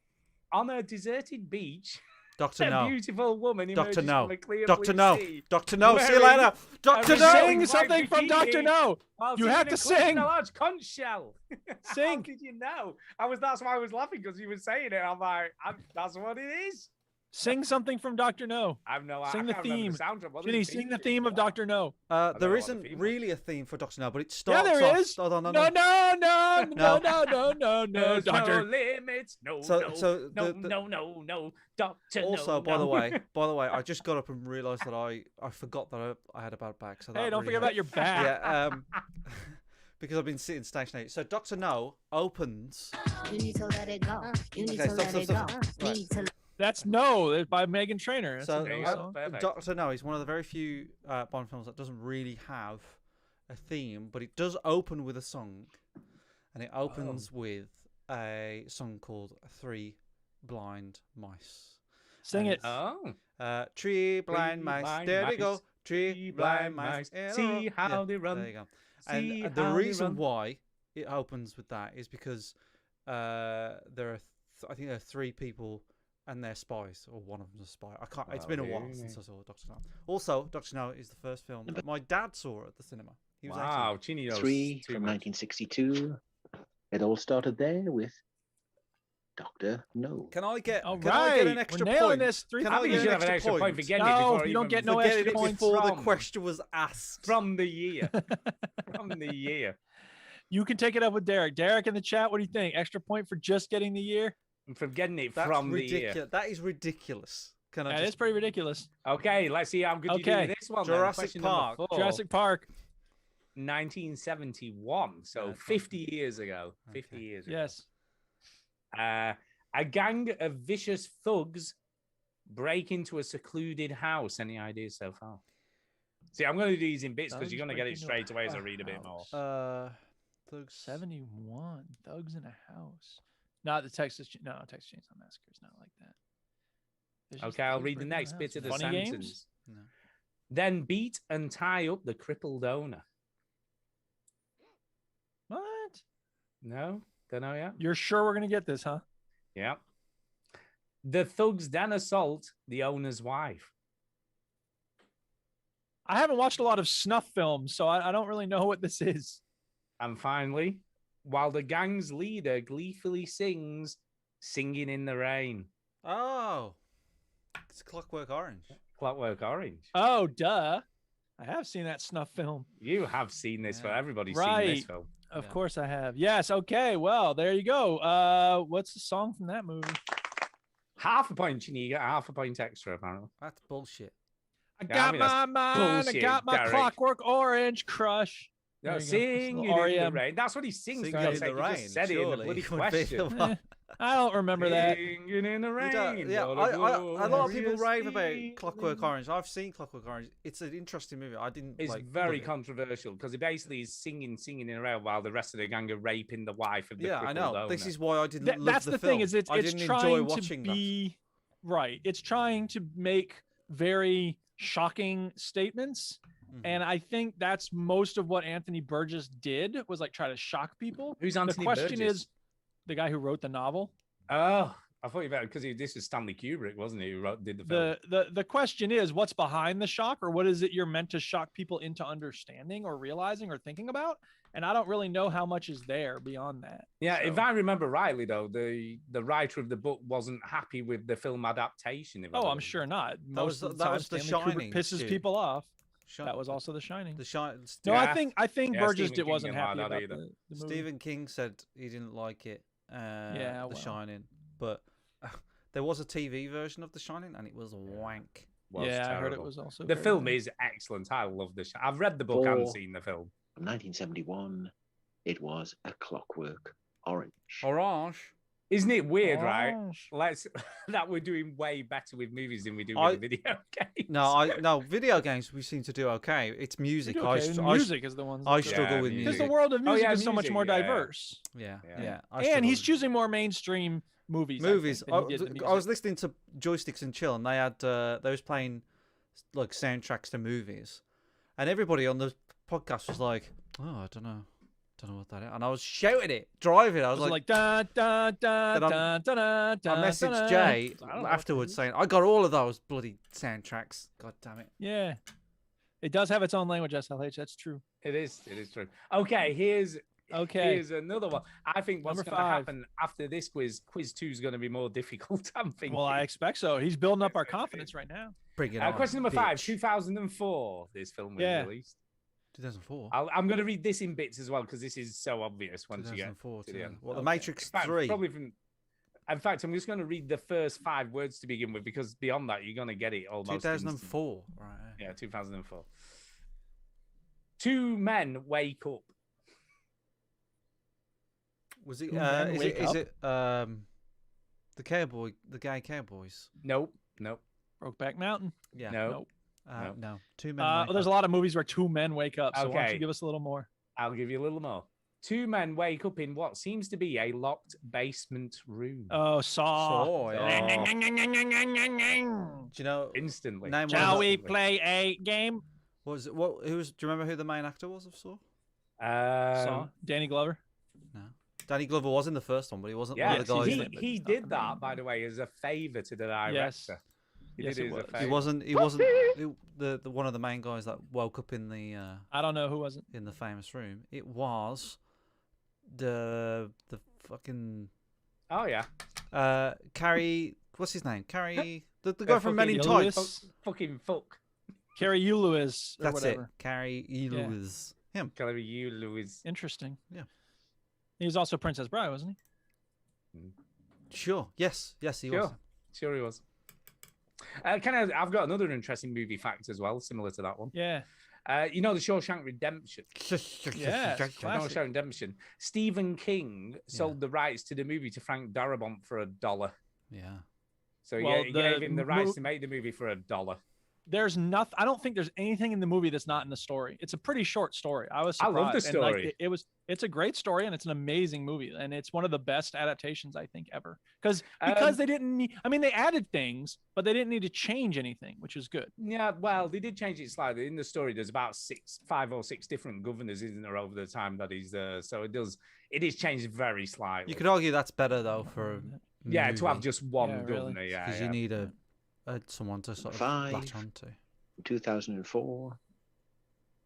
On a deserted beach, Dr. a No. beautiful woman emerges Dr. No. from a clear Dr. blue No. sea, Dr. No. See you wearing later. Dr. a No. Sing white something from Dr. bikini No. while You sitting have in to a clutch in sing. a large conch shell. How Sing. did you know? That's why I was laughing, because you were saying it. I'm like, that's what it is. Sing something from Dr. No. I've no Sing I the can't remember theme. the soundtrack. What Ginny, is sing the theme theme of Dr. No. There know what the isn't theme really a theme for Dr. No, but it Yeah, starts there off. is. Oh, no, No, no, no, no, no, no, no, no, There's Doctor. no limits. No, So- no, so no, the- no, Doctor. Also, no, by the no. way, I just got up and realised that I forgot that I had a bad back. So Hey, that don't really forget about your back. Yeah, because I've been sitting stationary. So Dr. No opens. You need to let it go. You need Okay, to stop, let it stop, go. stop. Right. Need to That's No. It's by Megan Trainor. That's So a No song. Dr. No is one of the very few Bond films that doesn't really have a theme, but it does open with a song, and it opens with a song called Three Blind Mice. Sing it. Oh. Three blind mice. blind There we mice. go. Three blind mice. See how Yeah, they run. There you go. See And the how they reason run. why it opens with that is because there are, I think there are 3 people and they're spies, or one of them's a spy. I can't. It's been a while since I saw Dr. No. Also, Dr. No is the first film that my dad saw at the cinema. He was 18. Chinny knows 3 too from much. 1962. It all started there with Dr. No. Can I get? All Can I get an right, extra we're nailing point? this. Three Can I I think get you should an have an extra point for getting it No, before you don't even get no Forget extra it points. before the from. question was asked. From the year. From the year. You can take it up with Derek. Derek in the chat, what do you think? Extra point for just getting the year? From getting it That's from the ridiculous. year. That is ridiculous. Can I That just? is pretty ridiculous. Okay, let's see how good you do Okay. with this one. Jurassic then. Question number Park. 4. Jurassic Park. 1971. So Yeah, 50 years ago. 50 Okay. years ago. Yes. A gang of vicious thugs break into a secluded house. Any ideas so far? See, I'm going to do these in bits because Thugs you're going to get break it into straight away as I a read a bit more. house. Thugs. 71. Thugs in a house. Not the Texas. No, Texas Chainsaw Massacre is not like that. There's just Okay, I'll thugs read the breaking next into bit of the house. Funny sentence. games? No. Then beat and tie up the crippled owner. What? No? Don't know yet. You're sure we're gonna get this, huh? Yeah. The thugs then assault the owner's wife. I haven't watched a lot of snuff films, so I don't really know what this is. And finally, while the gang's leader gleefully sings Singing in the Rain. Oh, it's Clockwork Orange. Clockwork Orange. Oh, duh. I have seen that snuff film. You have seen this film. Everybody's Right. seen this film. Of course I have. Yes. Okay. Well, there you go. What's the song from that movie? Half a point, Chinny. You get half a point extra, apparently. That's bullshit. I Yeah, got I mean, my that's mind. bullshit, I got my Derek. Clockwork Orange crush. No, There you go. singing It's a little in the REM. rain. That's what he sings. Singing For God's in sake. the He rain, just said it in the surely bloody would be the question. one. I don't remember that. Singing in the rain. Yeah, gotta go a lot of people every rave about sea. Clockwork Orange. I've seen Clockwork Orange. It's an interesting movie. I didn't. It's like, very love it. controversial because he basically is singing in a row while the rest of the gang are raping the wife of the Yeah, I know. crippled This owner. is why I didn't love That's the the film. thing is I it's didn't trying enjoy watching to be right. It's trying to make very shocking statements. And I think that's most of what Anthony Burgess did was like try to shock people. Who's The Anthony question Burgess? is the guy who wrote the novel. Oh, I thought you meant because this was Stanley Kubrick, wasn't he? Who did the film? The question is what's behind the shock, or what is it you're meant to shock people into understanding or realizing or thinking about? And I don't really know how much is there beyond that. Yeah, So- if I remember rightly, though, the writer of the book wasn't happy with the film adaptation. Oh, I'm sure not. Most of the that time, was The Stanley Kubrick Shining, pisses Stu. people off. That was also The Shining. The Shining. No, I think Yeah, Burgess Stephen King wasn't didn't like happy that about either. the movie. Stephen King said he didn't like it. Yeah, The well. Shining, but there was a TV version of The Shining, and it was wank. Was Yeah, I heard it terrible. was also The very film bad. is excellent. I love the. I've read the book and For- seen the film. From 1971, it was A Clockwork Orange. Orange. Isn't it weird, right? Orange. Let's that we're doing way better with movies than we do I- with video games. No, video games we seem to do okay. It's music. We do okay. Music is the ones I that- struggle Yeah, with music. Because music. the world of Oh, music yeah, is so much music, more yeah. diverse. Yeah, Yeah. yeah. I And struggle he's with- choosing more mainstream movies. movies. I think, than he did the I was music. listening to Joysticks and Chill, and they had they was playing like soundtracks to movies, and everybody on the podcast was like, "Oh, I don't know what that is," and I was shouting it, driving. I was like, da da da Then da da da da. I messaged da. Jay I don't know afterwards what that is. saying, "I got all of those bloody soundtracks. God damn it!" Yeah, it does have its own language. SLH. That's true. It is true. Okay, here's another one. I think what's Number going to 5. happen after this quiz 2 is going to be more difficult. I'm thinking. Well, I expect so. He's building up our confidence right now. Bring it on. Question number 5, bitch. 2004. This film was Yeah. released. 2004. I'm going to read this in bits as well because this is so obvious once you get 2004. to the end. What, The Okay. Matrix In fact, 3. Probably from. In fact, I'm just going to read the first 5 words to begin with because beyond that, you're going to get it almost. 2004. Right. Yeah, 2004. 2 men wake up. Was it? Two Men Is Wake it? The gay cowboys. Nope. Brokeback Mountain. Yeah. Nope. No. 2 men. There's a lot of movies where 2 men wake up. So why don't Okay. you give us a little more? I'll give you a little more. 2 men wake up in what seems to be a locked basement room. Oh, Saw. Saw, yeah. Do you know? Instantly. Name one Shall of we the- play a game? Was it what? Who was? Do you remember who the main actor was of Saw? Saw. Danny Glover. No. Danny Glover was in the first one, but he wasn't Yeah, one of the guys. he, in it. he did that, by the way, as a favour to the director. Yes. He Yes, did it it as a was. favour. He wasn't the one of the main guys that woke up in the I don't know who wasn't. in the famous room. It was the fucking Oh, yeah. Carrie. What's his name? Carrie. The guy from Men in fucking Tights. Fucking fuck. Carrie Lewis or That's whatever. it. Carrie Lewis. Him. Carrie you, Louis. Interesting. Yeah. He was also Princess Bride, wasn't Sure. Yes. Yes, he Sure. was. Sure he was. I've got another interesting movie fact as well, similar to that one. he? Yeah. You know the Shawshank Redemption. Yeah. Classic. Shawshank Redemption. Stephen King sold the rights to the movie to Frank Darabont for $1. Yeah. So Well, he the gave him the rights mo- to make the movie for $1. there's nothing. I don't think there's anything in the movie that's not in the story. It's a pretty short story. I was I surprised. love the And, like, story. it's a great story, and it's an amazing movie, and it's one of the best adaptations I think ever. Because they didn't need, I mean, they added things, but they didn't need to change anything, which is good. Yeah, well, they did change it slightly. In the story, there's about 5 or 6 different governors, isn't there, over the time that he's there? So it is changed very slightly. You could argue that's better though for to have just one governor. Yeah, because you need someone to sort of 5, latch onto. 2004.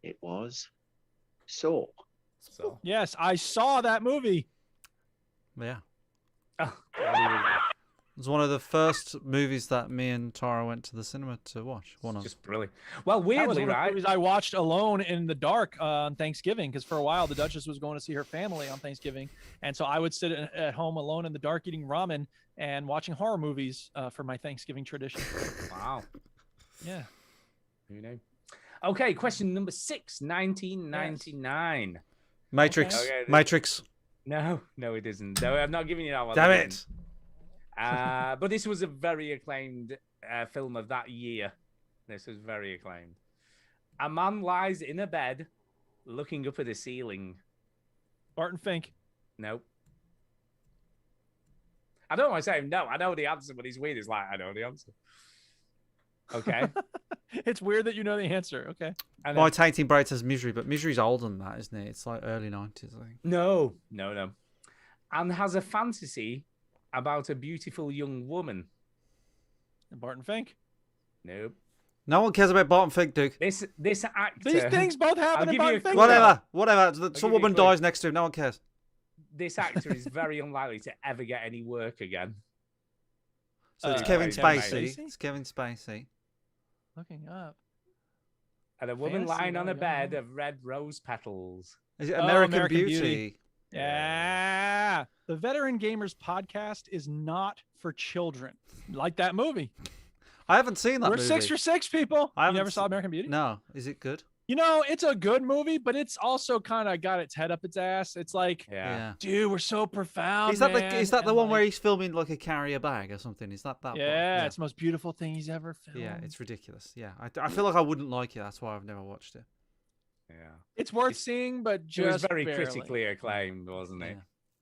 It was Saw. So yes, I saw that movie. Yeah. Oh, it was one of the first movies that me and Tara went to the cinema to watch. Just brilliant. Well, weirdly, that was one of the right? movies I watched alone in the dark on Thanksgiving, because for a while the Duchess was going to see her family on Thanksgiving, and so I would sit at home alone in the dark eating ramen and watching horror movies for my Thanksgiving tradition. Wow. Yeah. You know. Okay, question number 6, 1999. Matrix. Okay, Matrix. No, it isn't. No, I'm not giving you that one. Damn it. But this was a very acclaimed film of that year. This was very acclaimed. A man lies in a bed looking up at the ceiling. Barton Fink. Nope. I don't want to say no. I know the answer, but he's weird. It's like, I know the answer. Okay. It's weird that you know the answer. Okay. My tainting braid says Misery, but Misery's older than that, isn't it? It's like early 90s, I think. No. And has a fantasy about a beautiful young woman. Barton Fink. Nope. No one cares about Barton Fink, Duke. This actor. These things both happen in Barton Fink. Whatever. Some woman dies next to him. No one cares. This actor is very unlikely to ever get any work again. So it's Kevin Spacey. It's Kevin Spacey. Looking up. And a woman lying on a bed of red rose petals. Is it American Beauty? Yeah. The Veteran Gamers podcast is not for children. Like that movie. I haven't seen that We're movie. 6 for 6, people. You never saw seen- American Beauty? No. Is it good? You know, it's a good movie, but it's also kind of got its head up its ass. It's like, Yeah. dude, we're so profound. Is that man. is that the And, one like, where he's filming like a carrier bag or something? Is that one? Yeah, it's the most beautiful thing he's ever filmed. Yeah, it's ridiculous. Yeah, I feel like I wouldn't like it. That's why I've never watched it. Yeah. It's worth seeing, but It just was very barely. critically acclaimed, wasn't it?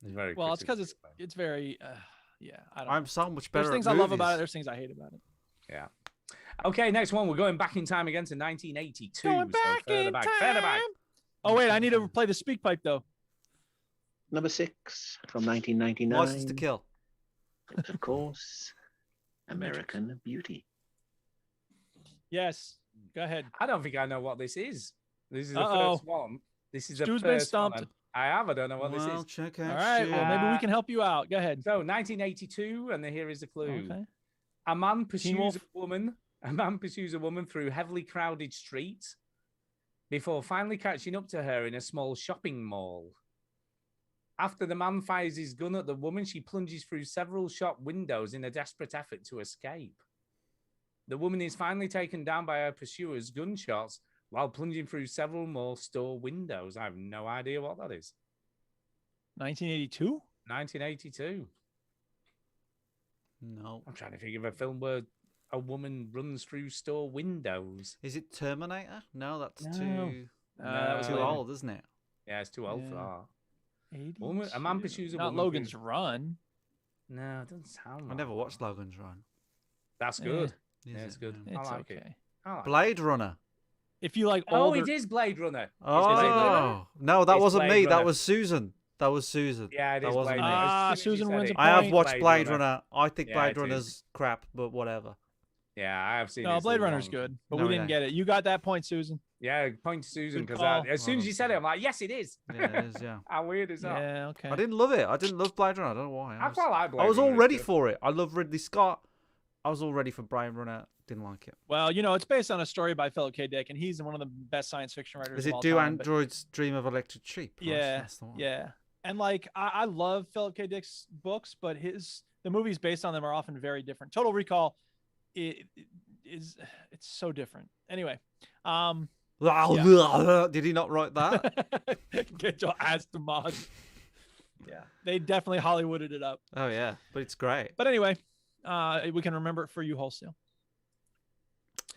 It was very Well, it's because critically it's very, yeah. I don't. I'm so much better. There's things at I love about it. movies. There's things I hate about it. Yeah. Okay, next one. We're going back in time again to 1982. Going back further in back, time. further back. Oh wait, I need to play the speak pipe though. Number 6 from 1999. License to Kill. It was, of course, American Beauty. Yes. Go ahead. I don't think I know what this is. This is the Uh-oh. first one. This is Stu's the been first one. stumped. I have. I don't know what this Well, is. check All out. right. Well, maybe we can help you out. Go ahead. So 1982, and here is the clue. Okay. A man Teen pursues Wolf. a woman. A man pursues a woman through heavily crowded streets before finally catching up to her in a small shopping mall. After the man fires his gun at the woman, she plunges through several shop windows in a desperate effort to escape. The woman is finally taken down by her pursuer's gunshots while plunging through several more store windows. I have no idea what that is. 1982. 1982. No. I'm trying to think of a film where a woman runs through store windows. Is it Terminator? No, that's No. too that was too later. old, isn't it? Yeah, it's too old for Yeah. that. Woman, a man pursues a Not woman. Logan's through- Run. No, it doesn't sound. I like never that. watched Logan's Run. That's Eh. good. Is Yeah, it's it? good. Yeah. I It's like okay. it. I like it. Blade Runner. If you like Oh, older, it is Blade Runner. Is it Blade Oh Runner? no, that It's wasn't Blade me. That Runner. was Susan. That was Susan. Yeah, it that is wasn't Blade me. Runner. Ah, As soon as you Susan said wins it. a I have point. watched Blade Runner. I think Yeah, Blade it is. Runner's crap, but whatever. Yeah, I have seen it. no, It's Blade too Runner's long. good, but No, we didn't yeah. get it. You got that point, Susan. Yeah, point to Susan Good because call. as soon as you said it, I'm like, yes, it is. Yeah, it is. Yeah. How weird is that? Yeah. Okay. I didn't love it. I didn't love Blade Runner. I don't know why. I quite like Blade I was all Runner, ready it's good. for it. I love Ridley Scott. I was all ready for Blade Runner. Didn't like it. Well, you know, it's based on a story by Philip K. Dick, and he's one of the best science fiction writers. Is of it all Do time, but- Androids Dream of Electric Sheep? Right? Yeah, That's the one. yeah. And like, I love Philip K. Dick's books, but the movies based on them are often very different. Total Recall it's so different. Anyway, Did he not write that? get your ass to mod. Yeah, they definitely Hollywooded it up. Oh yeah, but it's great. But anyway, we can remember it for you wholesale.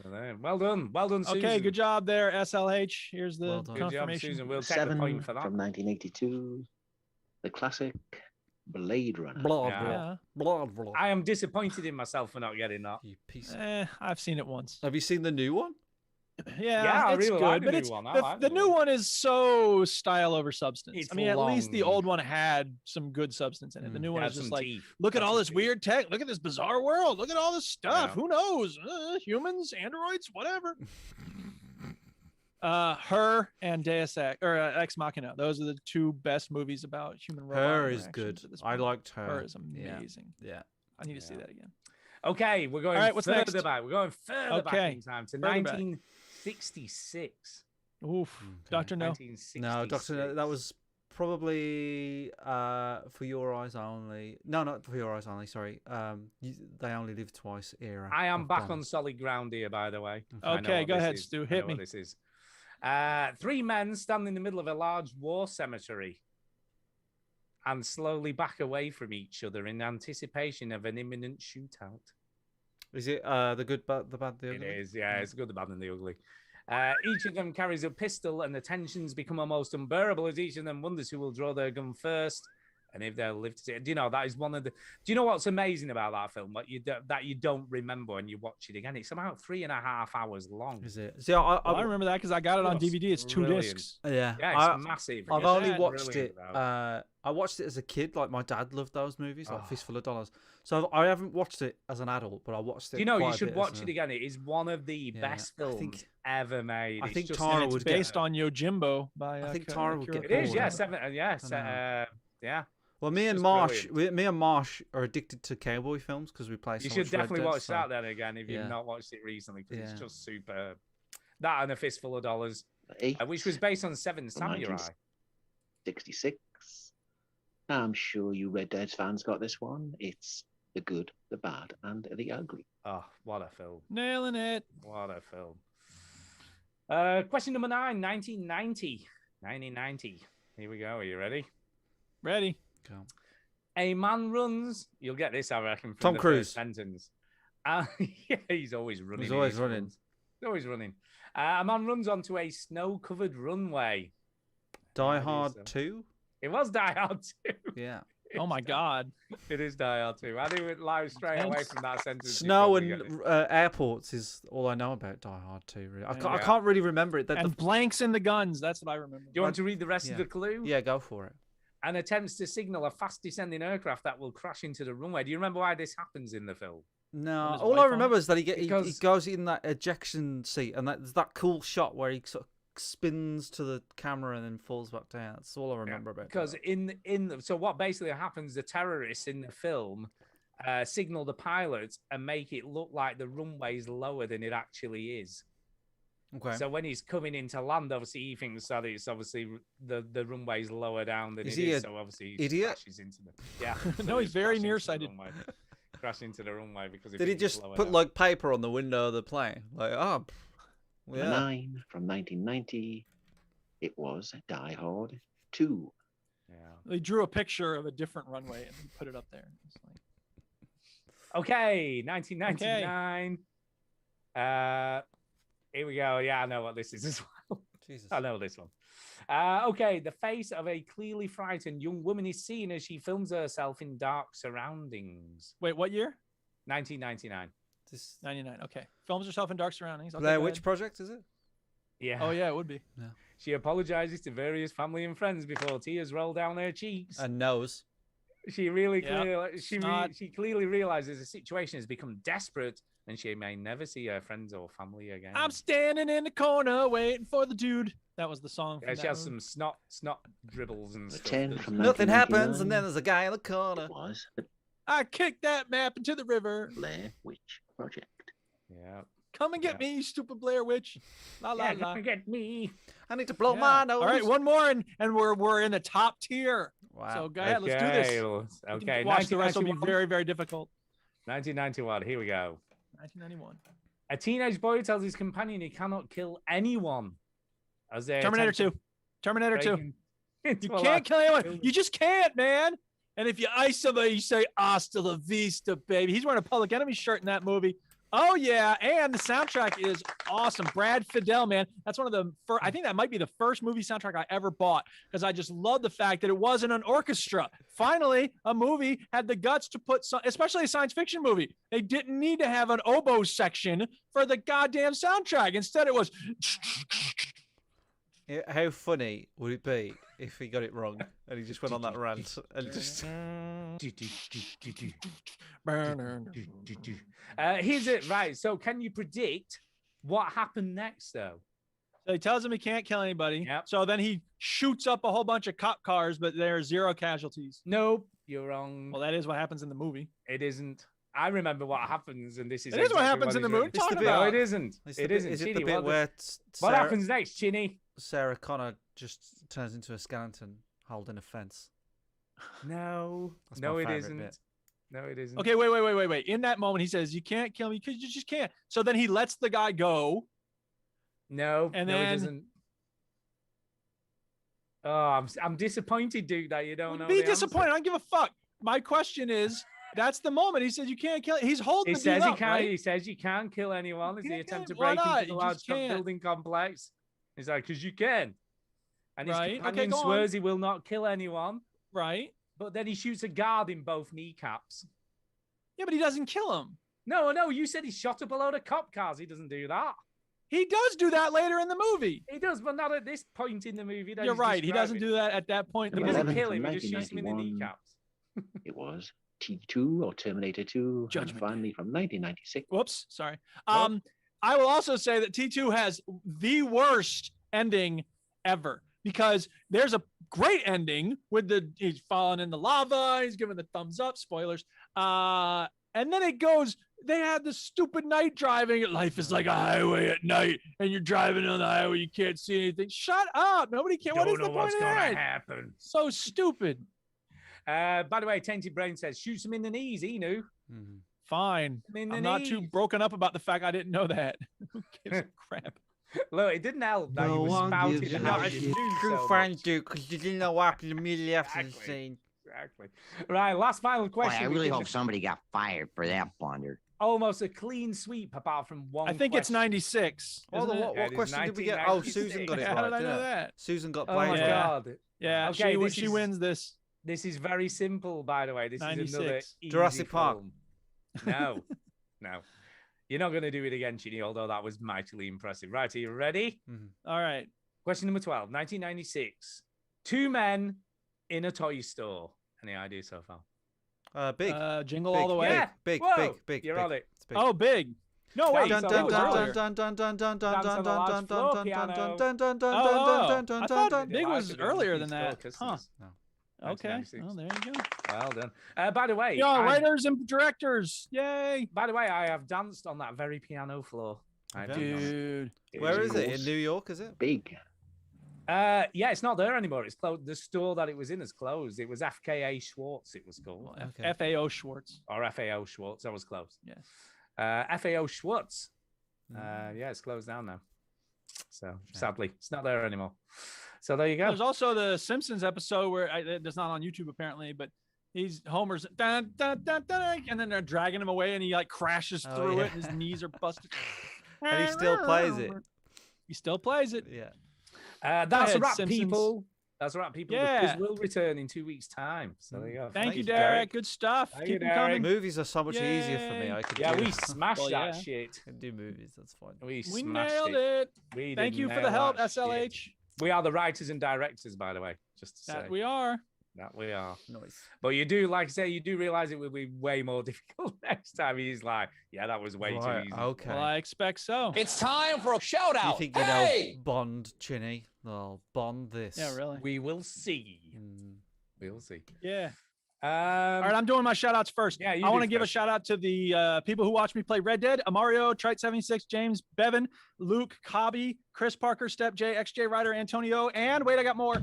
Well done. Well done, Susan. Okay, good job there, SLH. Here's the Well done. Good job, confirmation. Susan. We'll take the 7 point for that. from 1982. The classic Blade Runner. Blah, Yeah. blah, blah, blah. I am disappointed in myself for not getting that. You piece of... I've seen it once. Have you seen the new one? Yeah, I it's really good, like the but new it's one. I the, like the the new new one is so style over substance. It's I mean, at least the long. old one had some good substance in it. The new one Had is just some like, teeth. look at Had all some this teeth. weird tech. Look at this bizarre world. Look at all this stuff. Yeah. Who knows? Humans, androids, whatever. Her and Deus Ex or Ex Machina. Those are the two best movies about human robot. Her is interactions good. at this I point. liked her. Her is amazing. Yeah. I need to see that again. Okay, we're going All right, what's further next? back. We're going further back Okay, in time to further back. 1966. Oof, Doctor No. 1966. No, Doctor No. That was probably For Your Eyes Only. No, not For Your Eyes Only. Sorry. They Only Live Twice era. I am of back Bond. on solid ground here, by the way. I know Okay, what go this ahead, is. Stu. I Hit know me. what this is. 3 men stand in the middle of a large war cemetery and slowly back away from each other in anticipation of an imminent shootout. Is it the good, the bad, the ugly? It is, yeah. It's good, the bad, and the ugly. Each of them carries a pistol, and the tensions become almost unbearable as each of them wonders who will draw their gun first, and if they'll live to see it. Do you know that is one of the? Do you know what's amazing about that film? What that you don't remember when you watch it again? It's about 3.5 hours long. Is it? See, I remember that because I got it on DVD. It's 2 brilliant. discs. Yeah, Yeah, it's massive. I've It's only watched brilliant, it. though. I watched it as a kid. Like my dad loved those movies, like Fistful of Dollars. So I haven't watched it as an adult, but I watched it. Do you know quite you a should bit watch as it again? It is one of the best films ever made. I It's think just- Tara and it's would Based on Yojimbo by. I think Tara would get It is, bored. yeah, 7, yes, yeah. Well, me and Marsh are addicted to cowboy films because we play. You so should much Red definitely Dead, watch so- that then again if you've Yeah. not watched it recently because Yeah. it's just superb. That and A Fistful of Dollars, 8 which was based on Seven from Samurai. 1966. I'm sure you Red Dead fans got this one. It's The Good, the Bad, and the Ugly. Oh, what a film. Nailing it. What a film. Question number 9, 1990. 1990. Here we go. Are you ready? Ready. Go. A man runs. You'll get this, I reckon. From Tom the Cruise. First sentence. Yeah, he's always running. He's in always his running. films. He's always running. A man runs onto a snow-covered runway. Die Hard 2. It was Die Hard 2. Yeah. Oh my God. It is Die Hard 2. I knew it live straight away Thanks. from that sentence. Snow You probably and get it. airports is all I know about Die Hard 2. Really. I Yeah. can't really remember it. And blanks in the guns. That's what I remember. Do you want to read the rest of the clue? Yeah, go for it. And attempts to signal a fast descending aircraft that will crash into the runway. Do you remember why this happens in the film? No, his all wife I on remember is that he Because- goes in that ejection seat, and there's that cool shot where he sort of spins to the camera and then falls back down. That's all I remember about. Because so what basically happens, the terrorists in the film signal the pilots and make it look like the runway's lower than it actually is. Okay. So when he's coming into land, obviously he thinks that it's obviously the runway's lower down than Is it he is. a So obviously he idiot? crashes into the yeah. No, so he's very crashing into the nearsighted. runway. Crash into the runway because Did he it's just lower put down. like paper on the window of the plane? Like, Number yeah. 9 from 1990. It was Die Hard 2. Yeah. They drew a picture of a different runway and put it up there. It's like, Okay, 1999. Here we go. Yeah, I know what this is as well. Jesus. I know this one. Okay, the face of a clearly frightened young woman is seen as she films herself in dark surroundings. wait, what year? 1999. 99. Okay. Films herself in dark surroundings. Okay, Blair go Witch ahead. Project, is it? Yeah. Oh, yeah, it would be. She apologizes to various family and friends before tears roll down her cheeks. And nose. She really Yeah. clearly, Not- she clearly realizes the situation has become desperate and she may never see her friends or family again. I'm standing in the corner waiting for the dude. That was the song. Yeah, From she that has movie. some snot dribbles and stuff. 10 doesn't from she? Nothing happens, 1999. and then there's a guy in the corner. It was The I kicked that map into the river. Blair Witch Project. Yeah. Come and get me, you stupid Blair Witch. La la Yeah, la. come and get me. I need to blow Yeah. my nose. All right, one more, and we're in the top tier. Wow. So go ahead, let's do this. We can Okay, watch the rest will be 1991. very, very difficult. 1991. Here we go. 1991. A teenage boy tells his companion he cannot kill anyone. As they Terminator attempt 2. Terminator to 2. break into You a can't large kill anyone. building. You just can't, man. And if you ice somebody, you say "Hasta la vista, baby." He's wearing a Public Enemy shirt in that movie. Oh yeah, and the soundtrack is awesome. Brad Fidel, man, that's one of the first. I think that might be the first movie soundtrack I ever bought because I just love the fact that it wasn't an orchestra. Finally, a movie had the guts to put, especially a science fiction movie. They didn't need to have an oboe section for the goddamn soundtrack. Instead, it was. How funny would it be if he got it wrong and he just went on that rant and just. Here's it, right. So, can you predict what happened next, though? So he tells him he can't kill anybody. Yep. So then he shoots up a whole bunch of cop cars, but there are 0 casualties. Nope, you're wrong. Well, that is what happens in the movie. It isn't. I remember what happens, and this is. It is what happens in the movie. No, it isn't. It isn't. Is it Chinny, the bit where what happens next, Chinny? Sarah Connor just turns into a skeleton holding a fence. No, That's no, my it favourite isn't. bit. No, it isn't. Okay, wait. In that moment, he says, "You can't kill me because you just can't." So then he lets the guy go. No, and no, then he doesn't. Oh, I'm disappointed, dude, that you don't know. Be disappointed. I don't give a fuck. My question is, that's the moment he says you can't kill. He's holding. He the says dude he up, can't. right? He says you can't kill anyone. As he attempts to Why break not? into the You large just can't. building complex. He's like, because you can. And his Right. companion Okay, go swears on. he will not kill anyone. Right. But then he shoots a guard in both kneecaps. Yeah, but he doesn't kill him. No, you said he shot up a load of cop cars. He doesn't do that. He does do that later in the movie. He does, but not at this point in the movie. That You're he's right. He doesn't describing. do that at that point. He in the doesn't movie. kill him. He just shoots him in the 1991. kneecaps. It was T2 or Terminator 2. Judgment And finally, from 1996. Whoops, sorry. I will also say that T2 has the worst ending ever because there's a great ending with he's falling in the lava, he's giving the thumbs up, spoilers. And then it goes, they had the stupid night driving. Life is like a highway at night, and you're driving on the highway, you can't see anything. Shut up. Nobody cares. What is the point of that? Happen. So stupid. By the way, Tainted Brain says, shoots him in the knees, Enu. Fine. In the I'm not too knees. broken up about the fact I didn't know that. Who gives a crap? Look, it didn't help that he was spouting how he did True so fan much. do because you didn't know what happened immediately after the Exactly. scene. Exactly. Right, last final Boy, question. I really because hope somebody got fired for that blunder. almost a clean sweep apart from one. I think it's question. 96. Hold on, isn't it? what Yeah, it is question did we get? Oh, 1996. Susan got it How right. did I didn't know it? that? Susan got Oh played. my Yeah. god. Yeah, Okay, she wins this. This is very simple, by the way. This is another 96. easy Jurassic Park. film. No, no. You're not going to do it again, Chinny, although that was mightily impressive. Right, are you ready? All right. Question number 12, 1996. 2 men in a toy store. Any ideas so far? Big. Jingle Big. All the Way. Yeah. Big, Whoa, big. You're big. on it. It's big. Oh, Big. No, wait. Dun, that dun, was dun, earlier. dun dun dun dun dun Dance on dun a large dun floor dun piano. dun dun dun dun Oh, dun dun I dun thought dun. Big was Did earlier Did than that. Focus. Huh. No. Okay. 1996. Oh, there you go. Well done. By the way, Yo, I- writers and directors. Yay. by the way, I have danced on that very piano floor. I have done it. Dude. Where was is it? In course New York, is it? Big. Yeah, it's not there anymore. It's closed. The store that it was in has closed. It was FKA Schwartz. It was called, Okay. FAO Schwartz. or FAO Schwartz. That was closed. Yeah. FAO Schwartz. Yeah, it's closed down now. So sadly, it's not there anymore. So there you go. There's also the Simpsons episode where it's not on YouTube apparently, but he's Homer's dun, dun, dun, dun, and then they're dragging him away and he like crashes Oh, through yeah. it and his knees are busted. And he still plays it. He still plays it. Yeah. That's Go a ahead, wrap, Simpsons. people. That's a wrap, people. Yeah. The quiz will return in 2 weeks' time. So there you go. Thank you, Thanks, Derek. Good stuff. Thank you, Keep them Derek. coming. Movies are so much easier for me. Yay. I could Yeah, do we smashed Well, that yeah. shit. I can do movies. That's fine. We We smashed nailed it. We Thank did you for the nail help, that shit. SLH. We are the writers and directors, by the way. Just to say That we are. that we are. Nice. But you do, like I say, you do realize it will be way more difficult next time. He's like, yeah, that was way Right, too easy. okay. Well, I expect so. It's time for a shout You out. think you Hey! know Bond, Chinny? They'll Bond this. Yeah, really. We will see. Mm. We'll see. Yeah. Um, All right, I'm doing my shout outs first. Yeah, you I do want to give a first. shout out to the people who watched me play Red Dead: Amario, Trite76, James, Bevan, Luke, Cobby, Chris Parker, Step J, XJ Ryder, Antonio, and wait, I got more.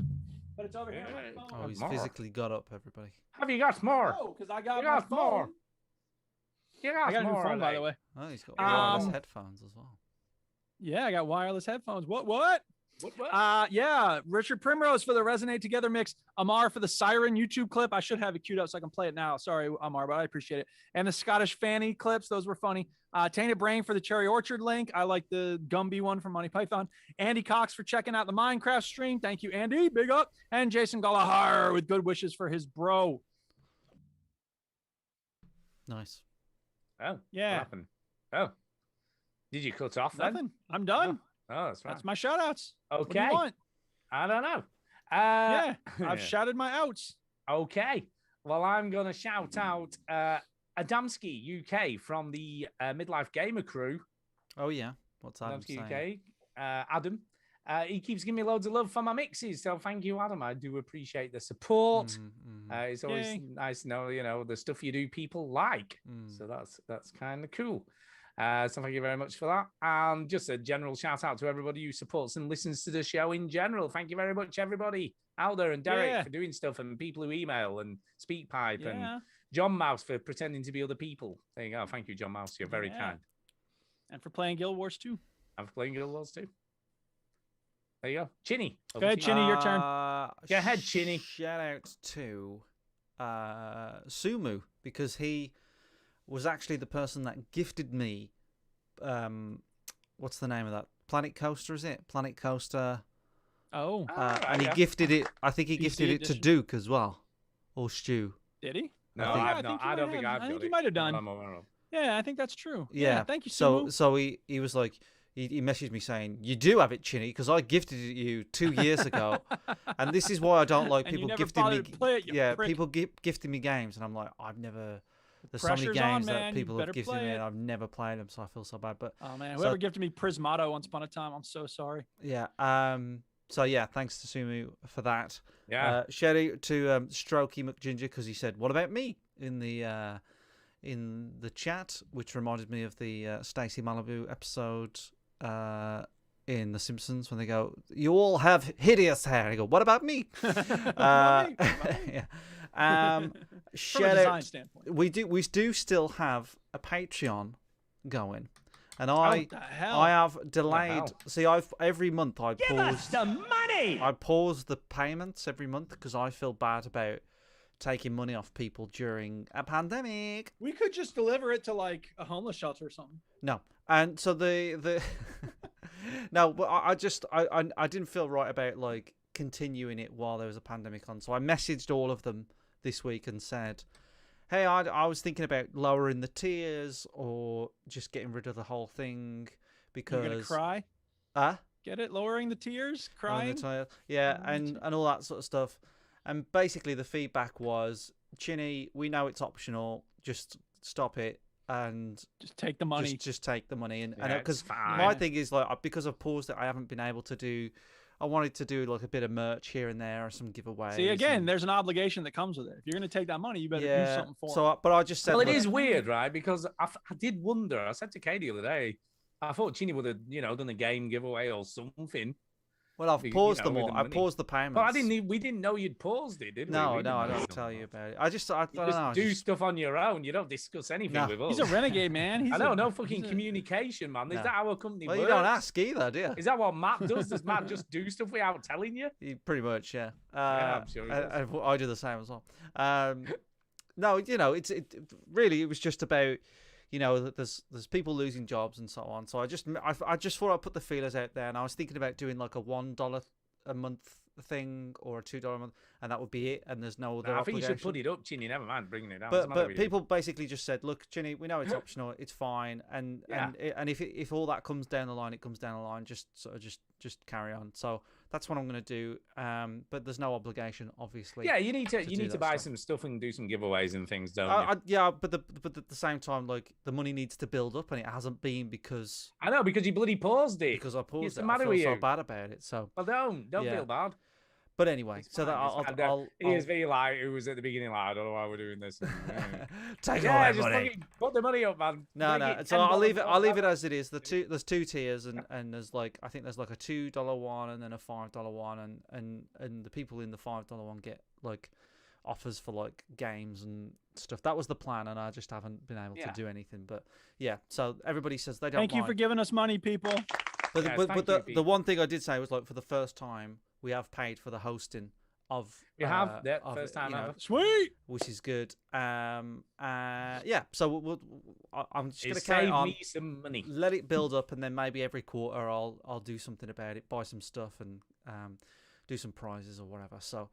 But it's over here. on my phone. Oh, he's More. physically got up, everybody. have you got more? Oh, because I got You my got more. phone. You got I got a new more, phone, by the like. way. Oh, he's got wireless Um, headphones as well. Yeah, I got wireless headphones. What? What? Yeah, Richard Primrose for the Resonate Together mix. Amar for the Siren YouTube clip. I should have it queued up so I can play it now. Sorry, Amar, but I appreciate it. And the Scottish Fanny clips, those were funny. Tainted Brain for the Cherry Orchard link. I like the Gumby one from Monty Python. Andy Cox for checking out the Minecraft stream. Thank you, Andy. Big up. And Jason Galahar with good wishes for his bro. Nice. Oh, yeah. What happened? Oh, did you cut off then? Nothing. I'm done. Oh, that's right. That's my shout outs. Okay. What do you want? I don't know. Yeah, I've shouted my outs. Okay. Well, I'm going to shout out Adamski UK from the Midlife Gamer crew. Oh, yeah. What's Adam Adamski saying? UK. Adam. He keeps giving me loads of love for my mixes. So thank you, Adam. I do appreciate the support. It's always nice to know, the stuff you do people like. So that's kind of cool. So thank you very much for that. And just a general shout out to everybody who supports and listens to the show in general. Thank you very much, everybody out there, and Derek for doing stuff, and people who email, and Speakpipe, and John Mouse for pretending to be other people. There you go. Thank you, John Mouse. You're very kind. And for playing Guild Wars 2. And for playing Guild Wars 2. There you go. Chinny. Go ahead, Chinny, your turn. Go ahead, Chinny. Shout out to Sumu, because he was actually the person that gifted me what's the name of that? Planet Coaster, is it? Planet Coaster. Oh. And he gifted it, I think he gifted it to Duke as well. Or Stu. Did he? No, I don't think I've got it. I think he might have done. Yeah, I think that's true. Yeah. Thank you, So Sumu. he was like, he messaged me saying, "You do have it, Chinny, because I gifted it you 2 years ago, and this is why I don't like people gifting me. People gifting me games, and I'm like, I've never. There's so many games that people have gifted me, and I've never played them, so I feel so bad. But oh man, whoever gifted me Prismato once upon a time, I'm so sorry. Yeah. So yeah, thanks to Sumu for that. Yeah. Shout out to Strokey McGinger, because he said, "What about me?" in the chat, which reminded me of the Stacey Malibu episode in The Simpsons when they go, "You all have hideous hair." And I go, "What about me?" Yeah. Shout out. We do still have a Patreon going, and I have delayed. See, every month I Give us the money. I pause the payments every month because I feel bad about taking money off people during a pandemic. We could just deliver it to like a homeless shelter or something. No, and so the no, but I didn't feel right about like continuing it while there was a pandemic on. So I messaged all of them this week and said, "Hey, I was thinking about lowering the tiers or just getting rid of the whole thing because." You're gonna cry? Get it? Lowering the tiers, crying. Yeah, and all that sort of stuff. And basically, the feedback was, "Chinny, we know it's optional. Just stop it and just take the money. Just take the money." And because my thing is like, because I've paused it, I haven't been able to do. I wanted to do like a bit of merch here and there, or some giveaways. See, again, there's an obligation that comes with it. If you're going to take that money, you better do something for it. But I just said, well, it is weird, right? Because I did wonder. I said to Katie the other day, I thought Chinny would have, done a game giveaway or something. Well, I've paused them all. I paused the payments. But we didn't know you'd paused it, did we? No, I don't tell you about it. I don't know. Do stuff on your own. You don't discuss anything with us. He's a renegade, man. I know, no fucking communication, man. Is that how a company works? You don't ask either, do you? Is that what Matt does? Does Matt just do stuff without telling you? Pretty much, yeah. I'm sure he does. I do the same as well. No, it really was just about, there's people losing jobs and so on. So I just thought I'd put the feelers out there, and I was thinking about doing like a $1 a month thing or a $2 a month, and that would be it. And there's no other. I think you should put it up, Chinny. Never mind bringing it down. But people basically just said, "Look, Chinny, we know it's optional. It's fine, and if all that comes down the line, it comes down the line. Just sort of just carry on." So that's what I'm going to do. But there's no obligation, obviously. Yeah, you need to buy some stuff and do some giveaways and things, don't you? Yeah, but at the same time, like, the money needs to build up, and it hasn't been because I know, because you bloody paused it. Because I paused What's it. the matter I feel with so you? bad about it. So well, don't feel bad. But anyway, so that I'll ESV like it was at the beginning, like, I don't know why we're doing this. Take all that just money. Put the money up, man. No. So I'll leave it as it is. There's two tiers, and there's like, I think there's like a $2 one and then a $5 one, and the people in the $5 one get like offers for like games and stuff. That was the plan, and I just haven't been able to do anything. But yeah, so everybody says they don't. Thank you for giving us money, people. But, Yes, but, thank but you, the one thing I did say was, like, for the first time, we have paid for the hosting of. We have that of, first time you know, ever. Sweet. which is good. Yeah. So I'm just It gonna carry saved on. me some money. Let it build up, and then maybe every quarter I'll do something about it, buy some stuff, and do some prizes or whatever. So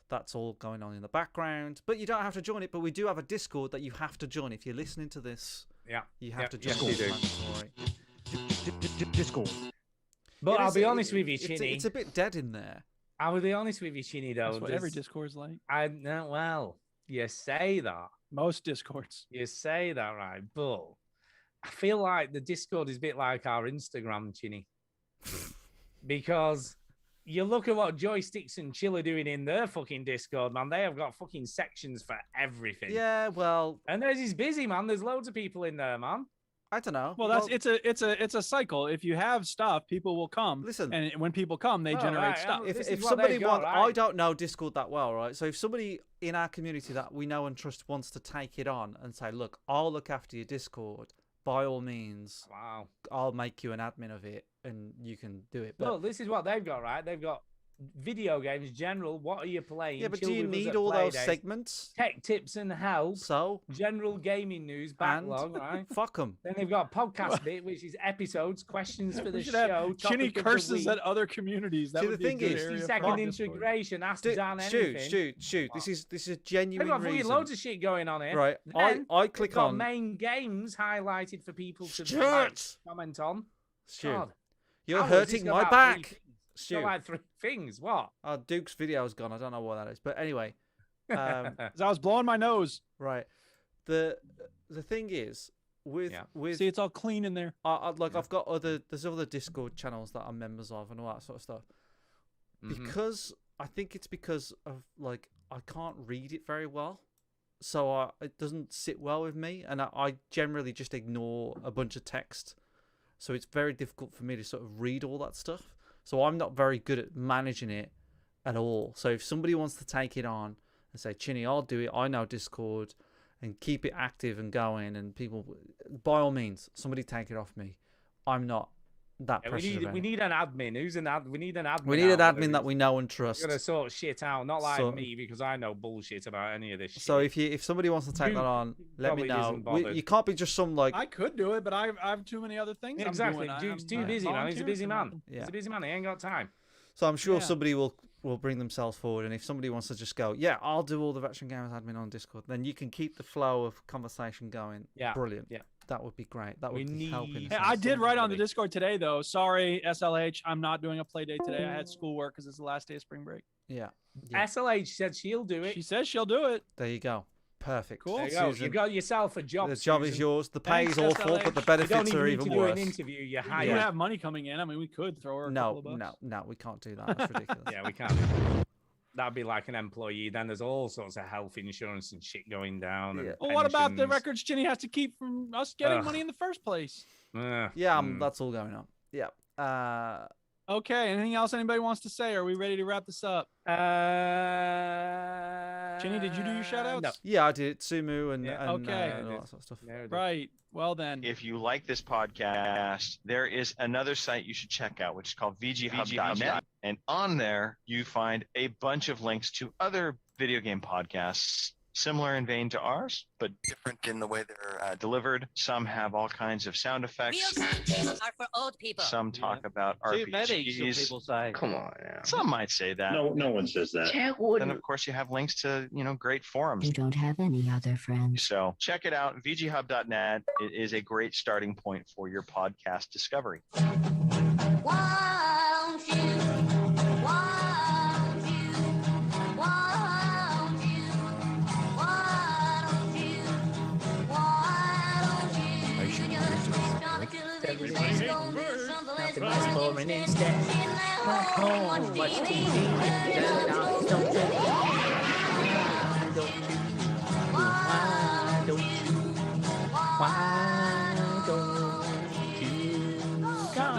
that's all going on in the background. But you don't have to join it. But we do have a Discord that you have to join if you're listening to this. Yeah. You have to join. Yes, you do. Discord. But I'll be honest with you, it's Chinny. it's a bit dead in there. I will be honest with you, Chinny, though. That's what every Discord's like. Well, you say that. Most Discords. You say that, right? But I feel like the Discord is a bit like our Instagram, Chinny. Because you look at what Joysticks and Chill are doing in their fucking Discord, man. They have got fucking sections for everything. Yeah, well. And theirs is busy, man. There's loads of people in there, man. I don't know. Well, it's a cycle. If you have stuff, people will come. Listen, and when people come, they generate stuff. If somebody wants, I don't know Discord that well, right? So if somebody in our community that we know and trust wants to take it on and say, look, I'll look after your Discord, by all means, wow, I'll make you an admin of it and you can do it. But look, this is what they've got, right? They've got video games general. What are you playing? yeah, but Chill do you with us need at all those Playdays, segments? Tech tips and help. So general gaming news backlog, right? Fuck them. Then they've got a podcast bit, which is episodes, questions for the We should have show. Chinny topic of the curses week, at other communities. That See, would the be a thing good is, area 60-second for Discord. integration. Ask Dan anything. Shoot. This is a They've genuine got fucking reason. loads of shit going on here. Right. Then I they've click got on main games highlighted for people to comment on. Stu, God. you're How has this hurting got my about back. three things? Stu. Got like 3 things. What? Duke's video's gone. I don't know what that is, but anyway. As I was blowing my nose. Right. The thing is with See, it's all clean in there. I've got there's other Discord channels that I'm members of and all that sort of stuff. Because I think it's because of like I can't read it very well, so it doesn't sit well with me, and I generally just ignore a bunch of text. So it's very difficult for me to sort of read all that stuff. So I'm not very good at managing it at all. So if somebody wants to take it on and say, Chinny, I'll do it, I know Discord, and keep it active and going, and people, by all means, somebody take it off me. I'm not that precious about we it. need an admin. Who's an ad? We need an admin. We need an admin that we know and trust. We're gonna sort shit out, not like So- me, because I know bullshit about any of this shit. So if somebody wants to take Duke that on, let me probably know. isn't bothered. You can't be just some like. I could do it, but I have too many other things. Exactly. I'm doing. Duke's too busy, man. He's a busy man. He's a busy man. He ain't got time. So I'm sure Yeah. somebody will bring themselves forward, and if somebody wants to just go, yeah, I'll do all the Veteran Gamers admin on Discord, then you can keep the flow of conversation going. Yeah. Brilliant. Yeah. That would be great. That We would be helping. need- Hey, I did write on the Discord today, though. Sorry, SLH, I'm not doing a play day today. I had schoolwork because it's the last day of spring break. Yeah. SLH said she'll do it. She says she'll do it. There you go. Perfect. Cool. There you go. Susan, You've got yourself a job. the job is Susan. yours. The pay is Thanks, awful, but the SLH. You don't benefits even are need even to do worse. an interview. You We hire. do have money coming in. I mean, we could throw her a couple of bucks. No, we can't do that. That's ridiculous. Yeah, we can't. do that. That'd be like an employee. Then there's all sorts of health insurance and shit going down. And Well, what about the pensions. records Chinny has to keep from us getting Ugh. money in the first place? Yeah, that's all going on. Yeah. Okay. Anything else anybody wants to say? Are we ready to wrap this up? Chinny, did you do your shout outs? No. Yeah, I did. Sumu and, okay. and all that sort of stuff. Right. Well, then. If you like this podcast, there is another site you should check out, which is called VGHub.net. And on there, you find a bunch of links to other video game podcasts similar in vein to ours, but different in the way they're delivered. Some have all kinds of sound effects. Are for old people. Some talk about Too many, some RPGs. people say. Come on now. Some might say that. No one says that. Then, of course, you have links to, great forums. You don't have any other friends. So check it out, VGHub.net. It is a great starting point for your podcast discovery. Won't you? Won't you? Won't you? Won't you? Won't you? Just rest on a television, gonna do something less Nothing more boring instead. Back home, watch TV. Turn it on, don't you? Why don't you? Why don't you? Why don't you? Go. Shut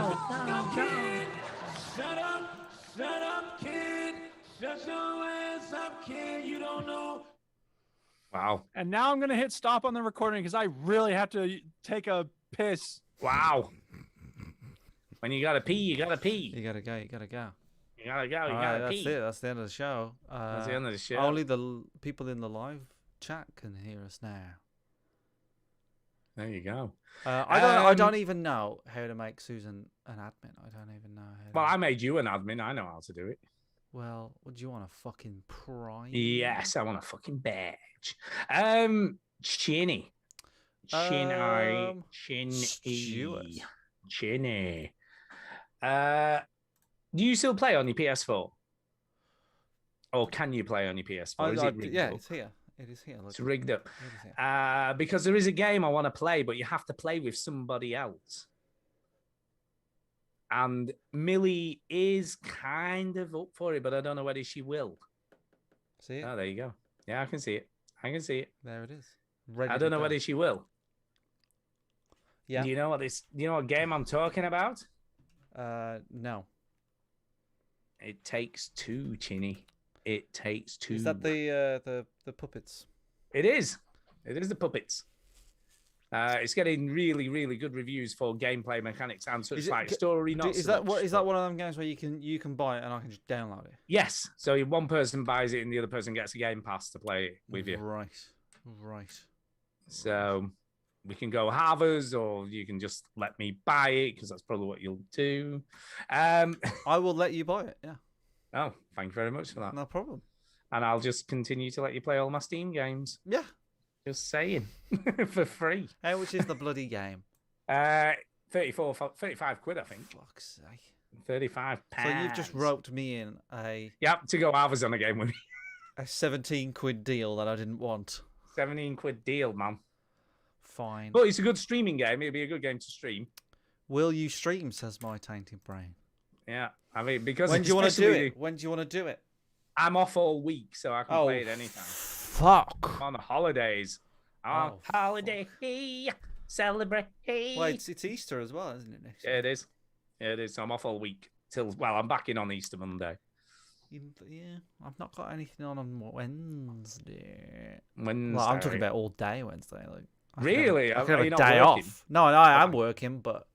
up, kid. Shut your ass up, kid. You don't know. Wow. And now I'm going to hit stop on the recording because I really have to take a piss. Wow. When you gotta pee, you gotta pee. You gotta go. You gotta go. You gotta go. You All gotta right, pee. that's it. That's the end of the show. That's the end of the show. Only the people in the live chat can hear us now. There you go. I don't even know how to make Susan an admin. I don't even know how. Well, I made you an admin. I know how to do it. Well, would you want a fucking prime? Yes, I want a fucking badge. Chinny. Stuart. Chinny. Do you still play on your PS4? Or can you play on your PS4? Is it rigged up? It's here. It is here. Look. It's rigged up. It is here. Because there is a game I want to play, but you have to play with somebody else. And Millie is kind of up for it, but I don't know whether she will. See it? Oh, there you go. Yeah, I can see it. I can see it. There it is. I don't know whether she will. Yeah. Do you know what game I'm talking about? No. It Takes Two, Chinny. It Takes Two. Is that the puppets? It is. It is the puppets. It's getting really, really good reviews for gameplay mechanics and such like story. Not is so much, is that one of them games where you can buy it and I can just download it? Yes. So one person buys it and the other person gets a game pass to play it with you. Right. So we can go halvers, or you can just let me buy it because that's probably what you'll do. I will let you buy it. Yeah. Oh, thank you very much for that. No problem. And I'll just continue to let you play all my Steam games. Yeah. Just saying. For free. How much is the bloody game? 35 quid, I think. Fuck's sake. 35 pounds. So you've just roped me in a... Yep, to go halvers on a game with me. A 17 quid deal that I didn't want. 17 quid deal, man. Fine. But it's a good streaming game. It'll be a good game to stream. Will you stream, says my tainted brain. Yeah. I mean, because... When do you want to do it? When do you want to do it? I'm off all week, so I can play it anytime. Fuck. On the holidays. On holiday. Celebrate. Well, it's Easter as well, isn't it? Next yeah, it is. Yeah, it is. So I'm off all week. I'm back in on Easter Monday. Yeah, I've not got anything on Wednesday. Wednesday. Well, I'm talking about all day Wednesday. Like, really? I could have a day off. No, I am working, but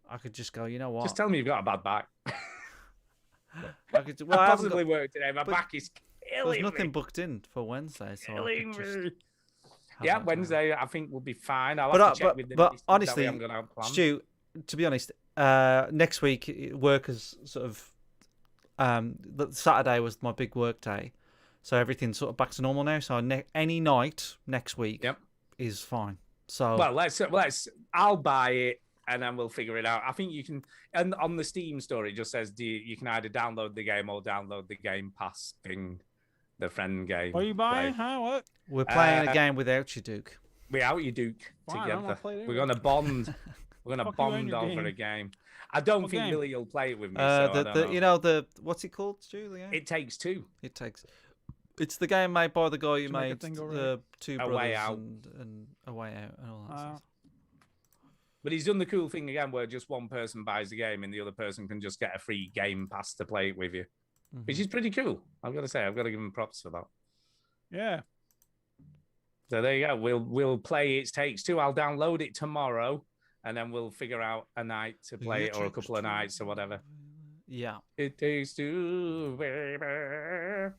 I could just go. You know what? Just tell me you've got a bad back. I could. Well, I possibly work today. My back is killing me. There's nothing booked in for Wednesday, so killing me. Yeah, Wednesday I think will be fine. I'll have to check with the but honestly, Stu, to be honest, next week work is sort of. Saturday was my big work day, so everything's sort of back to normal now. So any night next week is fine. So well, let's. I'll buy it and then we'll figure it out. I think you can. And on the Steam store, it just says you can either download the game or download the Game Pass thing, the friend game. What are you buying? Huh? What? We're playing a game without you, Duke. Without you, Duke. Fine, together. We're gonna bond. We're gonna bond over a game. I don't think Billy will play it with me. So I don't know. What's it called, Stu? The game? It Takes Two. It's the game made by the guy who made the Two Brothers Way Out. and A Way Out and all that stuff. But he's done the cool thing again where just one person buys the game and the other person can just get a free game pass to play it with you, which is pretty cool. I've got to say, I've got to give him props for that. Yeah. So there you go. We'll play It Takes Two. I'll download it tomorrow. And then we'll figure out a night to play it or a couple of nights or whatever. Yeah. It takes two, baby.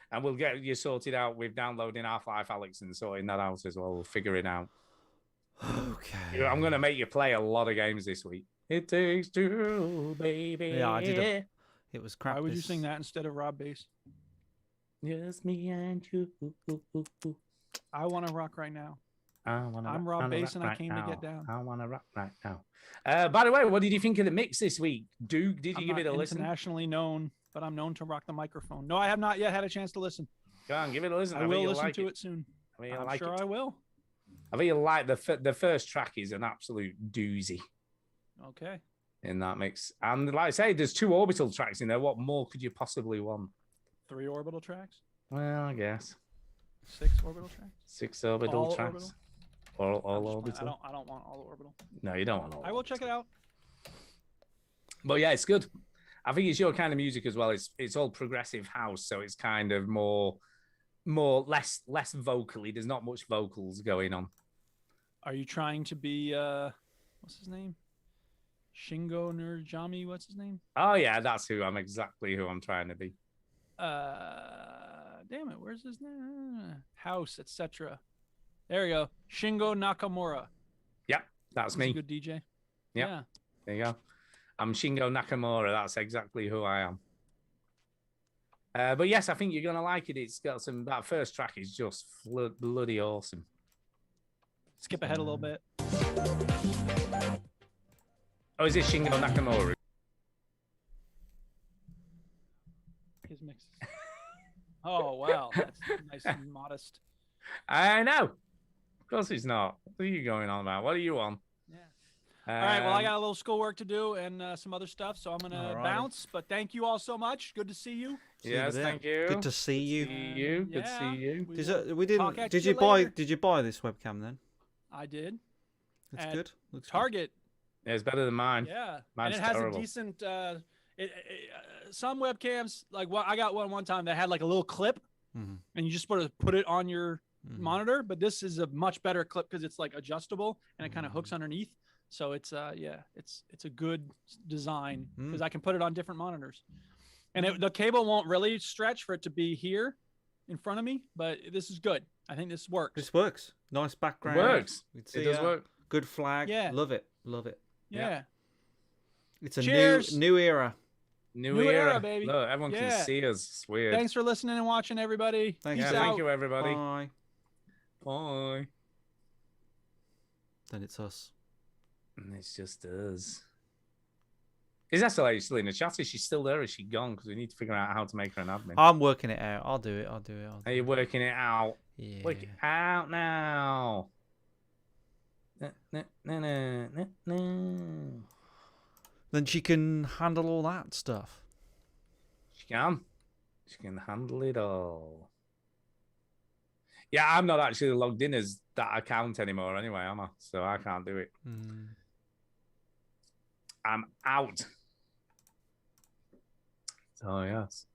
And we'll get you sorted out with downloading Half-Life Alyx and sorting that out as well. We'll figure it out. Okay. I'm going to make you play a lot of games this week. It takes two, baby. Yeah, I did. It was crap. Why would you sing that instead of Rob Bass? Just me and you. I want to rock right now. I'm Rob Bass and I came to get down. I want to rock right now. By the way, what did you think of the mix this week? Duke, did you give it a listen? Internationally known, but I'm known to rock the microphone. No, I have not yet had a chance to listen. Go on, give it a listen. I will listen to it soon. I'm sure I will. I think you'll like the first track is an absolute doozy. Okay. In that mix. And like I say, there's 2 orbital tracks in there. What more could you possibly want? 3 orbital tracks? Well, I guess. 6 orbital tracks? 6 orbital all tracks. Orbital? All orbital. I don't want all orbital. No, you don't want all. I will check it out. But yeah, it's good. I think it's your kind of music as well. It's all progressive house, so it's kind of less vocally. There's not much vocals going on. Are you trying to be what's his name? Shingo Nurjami, what's his name? Oh yeah, that's exactly who I'm trying to be. Damn it, where's his name? House, etc. There you go. Shingo Nakamura. Yep, that's He's me. a good DJ. Yep. Yeah. There you go. I'm Shingo Nakamura. That's exactly who I am. But yes, I think you're gonna like it. It's got that first track is just bloody awesome. Skip ahead a little bit. Oh, is it Shingo Nakamura? His mix. Oh wow, that's nice and modest. I know. Of course it's not. What are you going on about? What are you on? Yeah. All right. Well, I got a little schoolwork to do and some other stuff, so I'm gonna bounce. But thank you all so much. Good to see you. Yes, thank you. Good to see you. Good to see you. We didn't. Did you buy? Did you buy this webcam then? I did. It's good. Looks Target. Yeah, it's better than mine. Yeah, Mine's and it has terrible. a decent. Some webcams, like I got one time that had like a little clip, and you just sort of put it on your monitor. But this is a much better clip because it's like adjustable and it kind of hooks underneath. So it's it's a good design because I can put it on different monitors, and the cable won't really stretch for it to be here in front of me. But this is good. I think this works. This works. Nice background. It works. It does work. Good flag. Yeah. Love it. Love it. Yeah. It's a Cheers. new era. New era, baby. Look, everyone can see us. It's weird. Thanks for listening and watching, everybody. Thanks. Peace out. Thank you, everybody. Bye. Bye. Then it's us. And it's just us. Is Estelle still in the chat? Is she still there? Or is she gone? Because we need to figure out how to make her an admin. I'm working it out. I'll do it. Are you working it out? Yeah. Work it out now. Then she can handle all that stuff. She can. She can handle it all. Yeah, I'm not actually logged in as that account anymore anyway, am I? So I can't do it. I'm out. So, yes.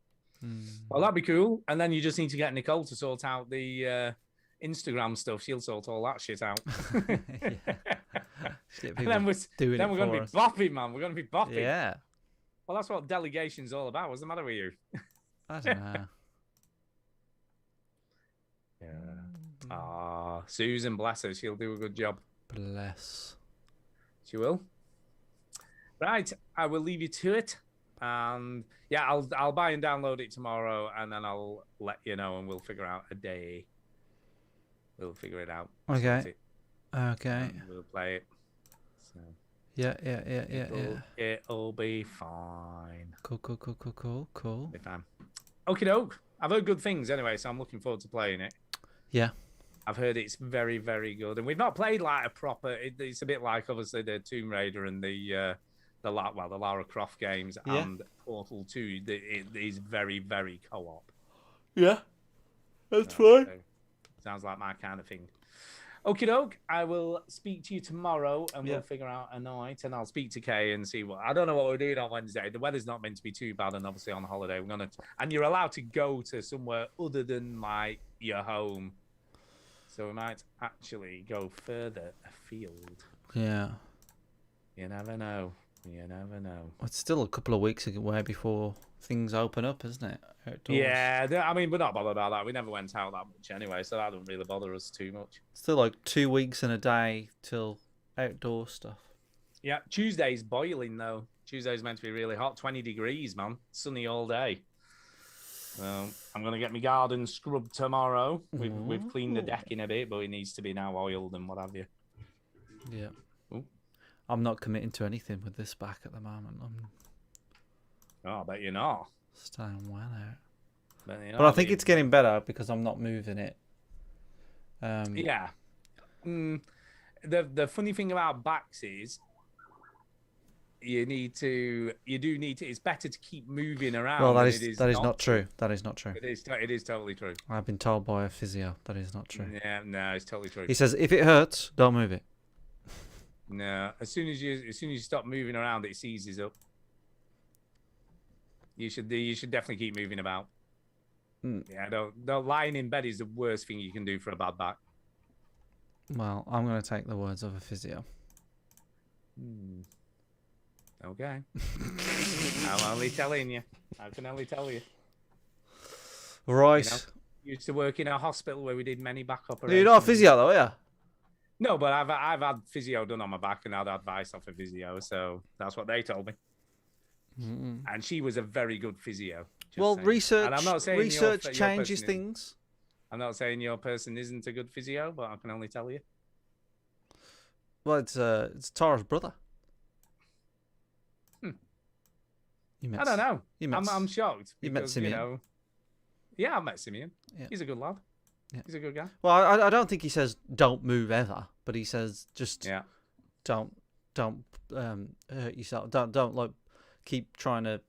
Well, that'd be cool. And then you just need to get Nicole to sort out the Instagram stuff. She'll sort all that shit out. And then we're going to be bopping, man. We're going to be bopping. Yeah. Well, that's what delegation's all about. What's the matter with you? I don't know. Yeah. Susan, bless her. She'll do a good job. Bless. She will. Right. I will leave you to it. And yeah, I'll buy and download it tomorrow, and then I'll let you know, and we'll figure out a day. We'll figure it out. Okay. Okay. And we'll play it. So yeah. It'll be fine. Cool. Be fine. Okie doke. I've heard good things anyway, so I'm looking forward to playing it. Yeah. I've heard it's very, very good, and we've not played like a proper. It's a bit like obviously the Tomb Raider and the Lara Croft games and Portal 2. It is very, very co-op. Yeah, that's fine. So sounds like my kind of thing. Okie doke. I will speak to you tomorrow, and we'll figure out a night, and I'll speak to Kay and see what. I don't know what we're doing on Wednesday. The weather's not meant to be too bad, and obviously on holiday we're gonna. And you're allowed to go to somewhere other than like your home. So we might actually go further afield. Yeah. You never know. You never know. It's still a couple of weeks away before things open up, isn't it? Outdoors. Yeah, I mean, we're not bothered about that. We never went out that much anyway, so that doesn't really bother us too much. Still like 2 weeks and a day till outdoor stuff. Yeah, Tuesday's boiling though. Tuesday's meant to be really hot, 20 degrees, man. Sunny all day. I'm going to get my garden scrubbed tomorrow. We've cleaned the decking a bit, but it needs to be now oiled and what have you. Yeah. Ooh. I'm not committing to anything with this back at the moment. I bet you're not. Staying well out. But I think it's getting better because I'm not moving it. Yeah. The funny thing about backs is you do need to. It's better to keep moving around. Well, that is not true. That is not true. It is totally true. I've been told by a physio that is not true. Yeah, no, it's totally true. He says if it hurts, don't move it. No, as soon as you stop moving around, it seizes up. You should definitely keep moving about. Yeah, don't lying in bed is the worst thing you can do for a bad back. Well, I'm going to take the words of a physio. Okay. I'm only telling you. I can only tell you. Right. You know, used to work in a hospital where we did many back operations. You're not a physio though, yeah? No, but I've had physio done on my back and had advice off a physio, so that's what they told me. And she was a very good physio. Well, saying. research And I'm not saying research your changes person things. I'm not saying your person isn't a good physio, but I can only tell you. Well, it's Tara's brother. You met, I don't know. You met, I'm shocked. You met Because, Simeon. you know, yeah, I met Simeon. Yeah. He's a good lad. Yeah. He's a good guy. Well, I don't think he says don't move ever, but he says just don't hurt yourself. Don't like keep trying to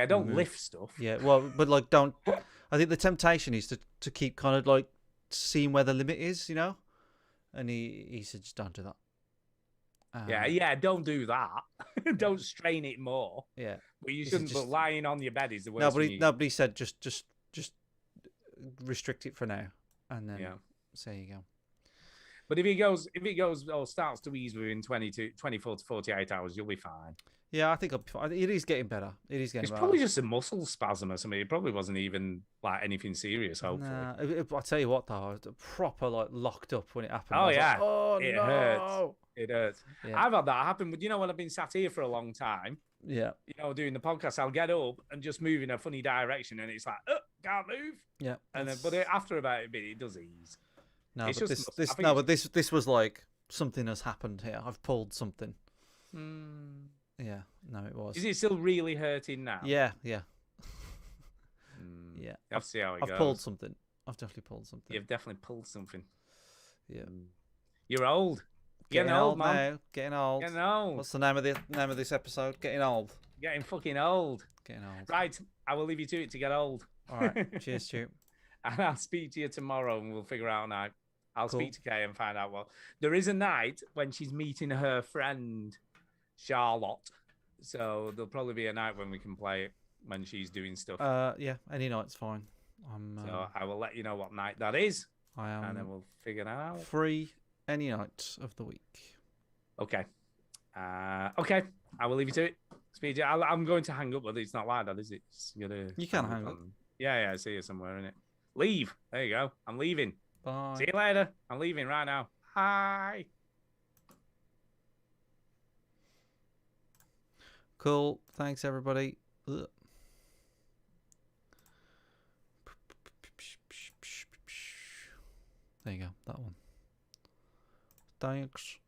don't move. lift stuff. Yeah, well, but like don't. I think the temptation is to keep kind of like seeing where the limit is, you know. And he said just don't do that. Don't do that. Don't strain it more. Yeah, but you He said shouldn't. just- But lying on your bed is the worst. No, but thing he, you- no, but he said just restrict it for now, and then so there you go. But if it goes or starts to ease within 24 to 48 hours, you'll be fine. Yeah, I think it is getting better. It is getting It's better. probably just a muscle spasm or something. It probably wasn't even like anything serious. Hopefully. Nah, I tell you what, though, I was proper like locked up when it happened. I Oh was yeah, like, oh it no, hurts. It hurts. Yeah. I've had that happen. But you know, when I've been sat here for a long time, Yeah, you know, doing the podcast, I'll get up and just move in a funny direction, and it's like, can't move. Yeah, And then, after about a bit, it does ease. No, It's but just- I this think no, it's- but this was like something has happened here. I've pulled something. Hmm. Yeah, no, it was. Is it still really hurting now? Yeah. Yeah. Let's see how it I've goes. pulled something. I've definitely pulled something. You've definitely pulled something. Yeah. You're old. Getting old, man. now. Getting old. Getting old. What's the name of this episode? Getting old. Getting fucking old. Getting old. Right, I will leave you to it to get old. All right. Cheers, Stu. And I'll speak to you tomorrow, and we'll figure out a night. I'll Cool. speak to Kay and find out what. There is a night when she's meeting her friend Charlotte, so there'll probably be a night when we can play it when she's doing stuff. Yeah, any night's fine. I'm So I will let you know what night that is, I am and then we'll figure that out. free any night of the week. Okay. Okay. I will leave you to it. Speed. I'm going to hang up, but it's not like that, is it? You can hang up. Yeah. I see you somewhere in it. Leave. There you go. I'm leaving. Bye. See you later. I'm leaving right now. Hi. Cool. Thanks, everybody. Ugh. There you go. That one. Thanks.